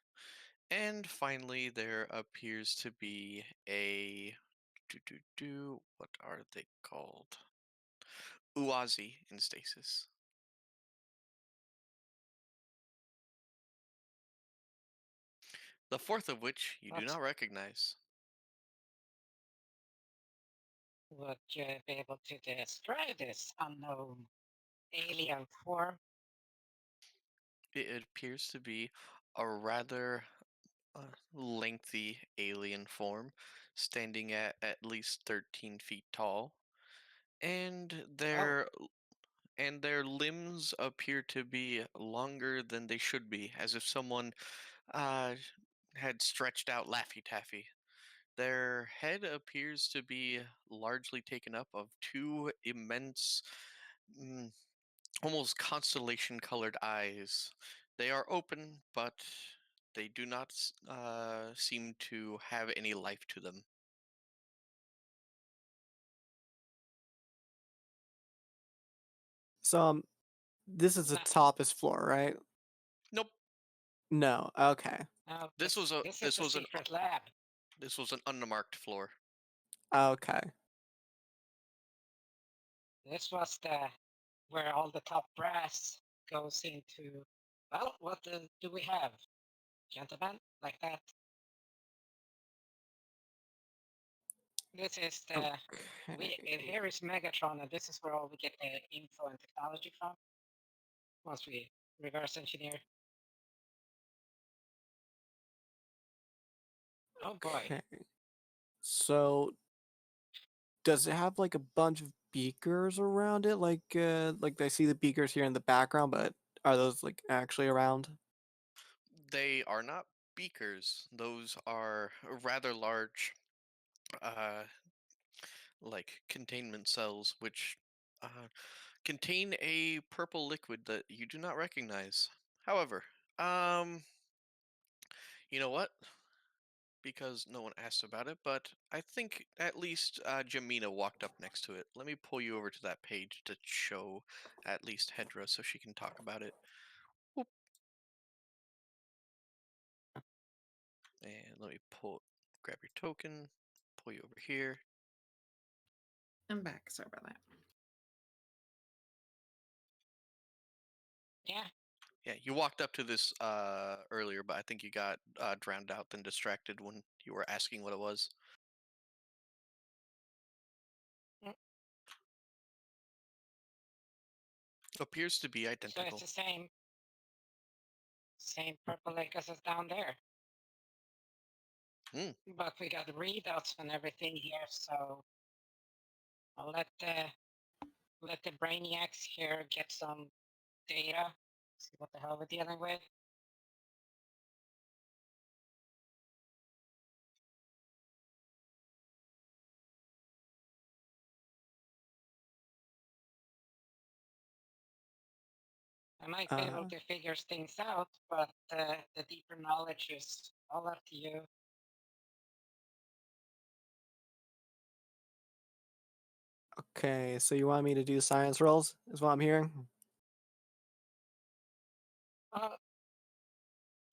And finally, there appears to be a what are they called? Uazi in stasis. The 4th of which you do what not recognize. would you be able to describe this unknown alien form? It appears to be a rather lengthy alien form, standing at least 13 feet tall, and Oh, their limbs appear to be longer than they should be, as if someone uh, had stretched out Laffy Taffy. Their head appears to be largely taken up of 2 immense, mm, almost constellation colored eyes. They are open, but they do not seem to have any life to them. So this is the no, toppest floor, right? Nope. No. Okay. no, This was a this is this the was an secret lab. this was an unmarked floor. Okay. This was the where all the top brass goes into. Well, what do we have, gentlemen? Like that. This is the Okay. here is Megatron, and this is where all we get the info and technology from. Once we reverse engineer. Oh boy. Okay. So does it have like a bunch of beakers around it? Like I see the beakers here in the background, but are those like actually around? They are not beakers. Those are rather large, uh, like containment cells, which contain a purple liquid that you do not recognize. However, um, you know what? Because no one asked about it, but I think at least Jamina walked up next to it. Let me pull you over to that page to show at least Hedrah so she can talk about it. Whoop. And let me grab your token, pull you over here. I'm back. Sorry about that. Yeah. Yeah, you walked up to this earlier, but I think you got drowned out then distracted when you were asking what it was. Mm. Appears to be So it's identical. the same purple Lagos as down there. Hmm. But we got readouts and everything here, so I'll let the brainiacs here get some data. See what the hell we're dealing with. I might be able to figure things out, but the deeper knowledge is all up to you. Okay, so you want me to do science rolls, is what I'm hearing? Well,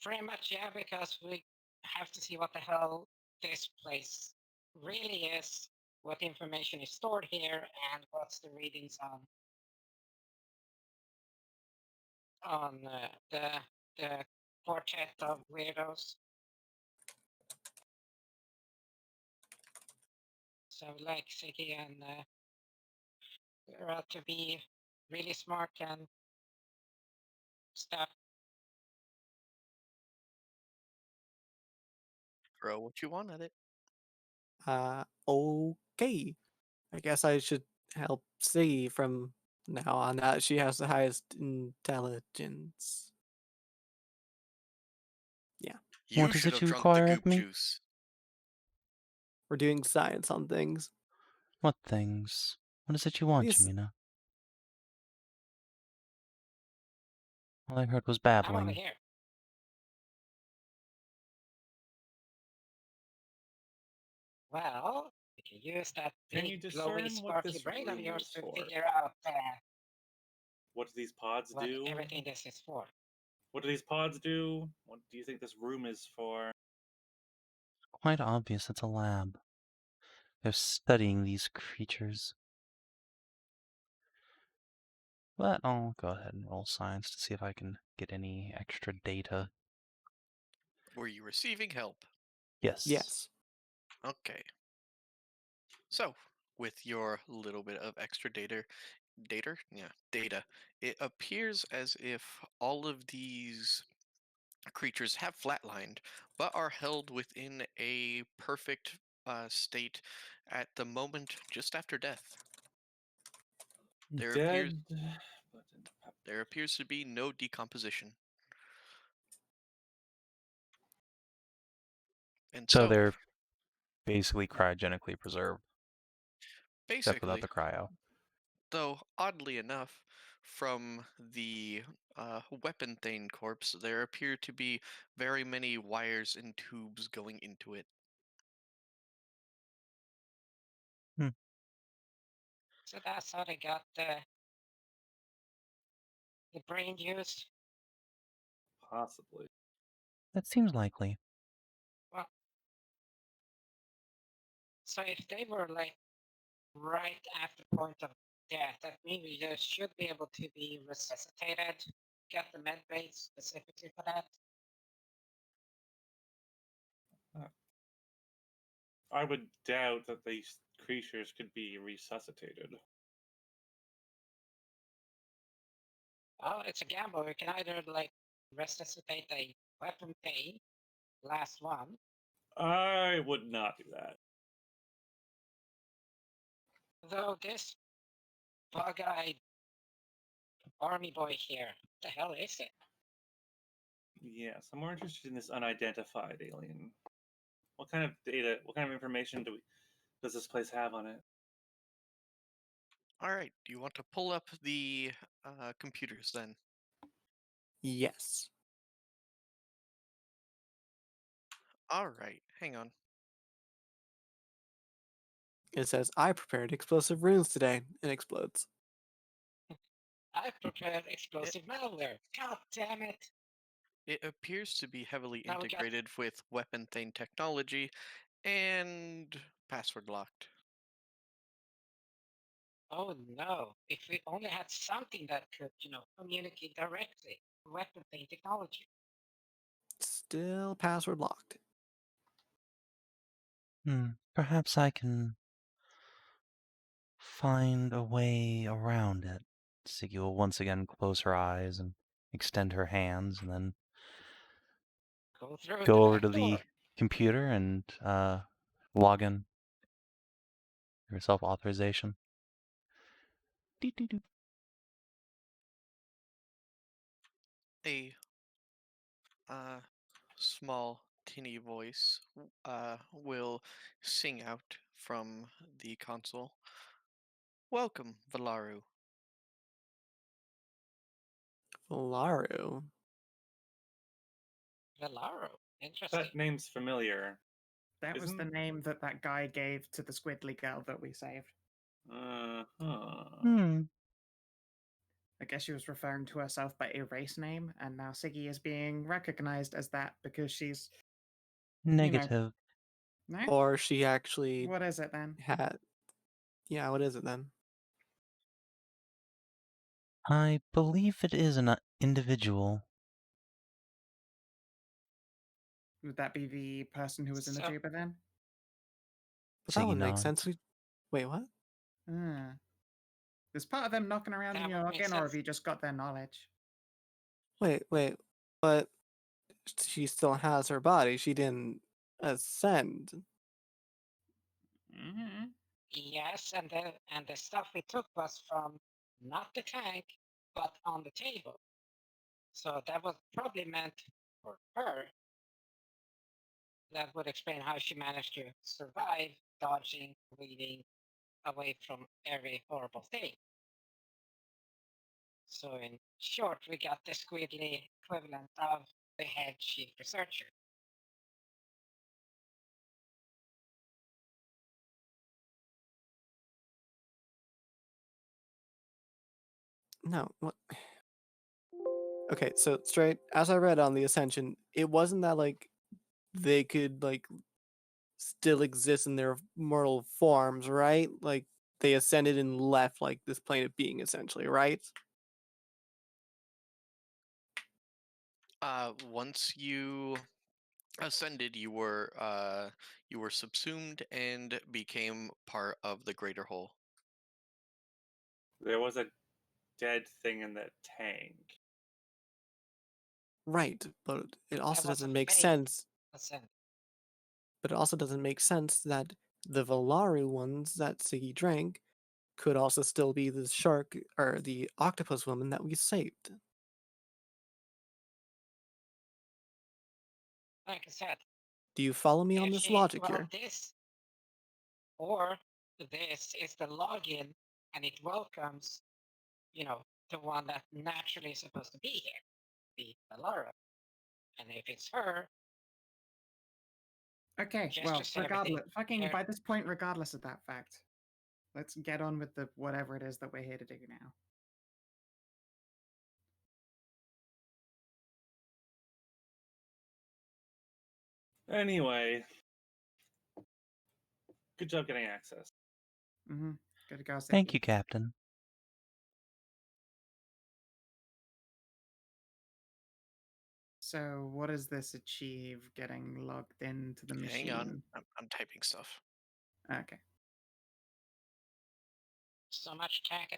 pretty much, yeah, because we have to see what the hell this place really is, what information is stored here, and what's the readings on the quartet of weirdos. So like Siggy and Lyra to be really smart and stuff. Throw what you want at it. Okay. I guess I should help see from now on out. She has the highest intelligence. Yeah, You What is should it have you drunk the require of goop me? juice. we're doing science on things. What things? What is it you want, Yes. Jamina? All I heard was I'm over babbling. here. Well, we can use that Can you big glowy discern what sparkly this brain of room yours is to for? figure out What do these pods what do? everything this is for. What do these pods do? What do you think this room is for? Quite obvious it's a lab. They're studying these creatures. But I'll go ahead and roll science to see if I can get any extra data. Were you receiving help? Yes. Yes. Okay. So, with your little bit of extra data, it appears as if all of these creatures have flatlined, but are held within a perfect state at the moment just after death. There appears Dead. But in there appears to be no decomposition, and So so they're basically cryogenically preserved, except without basically, the cryo. though oddly enough, from the weapon Thane corpse, there appear to be very many wires and tubes going into it. So that's how they got the brain used. possibly. That seems likely. Well, so if they were like right at the point of death, that means we just should be able to be resuscitated. Get the med base specifically for that. I would doubt that these creatures could be resuscitated. Oh, it's a gamble. We can either like resuscitate a weapon Thane, last one, I would not do that. though this bug-eyed army boy here, what the hell is it? Yes, I'm more interested in this unidentified alien. What kind of data, what kind of information does this place have on it? All right, do you want to pull up the computers then? Yes. All right, hang on. It says, I prepared explosive runes today, and explodes. I've prepared explosive malware. God damn it! It appears to be heavily Now we got- integrated with weapon Thane technology and password locked. Oh no! If we only had something that could, communicate directly, weapon Thane technology. Still password locked. Perhaps I can find a way around it. Siggy will once again close her eyes and extend her hands, and then Go through go the over back to the door. computer and log in her self-authorization. Doo-doo-doo. A small, tinny voice will sing out from the console. Welcome, Valaru. Laru. Velaro. Interesting. That name's familiar. That was the Isn't- name that that guy gave to the squiddly girl that we saved. Hmm. I guess she was referring to herself by a race name, and now Siggy is being recognized as that because she's Negative. no. Or she actually What is it then? had. Yeah, what is it then? I believe it is an individual. Would that be the person who was in the So- tuba then? But that Siggy would make nods. sense. Wait, what? Ah. Is part of them knocking around in That your would make noggin, or have sense. you just got their knowledge? Wait. But she still has her body. She didn't ascend. Mm-hmm. Yes, and the stuff we took was from not the tank, but on the table. So that was probably meant for her. That would explain how she managed to survive dodging, bleeding, away from every horrible thing. So in short, we got the squiggly equivalent of the head chief researcher. No, what? Okay, so straight as I read on the Ascension, it wasn't that like they could like still exist in their mortal forms, right? Like they ascended and left like this plane of being essentially, right? Once you ascended, you were subsumed and became part of the greater whole. There was a dead thing in that tank. Right, but it also That was a doesn't make fake sense. ascent. But it also doesn't make sense that the Valaru ones that Siggy drank could also still be the shark or the octopus woman that we saved. Like I said, Do you follow me on if this she, logic well, here? this or this is the login, and it welcomes, the one that naturally is supposed to be here, the Lyra. And if it's her, Okay, just well, say everything fucking here. by this point, regardless of that fact, let's get on with the whatever it is that we're here to do now. Anyway, good job getting access. Mm-hmm. Gotta go, Thank you, Siggy. Captain. So, what does this achieve getting logged into the machine? Hang on, I'm typing stuff. Okay. So much taka.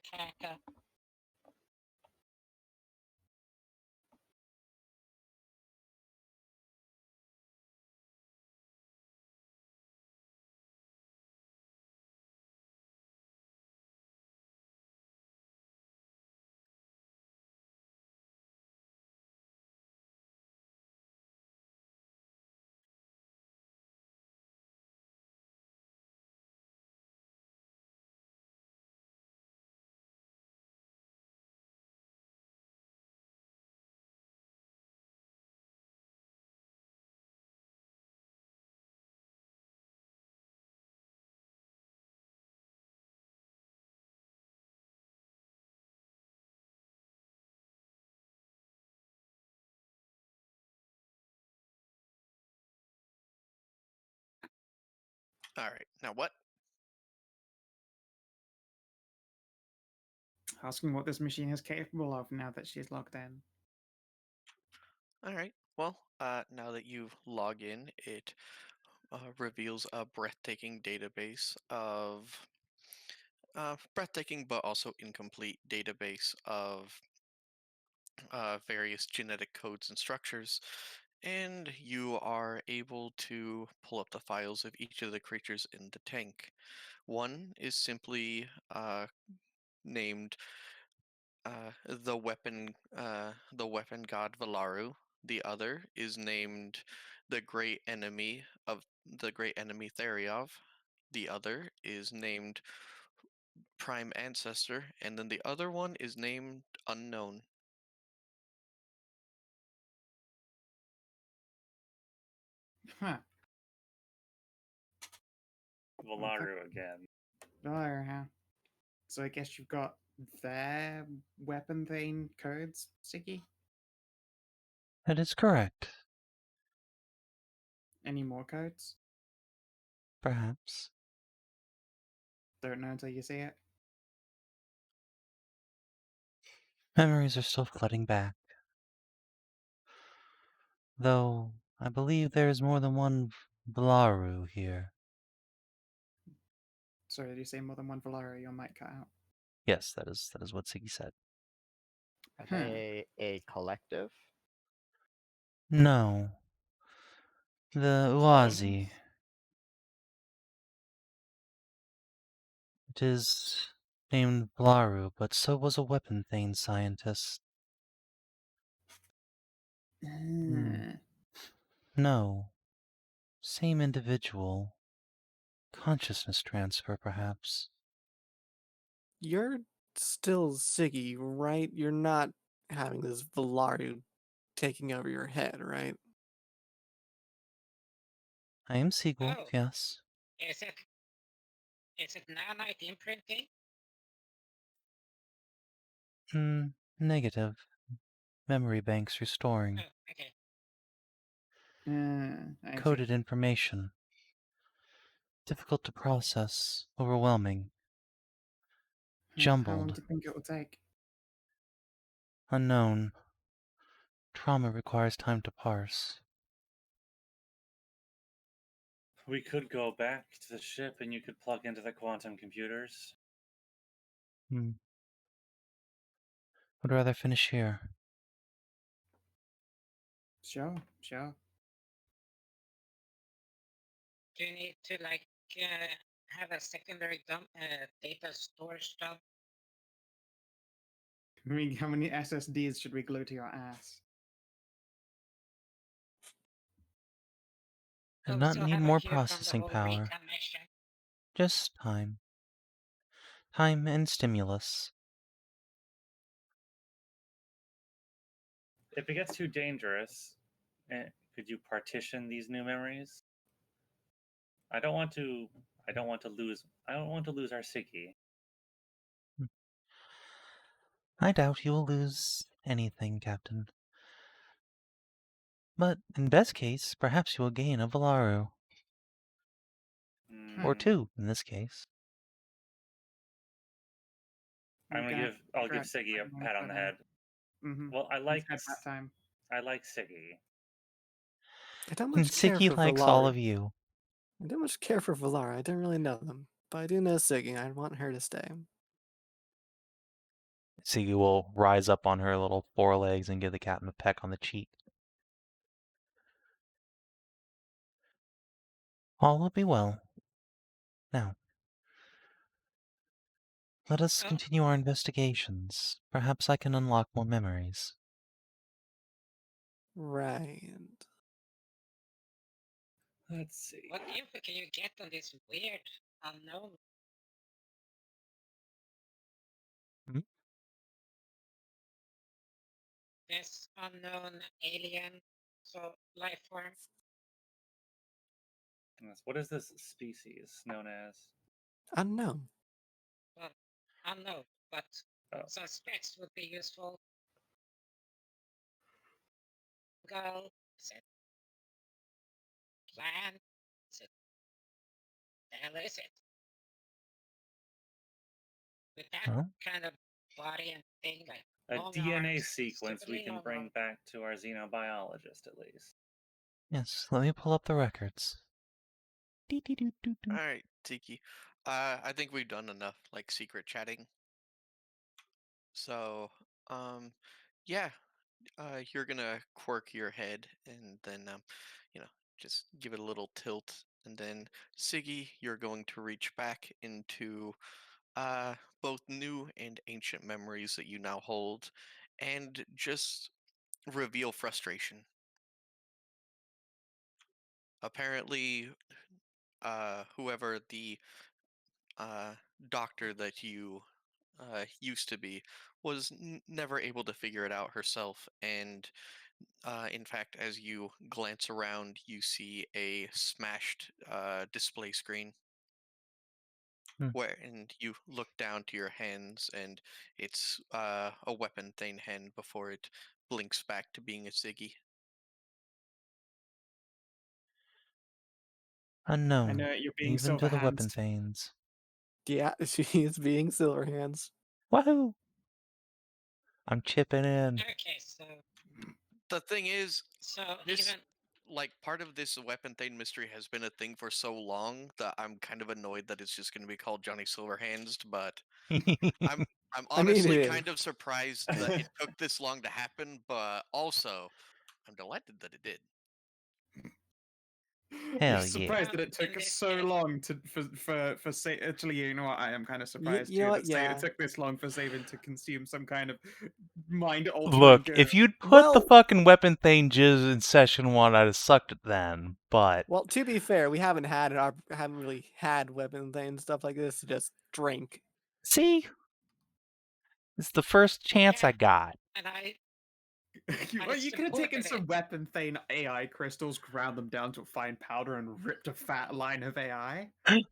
All right, now what? Asking what this machine is capable of now that she's logged in. All right. Well, now that you log in, it reveals a breathtaking database of breathtaking but also incomplete database of various genetic codes and structures, and you are able to pull up the files of each of the creatures in the tank. One is simply named the weapon god Valaru. The other is named the the great enemy Theriov. The other is named Prime Ancestor, and then the other one is named Unknown. Huh. Valaru again. There, huh? So I guess you've got their weapon Thane codes, Siggy? That is correct. Any more codes? Perhaps. Don't know until you see it. Memories are still flooding back. Though, I believe there is more than one Valaru here. Sorry, did you say more than one Valera? Your mic cut out. Yes, that is what Siggy said. Are Huh. they a collective? No. The Uazi. It is named Valaru, but so was a weapon Thane scientist. No. Same individual. Consciousness transfer, perhaps. you're still Siggy, right? You're not having this Valaru taking over your head, right? I am Siegwulfe, Oh. yes. Is it nanite imprinting? Negative. Memory banks restoring. Oh, okay. I see. Coded information. Difficult to process. Overwhelming. How long Jumbled. do you think it will take? Unknown. Trauma requires time to parse. We could go back to the ship and you could plug into the quantum computers. Would rather finish here. Sure. Do you need to have a secondary data storage dump? I mean, how many SSDs should we glue to your ass? I do Oh, not so need how more about you from the processing whole power. recon mission? Just time. Time and stimulus. If it gets too dangerous, could you partition these new memories? I don't want to lose our Siggy. I doubt you will lose anything, Captain. But in best case, perhaps you will gain a Valaru. Or two, in this case. I'll give Siggy a pat on the head. Mm-hmm. Well, I like that time. I like Siggy. I don't And much care Siggy for likes Valaru. all of you. I don't much care for Valaru. I don't really know them. But I do know Siggy. I want her to stay. Siggy will rise up on her little forelegs and give the captain a peck on the cheek. All will be well. Now, let us continue our investigations. Perhaps I can unlock more memories. Right. Let's see. What info can you get on this weird unknown? This unknown alien, life form. What is this species known as? Unknown. Well, unknown, but some specs would be useful. Girl, is it plant? Is it the hell is it? With that kind of body and thing, like A long DNA arms, sequence we stupidly can long bring arms. back to our xenobiologist at least. Yes, let me pull up the records. All right, Tiki. I think we've done enough like secret chatting. So, yeah, you're gonna quirk your head and then, just give it a little tilt, and then Siggy, you're going to reach back into both new and ancient memories that you now hold, and just reveal frustration. Apparently, whoever the doctor that you used to be was never able to figure it out herself, and in fact, as you glance around, you see a smashed display screen. And you look down to your hands, and it's a weapon Thane hand before it blinks back to being a Siggy. Unknown. I know you're being Even to the weapon Silverhands. Thanes. Yeah, she is being Silverhands. Woohoo! I'm chipping in. Okay, so The thing is, this even part of this weapon Thane mystery has been a thing for so long that I'm kind of annoyed that it's just going to be called Johnny Silverhands. But I'm I mean, honestly it kind of surprised that it took this long to happen, but also I'm delighted that it did. Hell I'm surprised that it in took this so case- long for say. Actually, you know what? I am kind of surprised you know too what, that yeah. it took this long for Savin to consume some kind of mind-altering. Look, if you'd put the fucking weapon Thane jizz in session 1, I'd have sucked it then, but... Well, to be fair, we haven't really had weapon thing and stuff like this to just drink. See? It's the first chance Yeah. I got. And I Well, you could have taken supported some it. weapon Thane AI crystals, ground them down to a fine powder, and ripped a fat line of AI.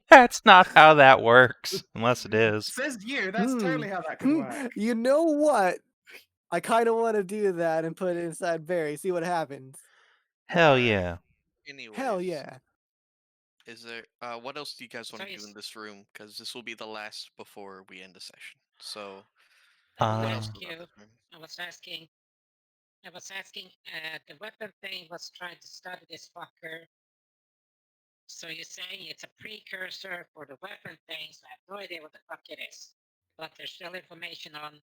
That's not how that works, unless it is. Says you. That's totally how that could work. You know what? I kind of want to do that and put it inside Barry. See what happens. Hell Alright. yeah. Anyways, Hell yeah. is there what else do you guys want So to do is- in this room? Because this will be the last before we end the session. So I will what else ask is about you. this room? I was asking. The weapon thing was trying to study this fucker. So you're saying it's a precursor for the weapon thing, so I have no idea what the fuck it is. But there's still information on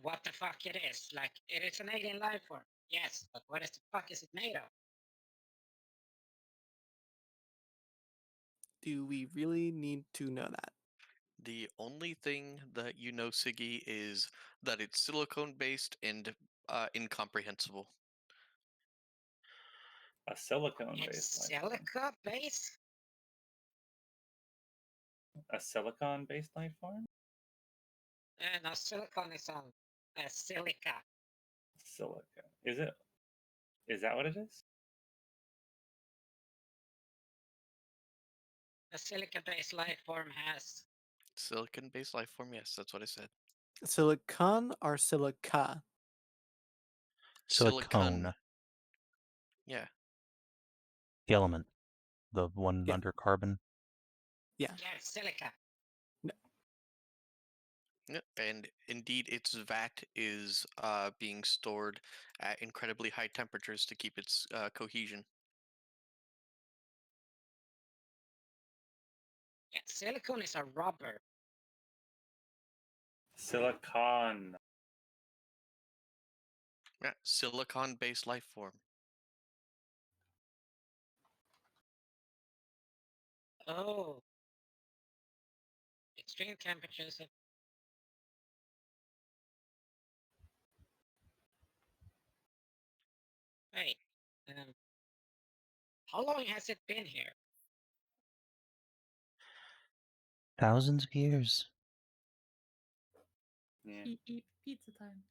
what the fuck it is. Like, it is an alien life form. Yes, but what is the fuck is it made of? Do we really need to know that? The only thing that you know, Siggy, is that it's silicone based and incomprehensible. A silicone It's based life. silica base? A silicon based life form? No, silicon is on silica. Silica. Is it? Is that what it is? A silica based life form has. Silicon based life form, yes, that's what I said. Silicon or silica? Silicone. Yeah. The element. The one Yeah. under carbon. Yeah. Yeah, silica. Yep, and indeed, its vat is being stored at incredibly high temperatures to keep its cohesion. Yeah, silicone is a rubber. Silicon. Yeah, silicon-based life form. Oh. Extreme temperatures. Wait. How long has it been here? Thousands of years. Yeah. Eat pizza time.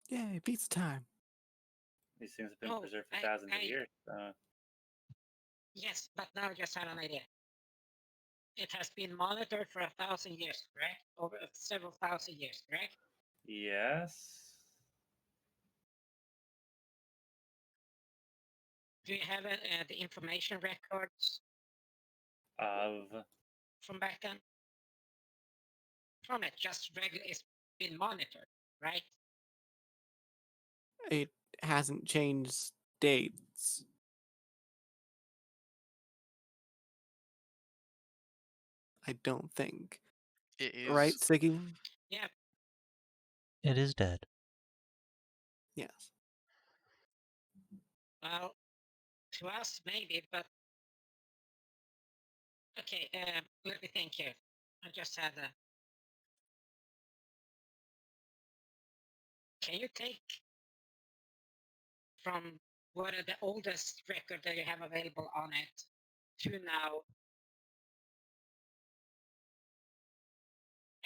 Yay, pizza time. These things have been Oh, preserved for thousands of years. Yes, but now I just had an idea. It has been monitored for 1,000 years, correct? Over several thousand years, correct? Yes. Do you have the information records Of. from back then? From it, just regular. It's been monitored, right? It hasn't changed dates. I don't think. It is Right, Siggy? Yeah. It is dead. Yes. Well, to us maybe, but okay. Let me think here. I just had a. Can you take from what are the oldest record that you have available on it to now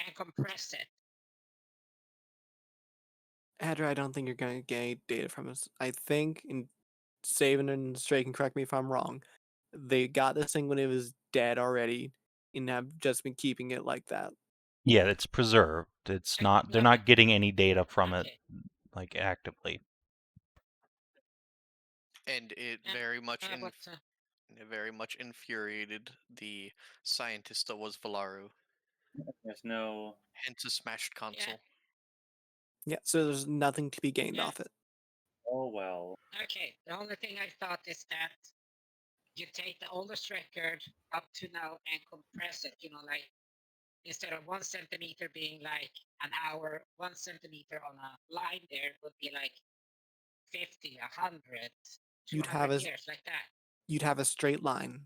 and compress it? Hedrah, I don't think you're going to get any data from us. I think, and Savin and Stray can correct me if I'm wrong, they got this thing when it was dead already and have just been keeping it like that. Yeah, it's preserved. It's not. They're Yeah, not getting any data from it, okay. like actively. and it Yeah, very much infuriated the scientist that was Valaru. There's no. Hence a smashed console. Yeah, so there's nothing to be gained Yeah. off it. Oh well. Okay, the only thing I thought is that you take the oldest record up to now and compress it, like instead of 1 centimeter being like an hour, 1 centimeter on a line there would be like 50, 100, You'd 200 have a years, like that. you'd have a straight line.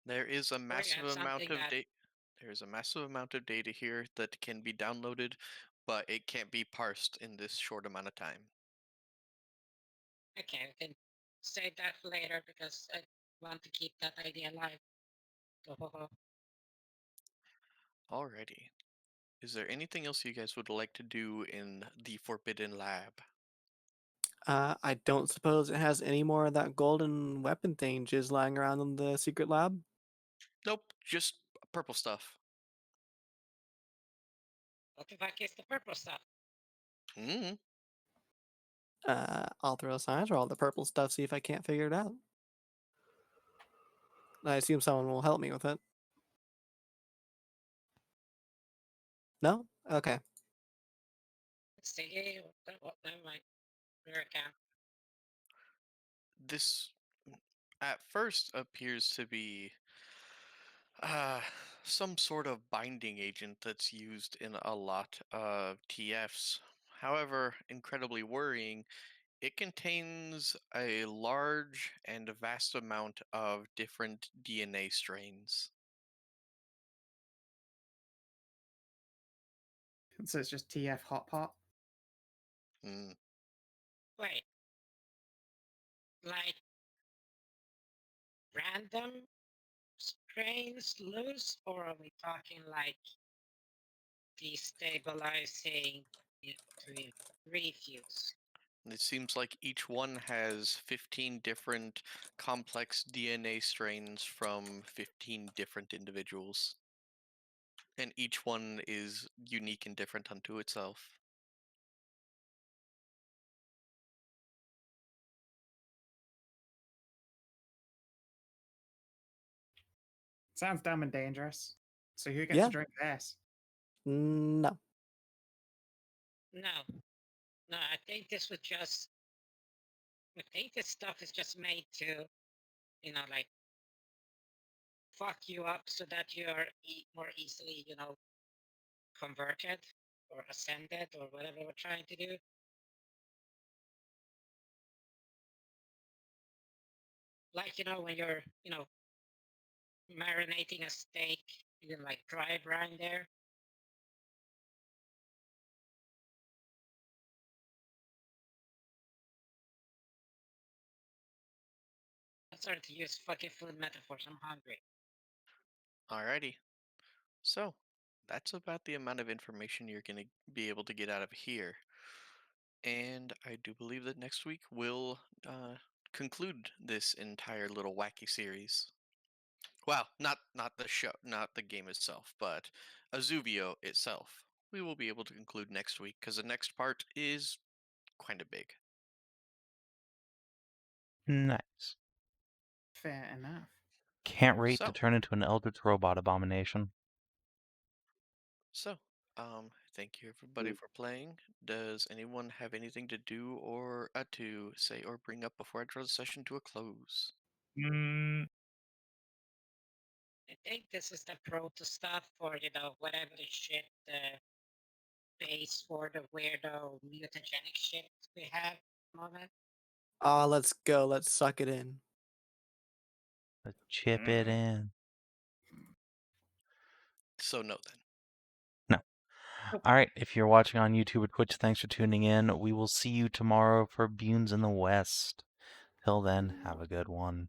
There is a Or you massive have amount something of that, data. There is a massive amount of data here that can be downloaded, but it can't be parsed in this short amount of time. okay, we can save that for later because want to keep that idea alive. Alrighty. Is there anything else you guys would like to do in the Forbidden Lab? I don't suppose it has any more of that golden weapon thing just lying around in the secret lab. Nope, just purple stuff. What the fuck is the purple stuff? Hmm. I'll throw a science roll all the purple stuff, see if I can't figure it out. I assume someone will help me with it. No? Okay. Let's see. What might work out. This at first appears to be uh, some sort of binding agent that's used in a lot of TFs. However, incredibly worrying, it contains a large and vast amount of different DNA strains. So it's just TF hot pot. Mm. Wait. Like random strains loose, or are we talking like destabilizing it to refuse? It seems like each one has 15 different complex DNA strains from 15 different individuals. And each one is unique and different unto itself. Sounds dumb and dangerous. So who gets Yeah. to drink this? No. No. No, I think this was just. I think this stuff is just made to, like, fuck you up so that you are more easily, converted or ascended or whatever we're trying to do. Like, when you're, marinating a steak, you can like dry brine there. I'm starting to use fucking food metaphors. I'm hungry. Alrighty. So, that's about the amount of information you're going to be able to get out of here. And I do believe that next week we'll conclude this entire little wacky series. Well, not the show, not the game itself, but Azuvio itself. We will be able to conclude next week because the next part is kind of big. Nice. Fair enough. Can't wait to So, turn into an Eldritch robot abomination. so, thank you everybody for playing. Does anyone have anything to do or to say or bring up before I draw the session to a close? I think this is the proto stuff for, whatever the shit, base for the weirdo mutagenic shit we have at the moment. Let's go. Let's suck it in. Let's chip it in. So no then. No. All right. If you're watching on YouTube or Twitch, thanks for tuning in. We will see you tomorrow for Bunes in the West. Till then, have a good one.